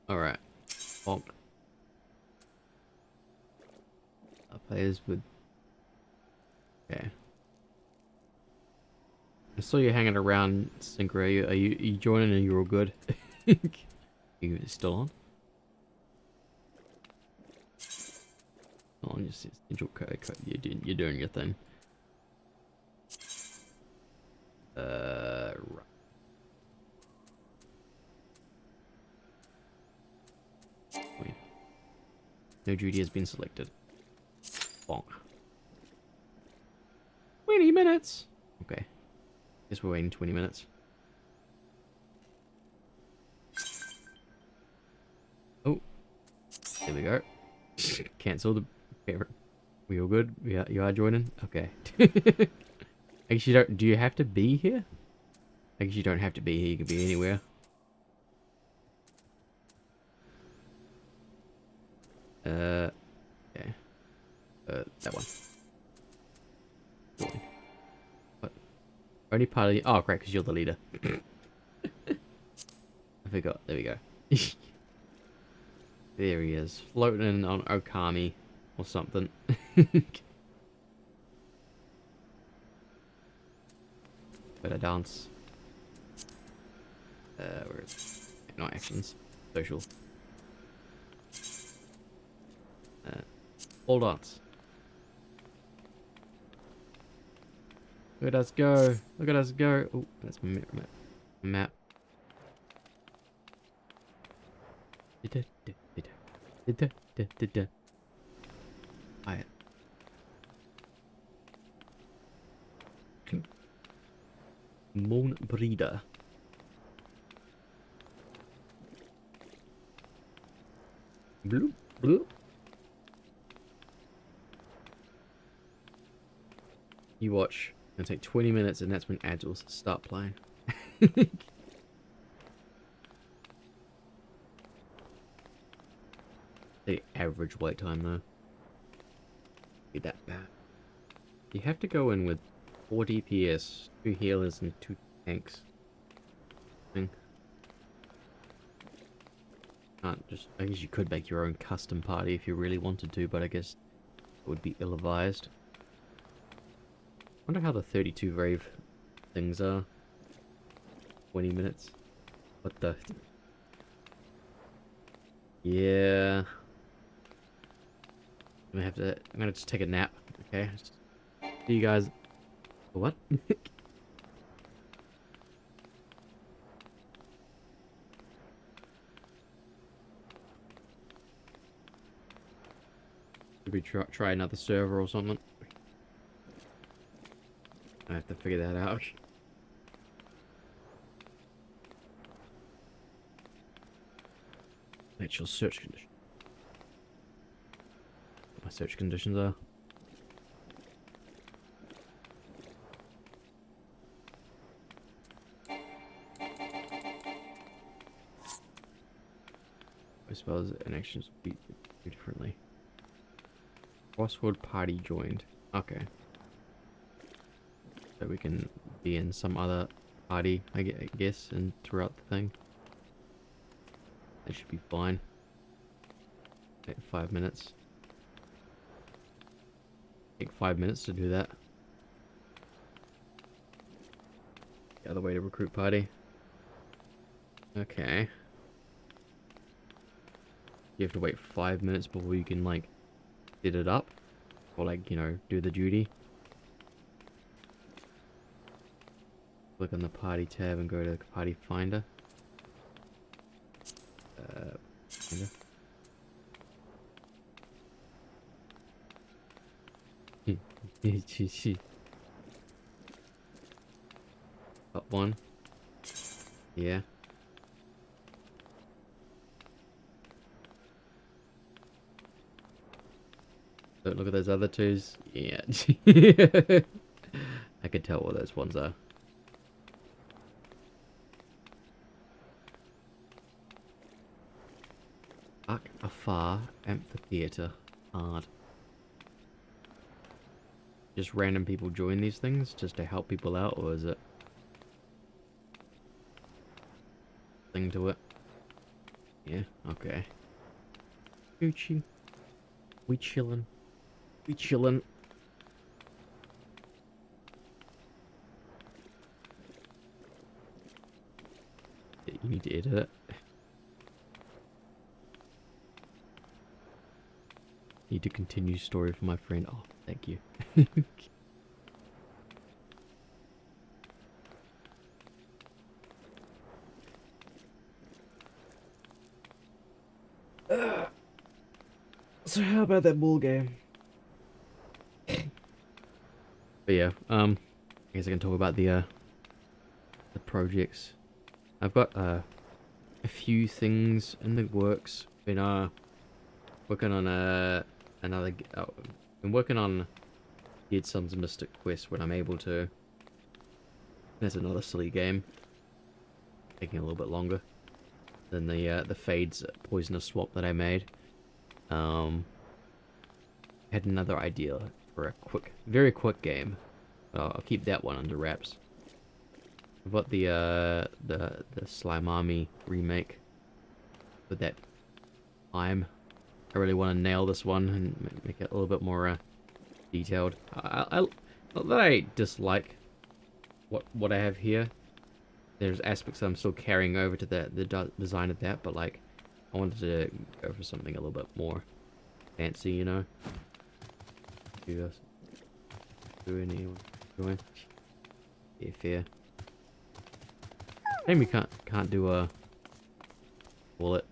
Alright. Bonk. Players with... Okay. I saw you hanging around, Synchro. Are you joining and you're all good? You still on? On your code. You're doing your thing. Right. Wait. No duty has been selected. Bonk. 20 minutes! Okay. Guess we're waiting 20 minutes. Oh. There we go. Cancel the favorite. We all good? You are joining? Okay. I guess you don't... Do you have to be here? I guess you don't have to be here. You can be anywhere. Okay. That one. What? Only part of the... Oh, great, because you're the leader. I forgot. There we go. There he is. Floating on Okami. Or something. Better dance. Where is it? Not actions. Social. All dance. Look at us go. Look at us go. Oh, that's my map. Alright. Monebreeder. Bloop, bloop. You watch. It's gonna take 20 minutes and that's when ads will start playing. The average wait time though. Be that bad. You have to go in with 4 DPS, 2 healers and 2 tanks. Can't just... I guess you could make your own custom party if you really wanted to, but I guess it would be ill-advised. Wonder how the 32 Brave things are. 20 minutes. What the... Yeah... I'm gonna just take a nap, okay? See you guys... What? Should we try another server or something? I have to figure that out. Actual search condition. What my search conditions are. I suppose an actions would be differently. Crossword party joined. Okay. So we can be in some other party, I guess, and throughout the thing. That should be fine. Take 5 minutes. Take 5 minutes to do that. The other way to recruit party. Okay. You have to wait 5 minutes before you can, like, set it up. Or, like, you know, do the duty. Click on the party tab and go to the party finder. Finder. Up one. Yeah. Don't look at those other twos. Yeah. I could tell what those ones are. Arc afar amphitheater. Hard. Just random people join these things just to help people out, or is it thing to it? Yeah, okay. Gucci. We chillin'. We chillin'. You need to edit it. Need to continue story for my friend. Oh, thank you. So how about that ball game? But yeah, I guess I can talk about the projects. I've got a few things in the works. Been working on been working on Dead Sons Mystic Quest when I'm able to. There's another silly game. Taking a little bit longer than the Fades Poisonous Swap that I made. Had another idea for a very quick game. I'll keep that one under wraps. I've got the Slime Army remake with that time. I really want to nail this one and make it a little bit more detailed. Not that I dislike what I have here. There's aspects I'm still carrying over to the design of that, but like I wanted to go for something a little bit more fancy, you know. Do anyone join? Yeah, fair. Maybe we can't do a bullet.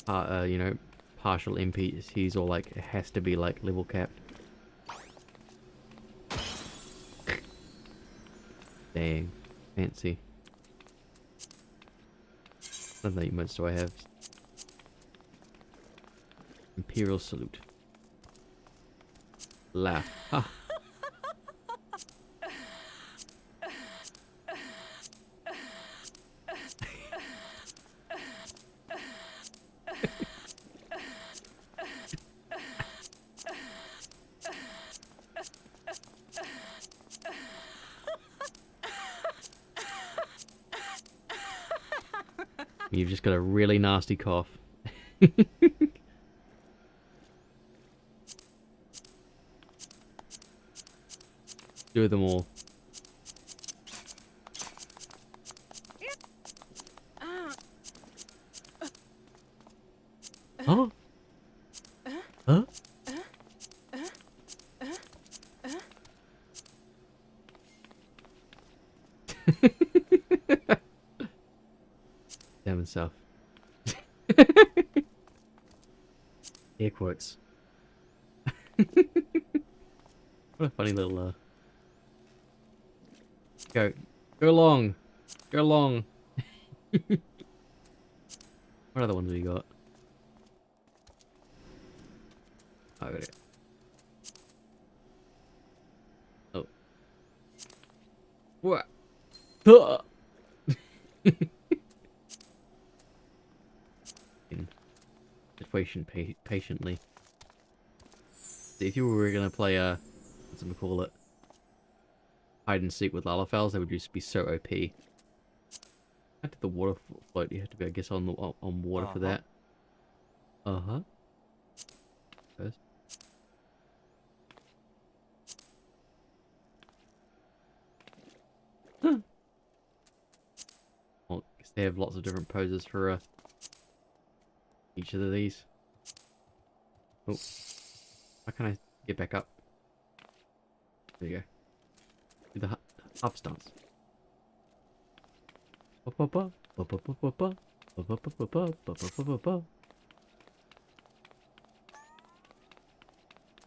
You know, partial NPCs, or like it has to be like level capped. Dang, fancy. What other emotes do I have? Imperial salute. Laugh. Ha. You've just got a really nasty cough. Do them all. Huh? Huh? Damn himself. Air quotes. What a funny little Go long. Go long. What other ones have you got? Oh, I got it. Oh. What? Patiently. If you were gonna play what's it call it? Hide and seek with Lalafels, they would just be so OP. How did the water float? You have to be, I guess, on water for that. First. Well, I guess they have lots of different poses for each of these. Oh, how can I get back up? There you go. Do the hop stance.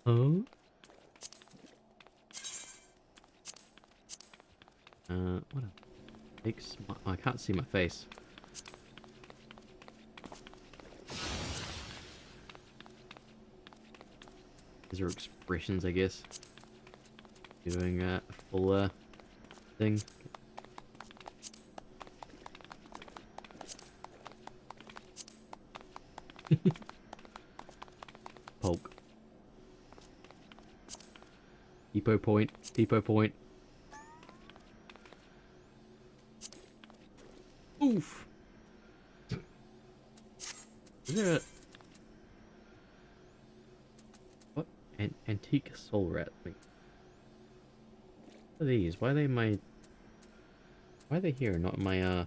Oh. What a big smile. Oh, I can't see my face. These are expressions, I guess. Doing a full thing. Poke. Depot point. Depot point. Oof. Is there a... What? Antique soul rat. Wait. What are these? Why are they in my... Why are they here? Not in my,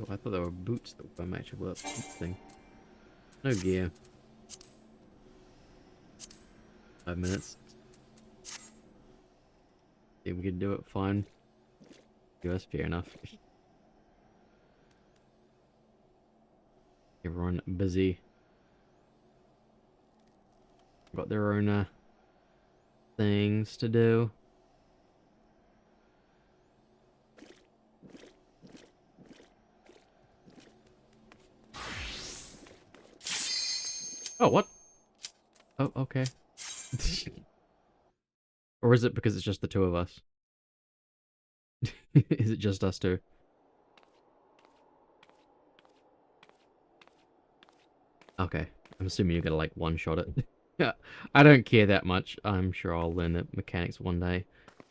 Oh, I thought they were boots that were match with that thing. No gear. 5 minutes. See, we can do it fine. Yeah, that's fair enough. Everyone busy. Got their own things to do. Oh, what? Oh, okay. Or is it because it's just the two of us? Is it just us two? Okay. I'm assuming you're gonna like one-shot it. Yeah, I don't care that much. I'm sure I'll learn the mechanics one day.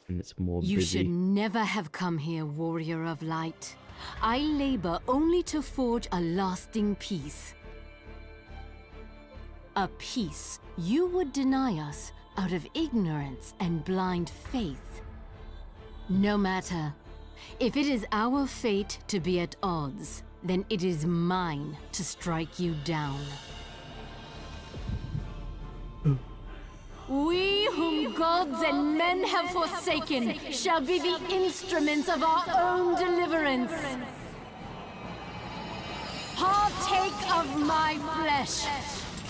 And it's more busy. You should never have come here, warrior of light. I labor only to forge a lasting peace. A peace you would deny us out of ignorance and blind faith. No matter. If it is our fate to be at odds, then it is mine to strike you down. We whom gods and men have forsaken shall be the instruments of our own deliverance. Partake of my flesh.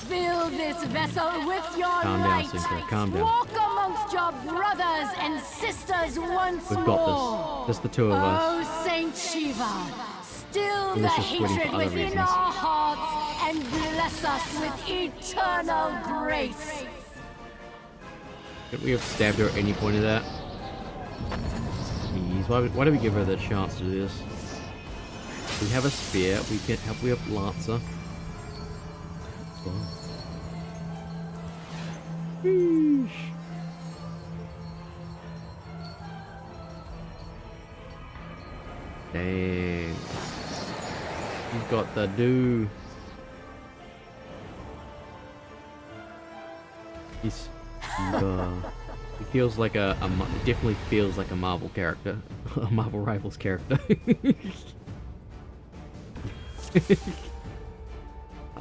Fill this vessel with your light. Calm down, Cinco. Calm down. Walk amongst your brothers and sisters once We've more. got this. Just the two of us. Oh, Saint Shiva, still And the this is sweating hatred for other within reasons. our hearts and bless us with eternal grace. Could we have stabbed her at any point of that? Jeez, why do we give her the chance to do this? We have a spear. We have Lancer. Sheesh. Dang. He's got the do. He feels like definitely feels like a Marvel character. A Marvel Rivals character.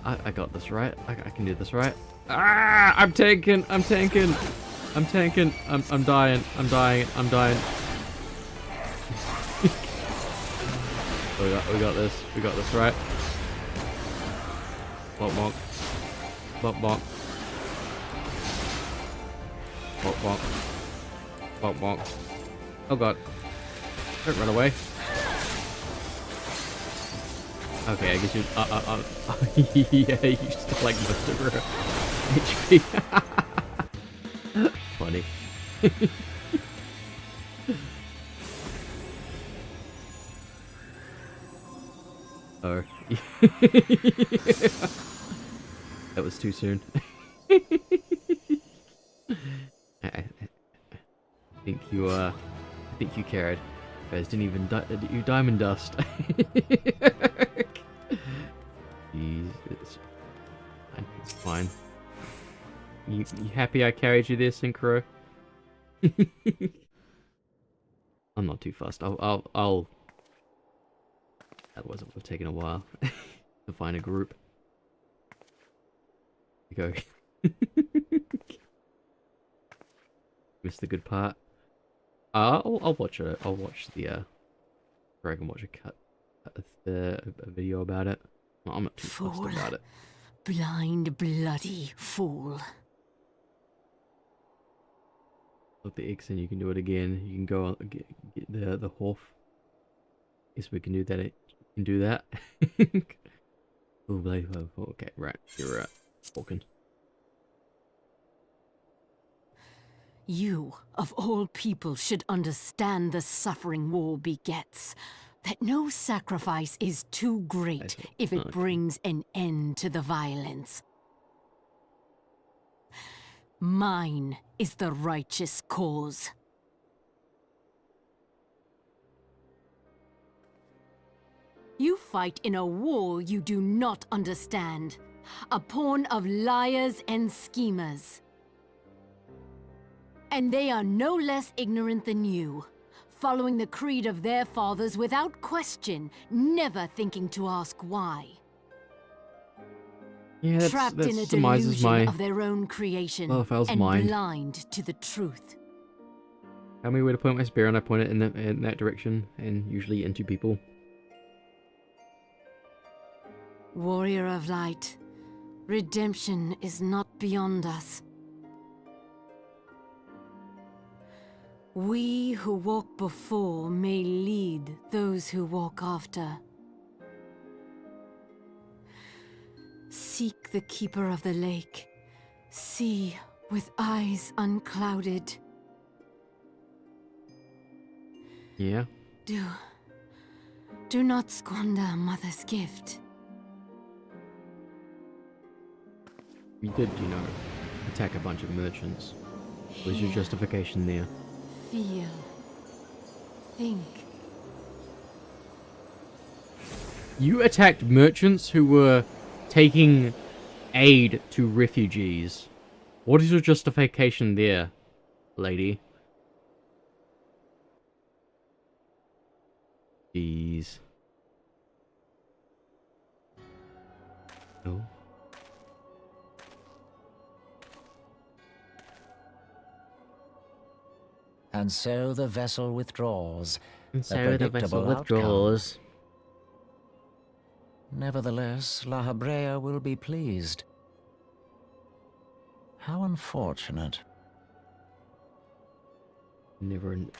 I got this, right? I can do this, right? Ah! I'm tanking! I'm tanking! I'm tanking! I'm dying! I'm dying! I'm dying! we got this. We got this, right? Bonk bonk. Bonk bonk. Bonk bonk. Bonk bonk. Oh god. Don't run away. Okay, I guess you. Yeah, you still like most of her HP. Funny. Oh. That was too soon. think you carried. You guys didn't even you diamond dust. Jeez, it's fine. You happy I carried you there, Synchro? I'm not too fussed. I'll. Otherwise, it would have taken a while to find a group. Go. Missed the good part. I'll watch it. I'll watch the. Or I can watch a video about it. Well, I'm not too fussed about it. Blind, bloody fool. Look the X and you can do it again. You can go on, get the Horf. Guess we can do that. Can do that. Oh, okay, right. You're walking. You, of all people, should understand the suffering war begets. That no sacrifice is too great if it brings an end to the violence. Mine is the righteous cause. You fight in a war you do not understand. A pawn of liars and schemers. And they are no less ignorant than you, following the creed of their fathers without question, never thinking to ask why. Yeah, Trapped in a surmises delusion of their own creation and mind. blind to the truth. Tell me where to point my spear, and I point it in that direction, and usually into people. Warrior of light, redemption is not beyond us. We who walk before may lead those who walk after. Seek the keeper of the lake. See with eyes unclouded. Yeah. Do not squander mother's gift. You did, attack a bunch of merchants. What was your justification there? Feel. Think. You attacked merchants who were taking aid to refugees. What is your justification there, lady? Jeez. No. And so the vessel withdraws. And so the vessel withdraws. Nevertheless, La Habrea will be pleased. How unfortunate. Never into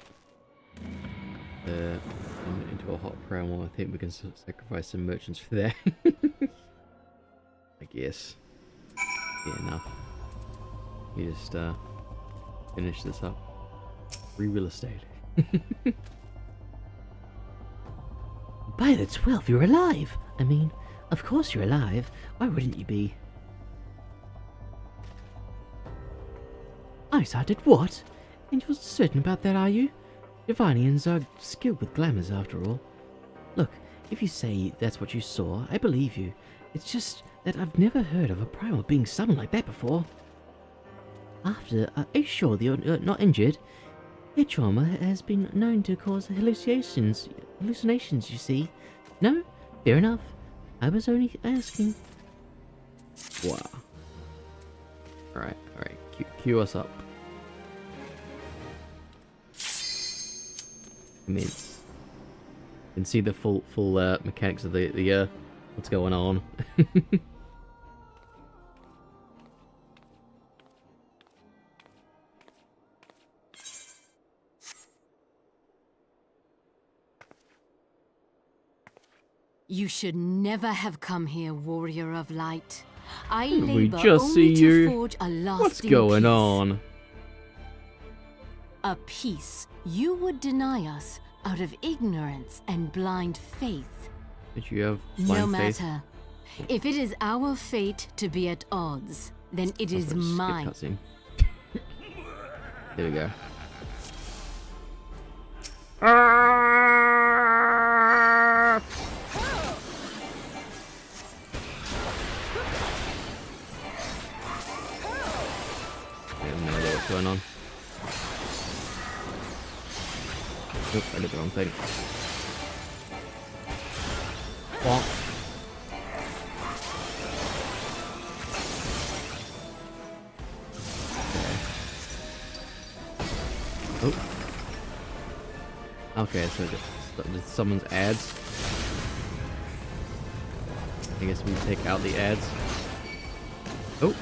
a hot promo. I think we can sacrifice some merchants for that. I guess. Yeah, enough. You just finish this up. Free real estate. By the 12, you're alive! I mean, of course you're alive. Why wouldn't you be? Isar did what? And you're certain about that, are you? Divinians are skilled with glamours, after all. Look, if you say that's what you saw, I believe you. It's just that I've never heard of a primal being summoned like that before. Are you sure that you're not injured? Their trauma has been known to cause hallucinations, you see. No? Fair enough. I was only asking. Wow. Alright. Cue us up. Commence. You can see the full mechanics of the what's going on. You should never have come here, warrior of light. I We labor just only see to you. forge a lasting What's going peace. on? A peace you would deny us out of ignorance and blind faith. Did you have No blind faith? matter. If it is our fate to be at odds, then it is mine. Cutscene. There we go. Ah! I have no idea what's going on. Oop, I did the wrong thing. Bonk. Oh. Okay, so just someone's ads. I guess we take out the ads. Oh.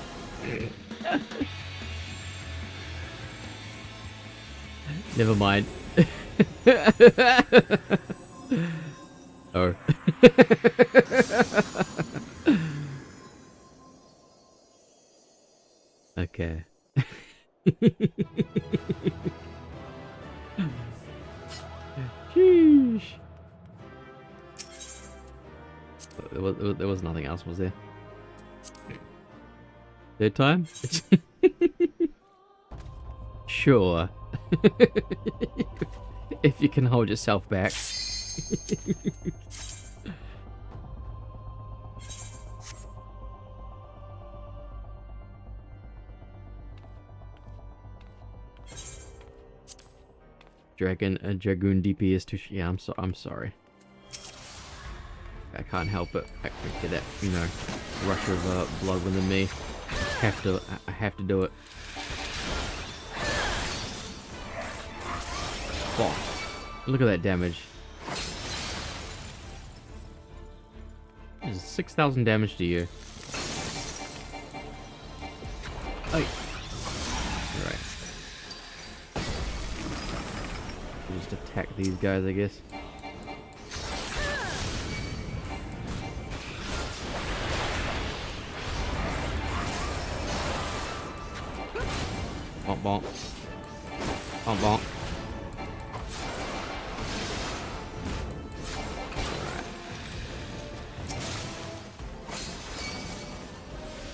Never mind. Oh. Okay. Sheesh. There was nothing else, was there? Third time? Sure. If you can hold yourself back. Dragoon DPS too. Yeah, I'm sorry. I can't help it. I get that, you know, rush of blood within me. I have to do it. Wow. Look at that damage. There's 6,000 damage to you. Oh. Right. Just attack these guys, I guess. Bonk bonk. Bonk bonk.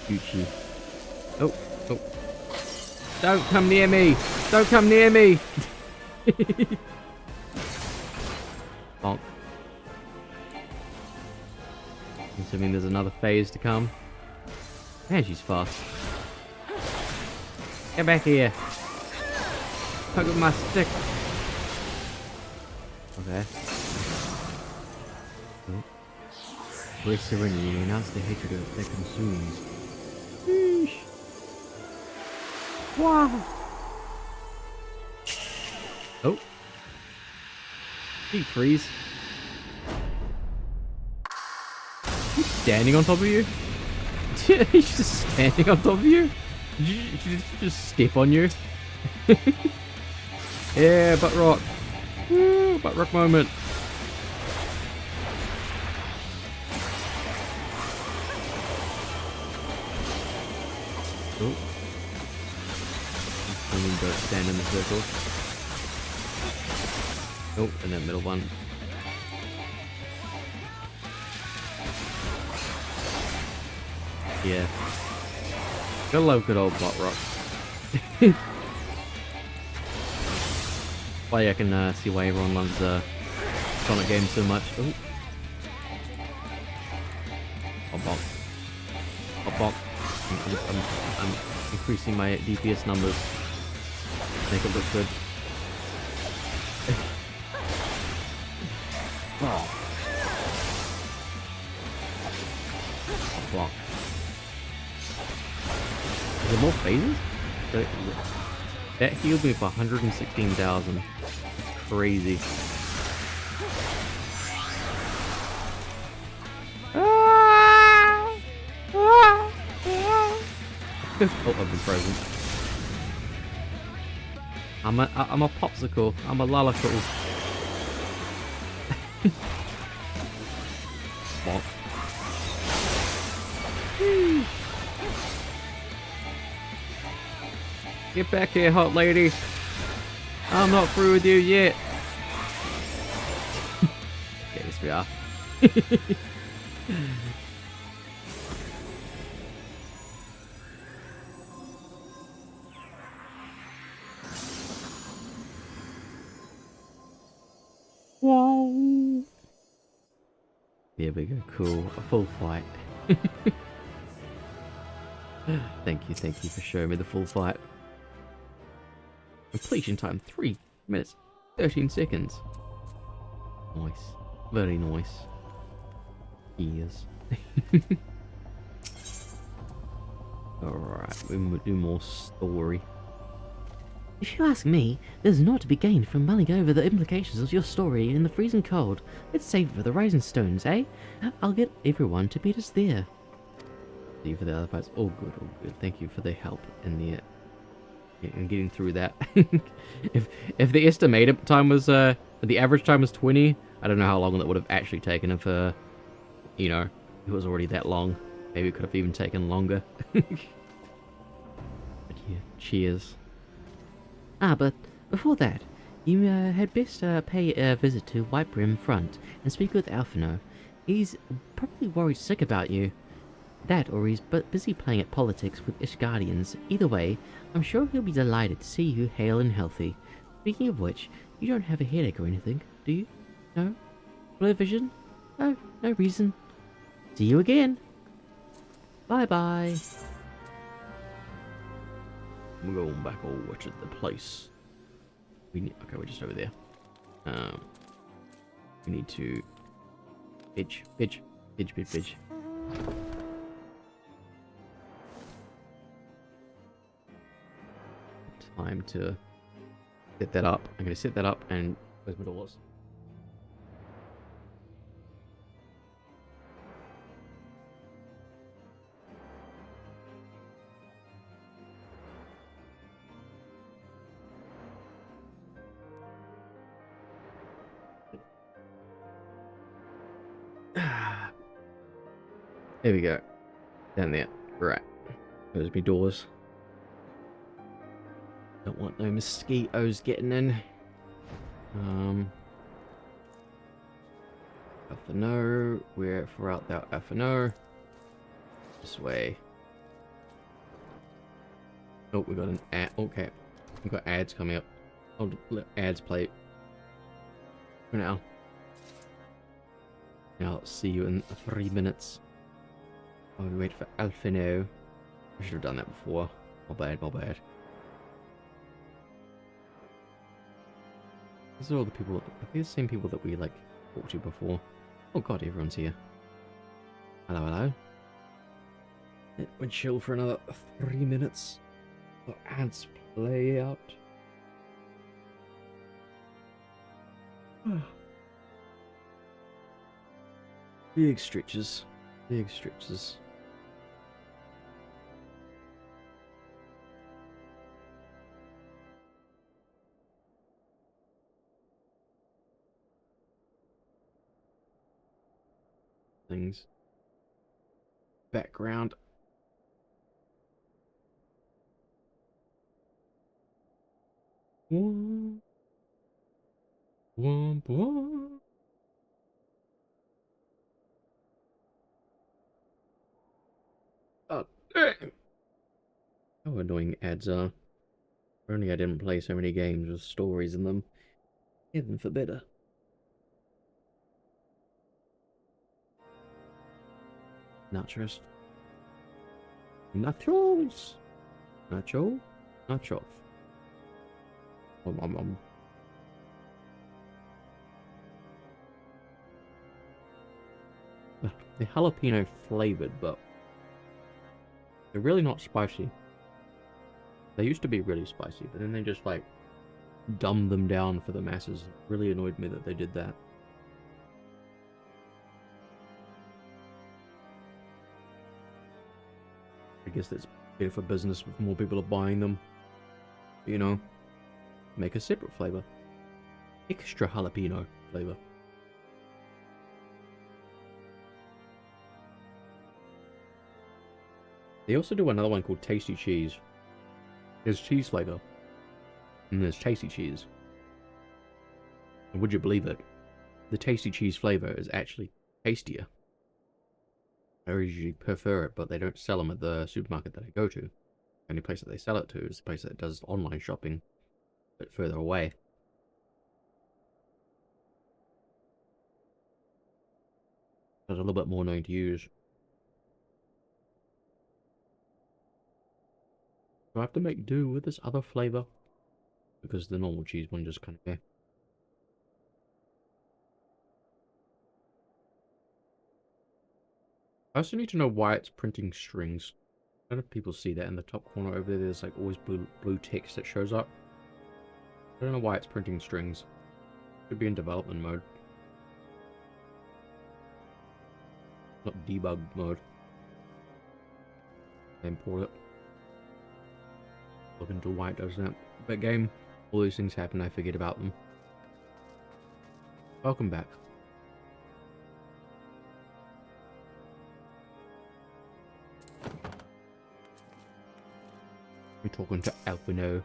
Gucci. Oh, oh. Don't come near me! Don't come near me! Bonk. Assuming there's another phase to come. Man, she's fast. Get back here! Poke with my stick! Okay. Oh. We're serenity, you announce the hatred that consumes. Sheesh. Wow! Oh. Deep freeze. He's standing on top of you? He's just standing on top of you? Did you just step on you? Yeah, butt rock. Woo, butt rock moment. Oh. I mean, don't stand in the circle. Oh, and that middle one. Yeah. Gotta love good old butt rock. Why I can see why everyone loves Sonic games so much. Oh. Hop bonk. Hop bonk. I'm increasing my DPS numbers. Make it look good. Oh. Hop bonk. Is there more phases? That healed me for 116,000. That's crazy. Oh, I've been frozen. I'm a popsicle. I'm a lollipop. Bonk. Get back here, hot lady. I'm not through with you yet. Yes, we are. There we go, cool. A full fight. Thank you for showing me the full fight. Completion time 3 minutes 13 seconds. Nice. Very nice. Yes. Alright, we will do more story. If you ask me, there's naught to be gained from mulling over the implications of your story in the freezing cold. Let's save it for the rising stones, eh? I'll get everyone to meet us there. Thank you for the other parts. All good, all good. Thank you for the help in the in getting through that. if the estimated time was the average time was 20, I don't know how long that would have actually taken if you know, it was already that long. Maybe it could have even taken longer. But yeah, cheers. Ah, but before that, you had best pay a visit to Whitebrim Front and speak with Alphino. He's probably worried sick about you. That, or he's busy playing at politics with Ishgardians. Either way, I'm sure he'll be delighted to see you hale and healthy. Speaking of which, you don't have a headache or anything, do you? No? Blur vision? Oh, no reason. See you again. Bye-bye. I'm going back over to the place. Okay, we're just over there. We need to bitch. Time to set that up. I'm gonna set that up and where's my doors? There we go. Down there. Right. There's my doors. Don't want no mosquitoes getting in. Alphino. We're out there. Alphino. This way. Oh, we got an ad. Okay. We got ads coming up. I'll let ads play for now. Now, I'll see you in 3 minutes. While we wait for Alphino. I should have done that before. My bad. These are all the people, I think the same people that we, like, talked to before. Oh god, everyone's here. Hello. We'll chill for another 3 minutes. The ads play out. Big stretches. Things. Background. Womp. Oh, dang. How annoying ads are. If only I didn't play so many games with stories in them. Heaven forbid. Nachos. Nachos. Nachos. They're jalapeno flavored, but they're really not spicy. They used to be really spicy, but then they just like dumbed them down for the masses. It really annoyed me that they did that. I guess that's better for business if more people are buying them. You know, make a separate flavor. Extra jalapeno flavor. They also do another one called Tasty Cheese. There's cheese flavor. And there's tasty cheese. And would you believe it? The tasty cheese flavor is actually tastier. I usually prefer it, but they don't sell them at the supermarket that I go to. The only place that they sell it to is the place that does online shopping, a bit further away. That's a little bit more annoying to use. So I have to make do with this other flavor because the normal cheese one just kind of. I also need to know why it's printing strings. I don't know if people see that in the top corner over there. There's like always blue text that shows up. I don't know why it's printing strings. Could be in development mode, not debug mode. Import it. Look into why it does that. But game, all these things happen. I forget about them. Welcome back. I'm talking to Alpino.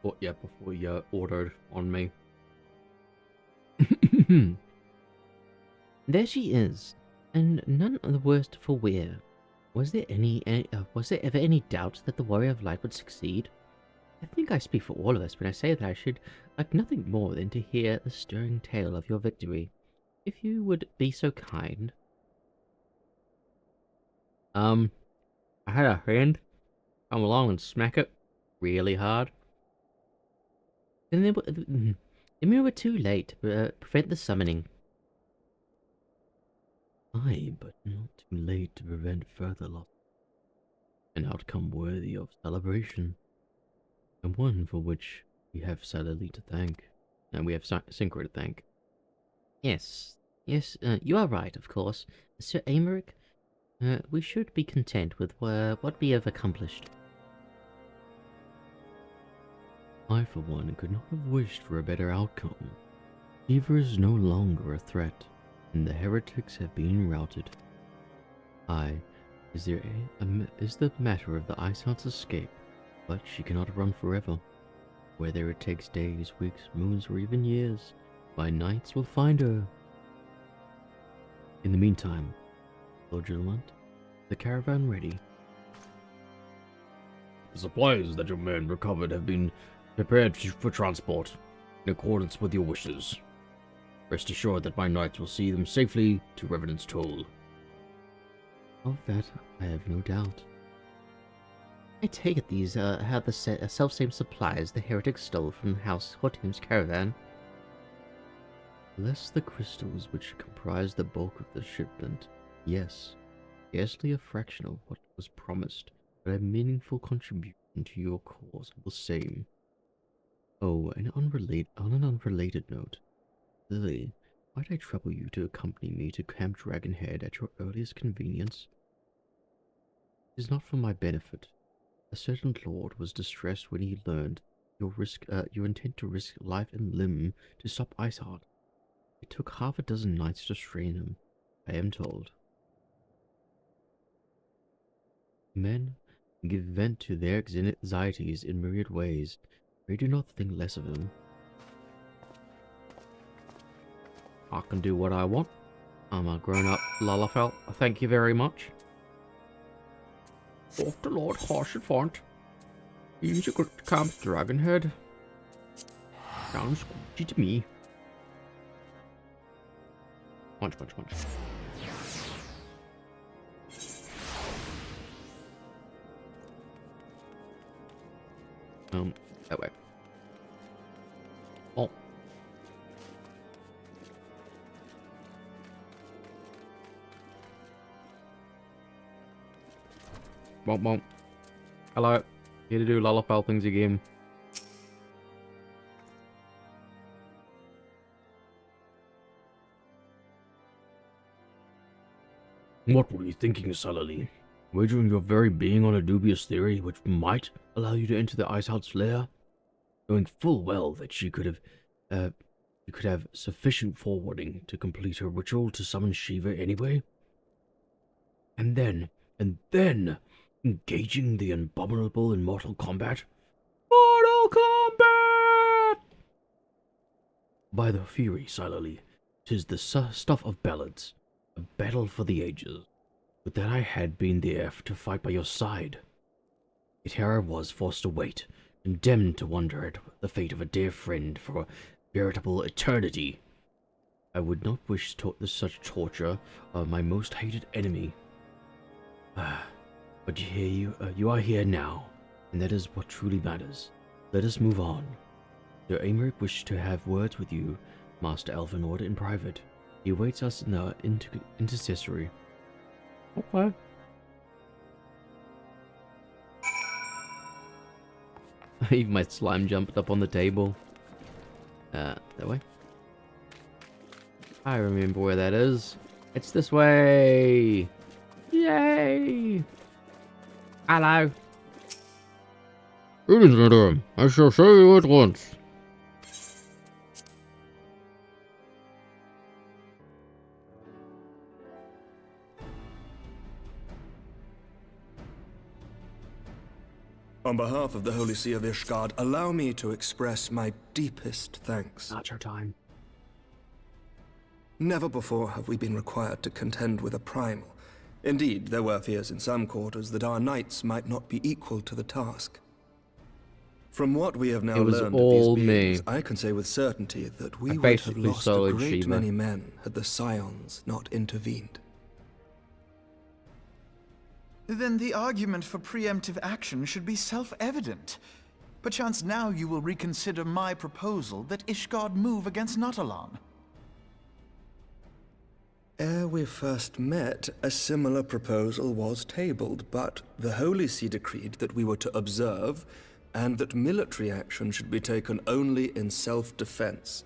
Oh, yeah, before you ordered on me. There she is, and none the worse for wear. Was there ever any doubt that the Warrior of Light would succeed? I think I speak for all of us when I say that I should like nothing more than to hear the stirring tale of your victory. If you would be so kind. I had a friend come along and smack it really hard. Then we were too late to prevent the summoning. Aye, but not too late to prevent further loss. An outcome worthy of celebration. And one for which we have Salali to thank. And we have Synchro to thank. Yes, you are right, of course. Sir Amaric, we should be content with what we have accomplished. I, for one, could not have wished for a better outcome. Fever is no longer a threat, and the heretics have been routed. Aye, is the matter of the Ice Heart's escape, but she cannot run forever. Whether it takes days, weeks, moons, or even years, my knights will find her. In the meantime, Lord Gilmont, the caravan ready. The supplies that your men recovered have been prepared for transport, in accordance with your wishes. Rest assured that my knights will see them safely to Revenant's Toll. Of that, I have no doubt. I take it these have the self-same supplies the heretics stole from House Hortim's caravan. Less the crystals which comprise the bulk of the shipment, yes, scarcely a fraction of what was promised, but a meaningful contribution to your cause all the same. Oh, and on an unrelated note, Lily, might I trouble you to accompany me to Camp Dragonhead at your earliest convenience? It is not for my benefit. A certain lord was distressed when he learned your intent to risk life and limb to stop Iceheart. It took half a dozen knights to restrain him, I am told. Men give vent to their anxieties in myriad ways. Pray do not think less of him. I can do what I want. I'm a grown-up Lalafell. Thank you very much. Off to Lord Harshfont. Seems a good Camp Dragonhead. Sounds squishy to me. Munch. That way. Oh. Won't. Hello. Here to do Lalafell things again. What were you thinking, Salali? Wagering your very being on a dubious theory which might allow you to enter the Ice Heart's lair? Knowing full well that you could have sufficient forwarding to complete her ritual to summon Shiva anyway? And then, engaging the abominable in mortal combat? Mortal combat! By the Fury, Salali, 'tis the stuff of ballads, a battle for the ages. Would that I had been there to fight by your side. Yet here I was forced to wait, condemned to wonder at the fate of a dear friend for a veritable eternity. I would not wish such torture of my most hated enemy. But you are here now, and that is what truly matters. Let us move on. Sir Aymeric wished to have words with you, Master Elvenord, in private. He awaits us in the intercessory. Okay. Even my slime jumped up on the table. That way. I remember where that is. It's this way! Yay! Hello. Greetings, madam. I shall show you at once. On behalf of the Holy See of Ishgard, allow me to express my deepest thanks. Not your time. Never before have we been required to contend with a primal. Indeed, there were fears in some quarters that our knights might not be equal to the task. From what we have now learned of these beings, I can say with certainty that we would have lost a great many men had the Scions not intervened. Then the argument for preemptive action should be self-evident. Perchance now you will reconsider my proposal that Ishgard move against Nautalon. Ere we first met, a similar proposal was tabled, but the Holy See decreed that we were to observe, and that military action should be taken only in self-defense.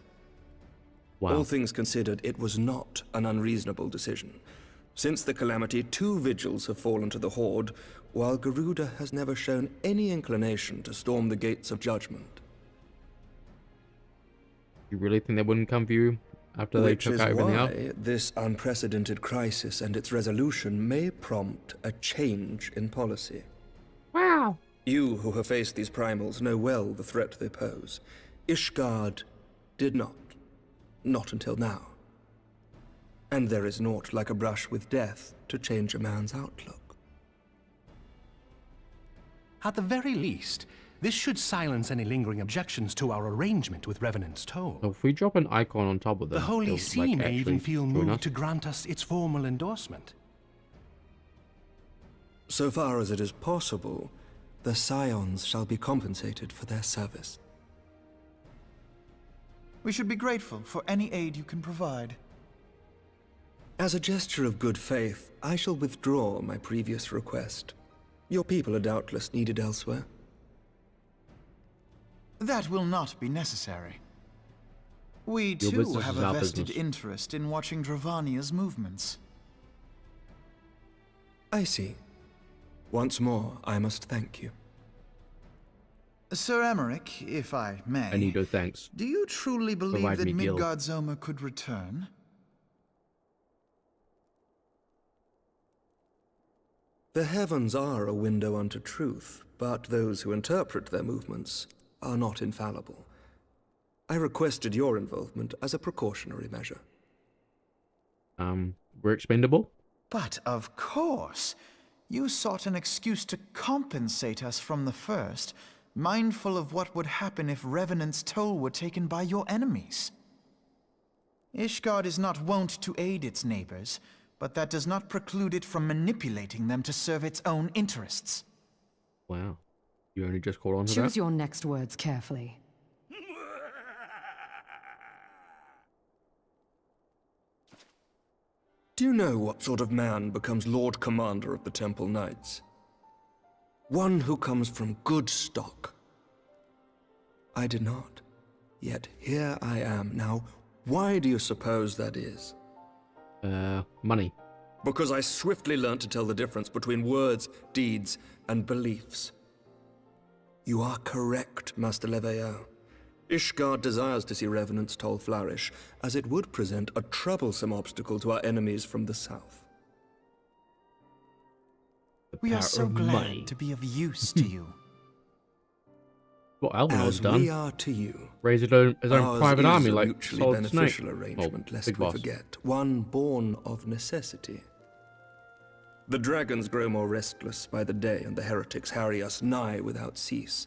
Wow. All things considered, it was not an unreasonable decision. Since the calamity, 2 vigils have fallen to the Horde, while Garuda has never shown any inclination to storm the gates of judgment. You really think they wouldn't come for you after they took everything out? Which is why this unprecedented crisis and its resolution may prompt a change in policy. Wow. You who have faced these primals know well the threat they pose. Ishgard did not. Not until now. And there is naught like a brush with death to change a man's outlook. At the very least, this should silence any lingering objections to our arrangement with Revenant's Toll. So if we drop an icon on top of them, the Holy See may even feel join moved us. to grant us its formal endorsement. So far as it is possible, the Scions shall be compensated for their service. We should be grateful for any aid you can provide. As a gesture of good faith, I shall withdraw my previous request. Your people are doubtless needed elsewhere. That will not be necessary. We too have a vested interest in watching Dravania's movements. I see. Once more, I must thank you. Sir Aymeric, if I may... I need no thanks. Do you truly believe Provide that me guild. Midgardsormr could return? The heavens are a window unto truth, but those who interpret their movements are not infallible. I requested your involvement as a precautionary measure. We're expendable? But of course. You sought an excuse to compensate us from the first, mindful of what would happen if Revenant's Toll were taken by your enemies. Ishgard is not wont to aid its neighbors, but that does not preclude it from manipulating them to serve its own interests. Wow. You only just caught on to that? Choose your next words carefully. Do you know what sort of man becomes Lord Commander of the Temple Knights? One who comes from good stock. I did not. Yet here I am. Now, why do you suppose that is? Money. Because I swiftly learned to tell the difference between words, deeds, and beliefs. You are correct, Master Leveilleur. Ishgard desires to see Revenant's Toll flourish, as it would present a troublesome obstacle to our enemies from the south. We are so glad to be of use to you. What Alvinord's done. As we are to you. Raise his own private army like mutually Solid beneficial Snake. arrangement, lest Big we Boss. forget. One born of necessity. The dragons grow more restless by the day, and the heretics harry us nigh without cease.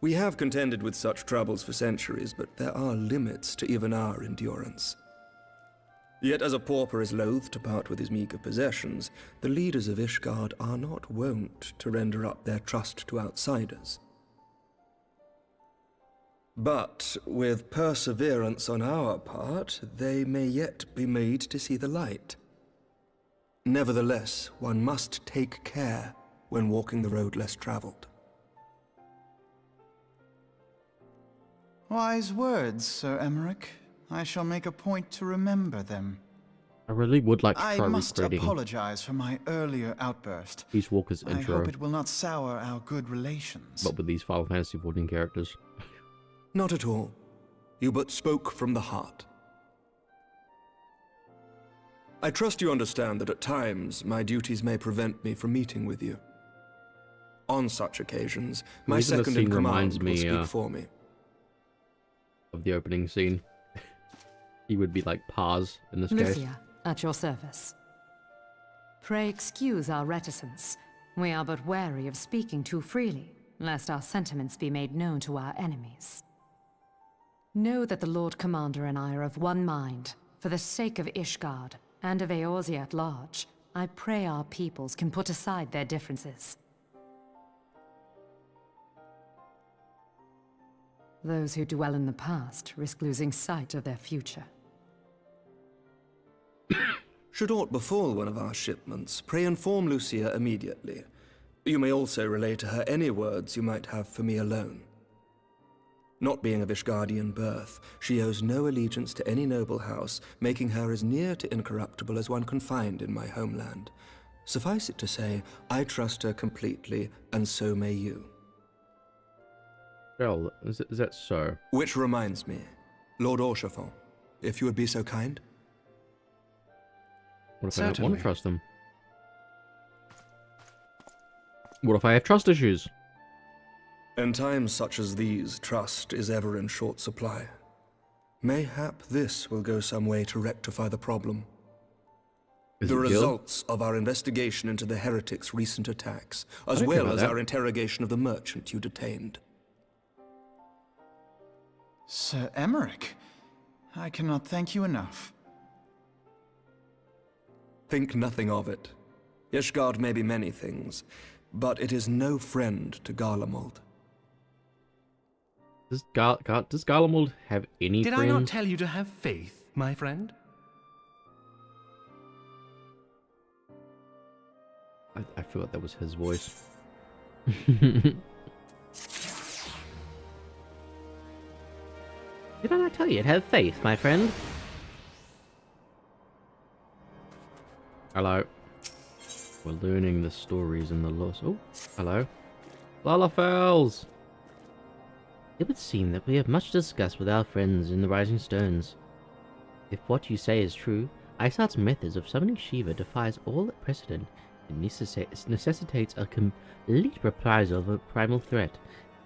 We have contended with such troubles for centuries, but there are limits to even our endurance. Yet as a pauper is loath to part with his meager possessions, the leaders of Ishgard are not wont to render up their trust to outsiders. But with perseverance on our part, they may yet be made to see the light. Nevertheless, one must take care when walking the road less traveled. Wise words, Sir Emmerich. I shall make a point to remember them. I really would like to I try must recreating apologize for my earlier outburst. Peace Walker's I intro, hope it will not sour our good relations. but with these Final Fantasy XIV characters. Not at all. You but spoke from the heart. I trust you understand that at times my duties may prevent me from meeting with you. On such occasions, my reason this second in scene reminds command will me, speak for me. Of the opening scene. He would be like Paz in this case. Lucia, at your service. Pray excuse our reticence. We are but wary of speaking too freely, lest our sentiments be made known to our enemies. Know that the Lord Commander and I are of one mind. For the sake of Ishgard, and of Eorzea at large, I pray our peoples can put aside their differences. Those who dwell in the past risk losing sight of their future. Should aught befall one of our shipments, pray inform Lucia immediately. You may also relay to her any words you might have for me alone. Not being of Ishgardian birth, she owes no allegiance to any noble house, making her as near to incorruptible as one can find in my homeland. Suffice it to say, I trust her completely, and so may you. Well, is that so? Which reminds me, Lord Orchefort, if you would be so kind. What if I don't want to trust them? What if I have trust issues? In times such as these, trust is ever in short supply. Mayhap this will go some way to rectify the problem. The results of our investigation into the heretics' recent attacks, as well as our interrogation of the merchant you detained. Sir Emmerich, I cannot thank you enough. Think nothing of it. Ishgard may be many things, but it is no friend to Garlemald. Does Garlemald have any friends? Did I not tell you to have faith, my friend? I forgot that was his voice. Did I not tell you to have faith, my friend? Hello. We're learning the stories and the laws. Oh, hello. Lalafels! It would seem that we have much to discuss with our friends in the Rising Stones. If what you say is true, Isart's methods of summoning Shiva defies all precedent and necessitates a complete reprisal of a primal threat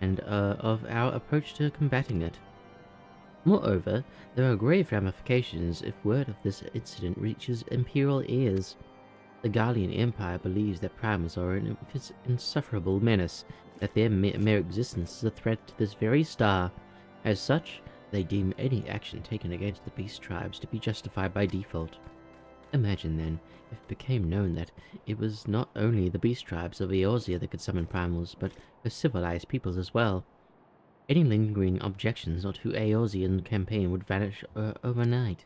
and of our approach to combating it. Moreover, there are grave ramifications if word of this incident reaches Imperial ears. The Garlean Empire believes that primals are an insufferable menace, that their mere existence is a threat to this very star. As such, they deem any action taken against the beast tribes to be justified by default. Imagine then, if it became known that it was not only the beast tribes of Eorzea that could summon primals, but the civilized peoples as well. Any lingering objections to Eorzean campaign would vanish overnight.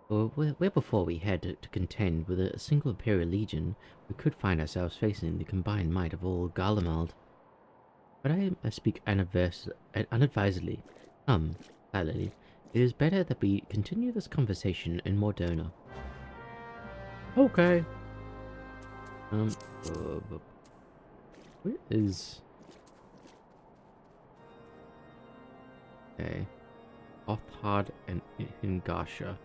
Or where before we had to contend with a single Imperial Legion, we could find ourselves facing the combined might of all Garlemald. But I speak unadvisedly. Lily, it is better that we continue this conversation in Mordona. Okay. Where is... Okay. Othard and Hingasha.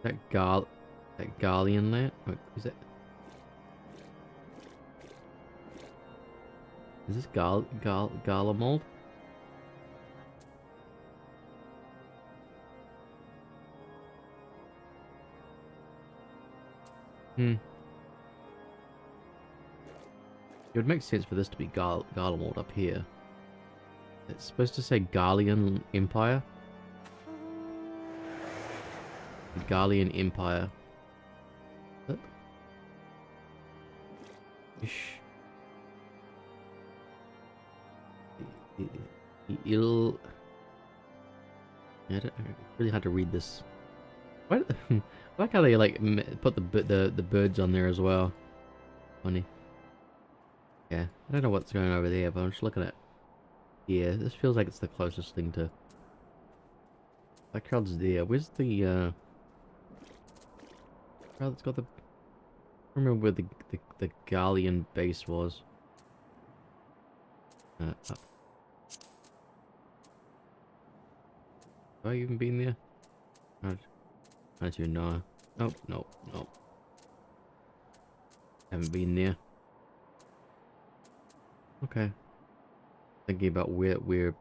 That Garlean land? Wait, is that? Is this Garlemald? It would make sense for this to be Garlemald up here. It's supposed to say Garlean Empire. Garlean Empire. What? Ish. Yeah, it's really hard to read this. What? I like how they like put the birds on there as well. Funny. Yeah, I don't know what's going over there, but I'm just looking at. Yeah, this feels like it's the closest thing to. That crowd's there. Where's the crowd that's got the? I don't remember where the Garlean base was. Up. Have I even been there? I don't even know. Oh, no. Haven't been there. Okay. Thinking about where I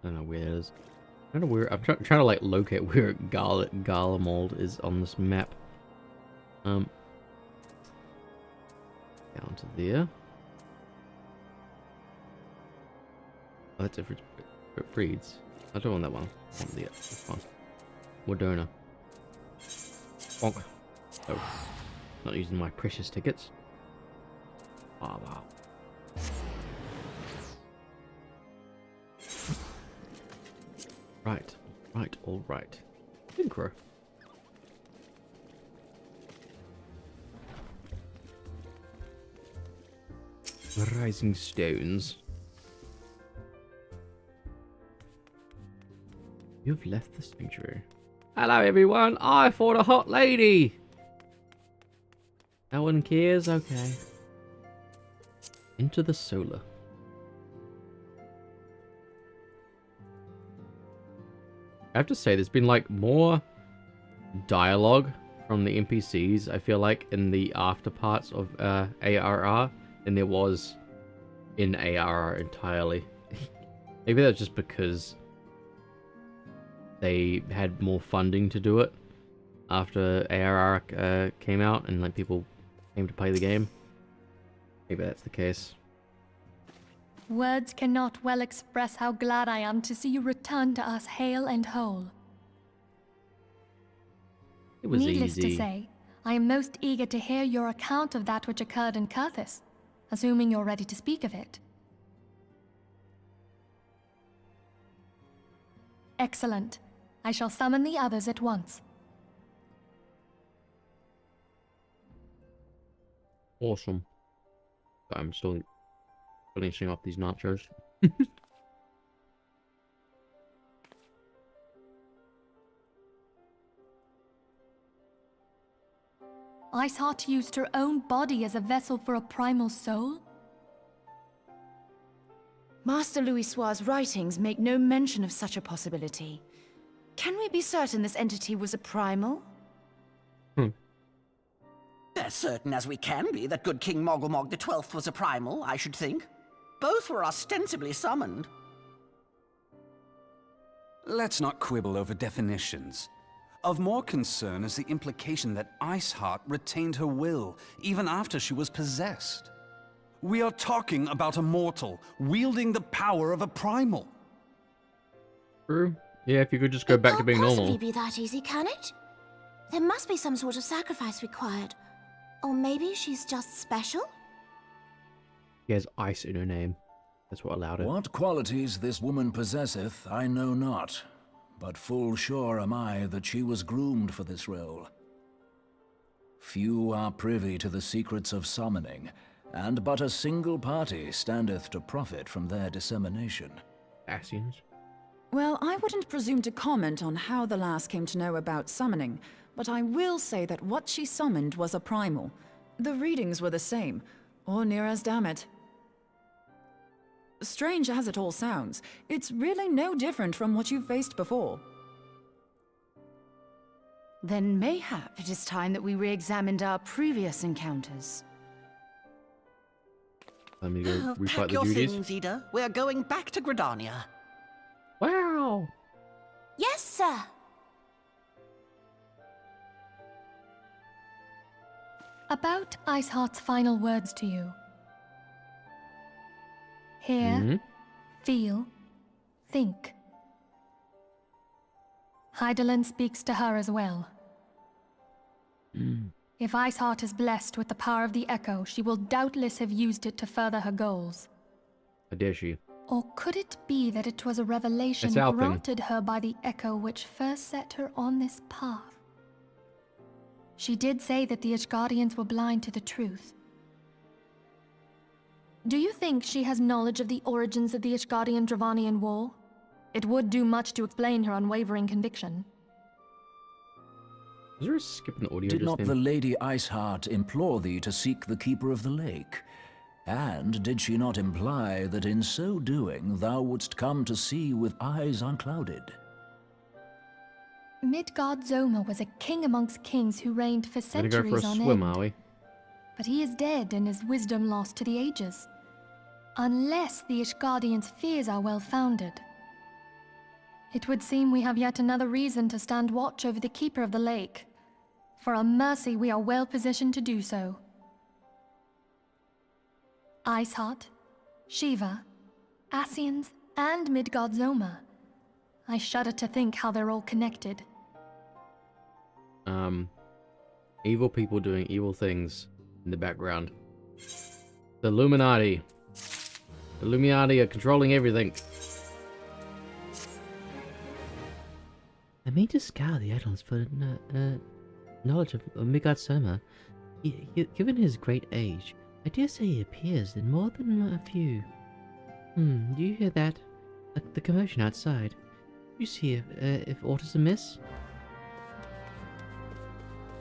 don't know where it is. I don't know where. I'm trying to like locate where Garlemald is on this map. Down to there. Oh, that's it for breeds. I don't want that one. I want the this one. Moderna. Bonk. Oh, not using my precious tickets. Oh wow. Right, all right. Synchro. Rising stones. You've left the sanctuary. Hello everyone, I fought a hot lady! No one cares? Okay. Into the solar. I have to say, there's been like more dialogue from the NPCs, I feel like, in the after parts of ARR than there was in ARR entirely. Maybe that's just because they had more funding to do it after ARR came out and like people came to play the game. Maybe that's the case. Words cannot well express how glad I am to see you return to us hale and whole. It was Needless easy. to say, I am most eager to hear your account of that which occurred in Kurthis, assuming you're ready to speak of it. Excellent. I shall summon the others at once. Awesome. I'm still finishing off these nachos. Iceheart used her own body as a vessel for a primal soul? Master Louisoir's writings make no mention of such a possibility. Can we be certain this entity was a primal? As certain as we can be that good King Mogglmog XII was a primal, I should think. Both were ostensibly summoned. Let's not quibble over definitions. Of more concern is the implication that Iceheart retained her will, even after she was possessed. We are talking about a mortal, wielding the power of a primal. True. Yeah, if you could just go back to being normal. It can't possibly be that easy, can it? There must be some sort of sacrifice required. Or maybe she's just special? She has ice in her name. That's what allowed it. What qualities this woman possesseth, I know not. But full sure am I that she was groomed for this role. Few are privy to the secrets of summoning, and but a single party standeth to profit from their dissemination. Ascians. Well, I wouldn't presume to comment on how the lass came to know about summoning, but I will say that what she summoned was a primal. The readings were the same, or near as damn it. Strange as it all sounds, it's really no different from what you've faced before. Then mayhap it is time that we re-examined our previous encounters. Let me go refight Pack the your duties. things, Ida. We're going back to Gridania. Wow! Yes, sir. About Iceheart's final words to you. Hear, feel, think. Hydaelyn speaks to her as well. If Iceheart is blessed with the power of the Echo, she will doubtless have used it to further her goals. How dare she? Or could it be that it was a revelation That's our thing. granted her by the Echo which first set her on this path? She did say that the Ishgardians were blind to the truth. Do you think she has knowledge of the origins of the Ishgardian-Dravanian War? It would do much to explain her unwavering conviction. Is there a skip in the audio? Did just not then? the Lady Iceheart implore thee to seek the Keeper of the Lake? And did she not imply that in so doing thou wouldst come to see with eyes unclouded? Midgard Zoma was a king amongst kings who reigned for Gonna go for a centuries on swim, end. are we? But he is dead and his wisdom lost to the ages. Unless the Ishgardians' fears are well-founded. It would seem we have yet another reason to stand watch over the Keeper of the Lake. For a mercy, we are well positioned to do so. Iceheart, Shiva, Ascians, and Midgard Zoma. I shudder to think how they're all connected. Evil people doing evil things in the background. The Illuminati. The Illuminati are controlling everything. I mean to scour the Addons for knowledge of Midgard Zoma. Given his great age, I dare say he appears in more than a few. Do you hear that? The commotion outside. You see if aught is amiss?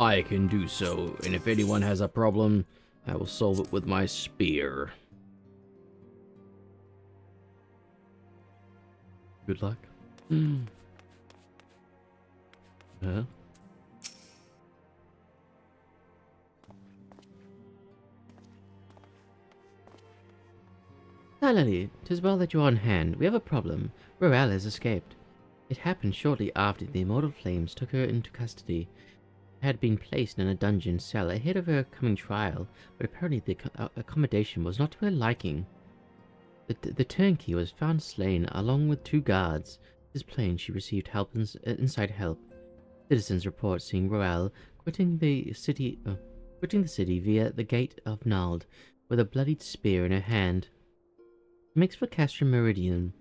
I can do so, and if anyone has a problem, I will solve it with my spear. Good luck. Huh? Finally, 'tis well that you are on hand. We have a problem. Royale has escaped. It happened shortly after the Immortal Flames took her into custody. Had been placed in a dungeon cell ahead of her coming trial, but apparently the accommodation was not to her liking. The turnkey was found slain along with 2 guards. It is plain she received inside help. Citizens report seeing Royale quitting the city via the Gate of Nald with a bloodied spear in her hand. She makes for Castrum Meridian.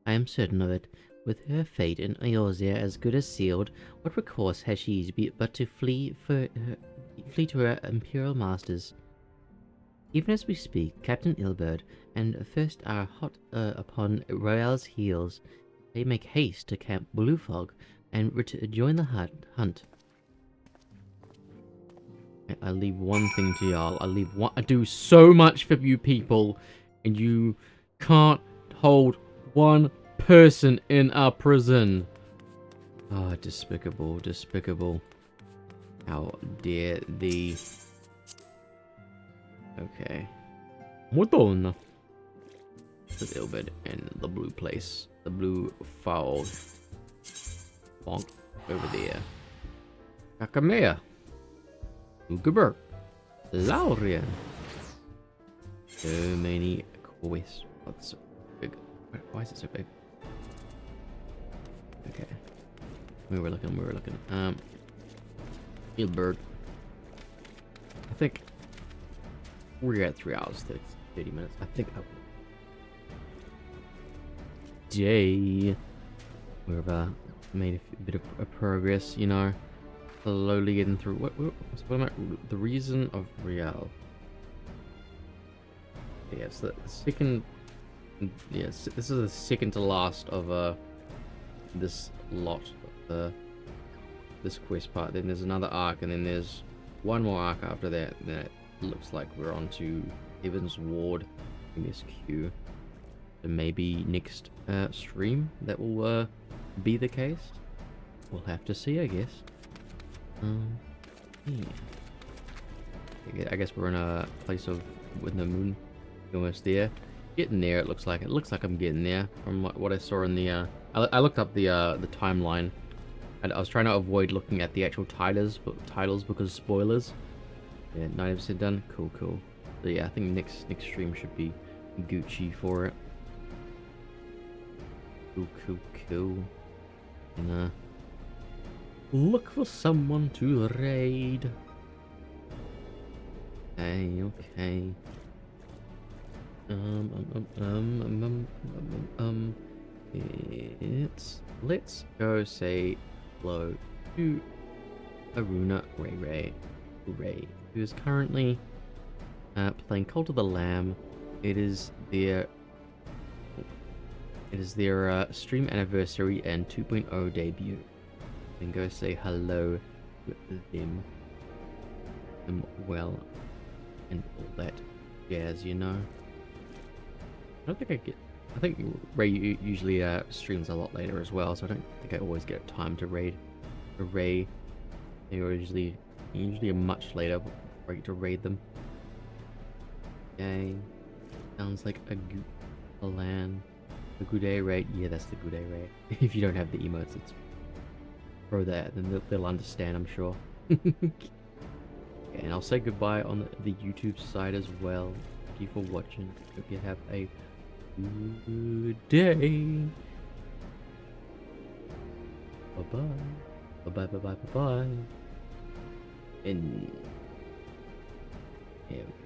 I am certain of it. With her fate in Eorzea as good as sealed, what recourse has she but to flee to her imperial masters? Even as we speak, Captain Ilbert and First are hot upon Royale's heels. They make haste to Camp Bluefog and join the hunt. I leave one thing to y'all. I do so much for you people, and you can't hold one person in a prison. Oh, despicable, despicable. How dare thee. Okay. Madonna. The little bit in the blue place. The blue foul. Bonk. Over there. Kakamea. Ugeberg. Laurian. So many quests. Oh, that's so big. Why is it so big? Okay. We were looking. Ilbert. I think we're at 3 hours, 30 minutes. I think Day. We've made a bit of progress, you know. Slowly getting through. What am I? The reason of Royale. Yes, the second. Yes, this is the second to last of this lot of this quest part. Then there's another arc, and then there's one more arc after that. Then it looks like we're on to Heavensward MSQ. So maybe next stream that will be the case. We'll have to see, I guess. Yeah. I guess we're in a place of with the moon. Almost there. Getting there. It looks like I'm getting there from what I saw in the. I looked up the timeline. And I was trying to avoid looking at the actual titles because spoilers. Yeah, 90% done. Cool, cool. So yeah, I think next stream should be Gucci for it. Cool, cool, cool. And look for someone to raid. Okay, okay. Let's go say hello to Aruna Ray, who is currently playing Cult of the Lamb. It is their stream anniversary and 2.0 debut. And go say hello to them. Well, and all that jazz, you know. I think Ray usually streams a lot later as well, so I don't think I always get time to raid Ray. They're usually much later before I get to raid them. Okay, sounds like a Goudet raid. Yeah, that's the Goudet raid. If you don't have the emotes, it's throw that, then they'll understand, I'm sure. Okay, and I'll say goodbye on the YouTube side as well. Thank you for watching. Hope you have a good day. Bye bye. And here we go.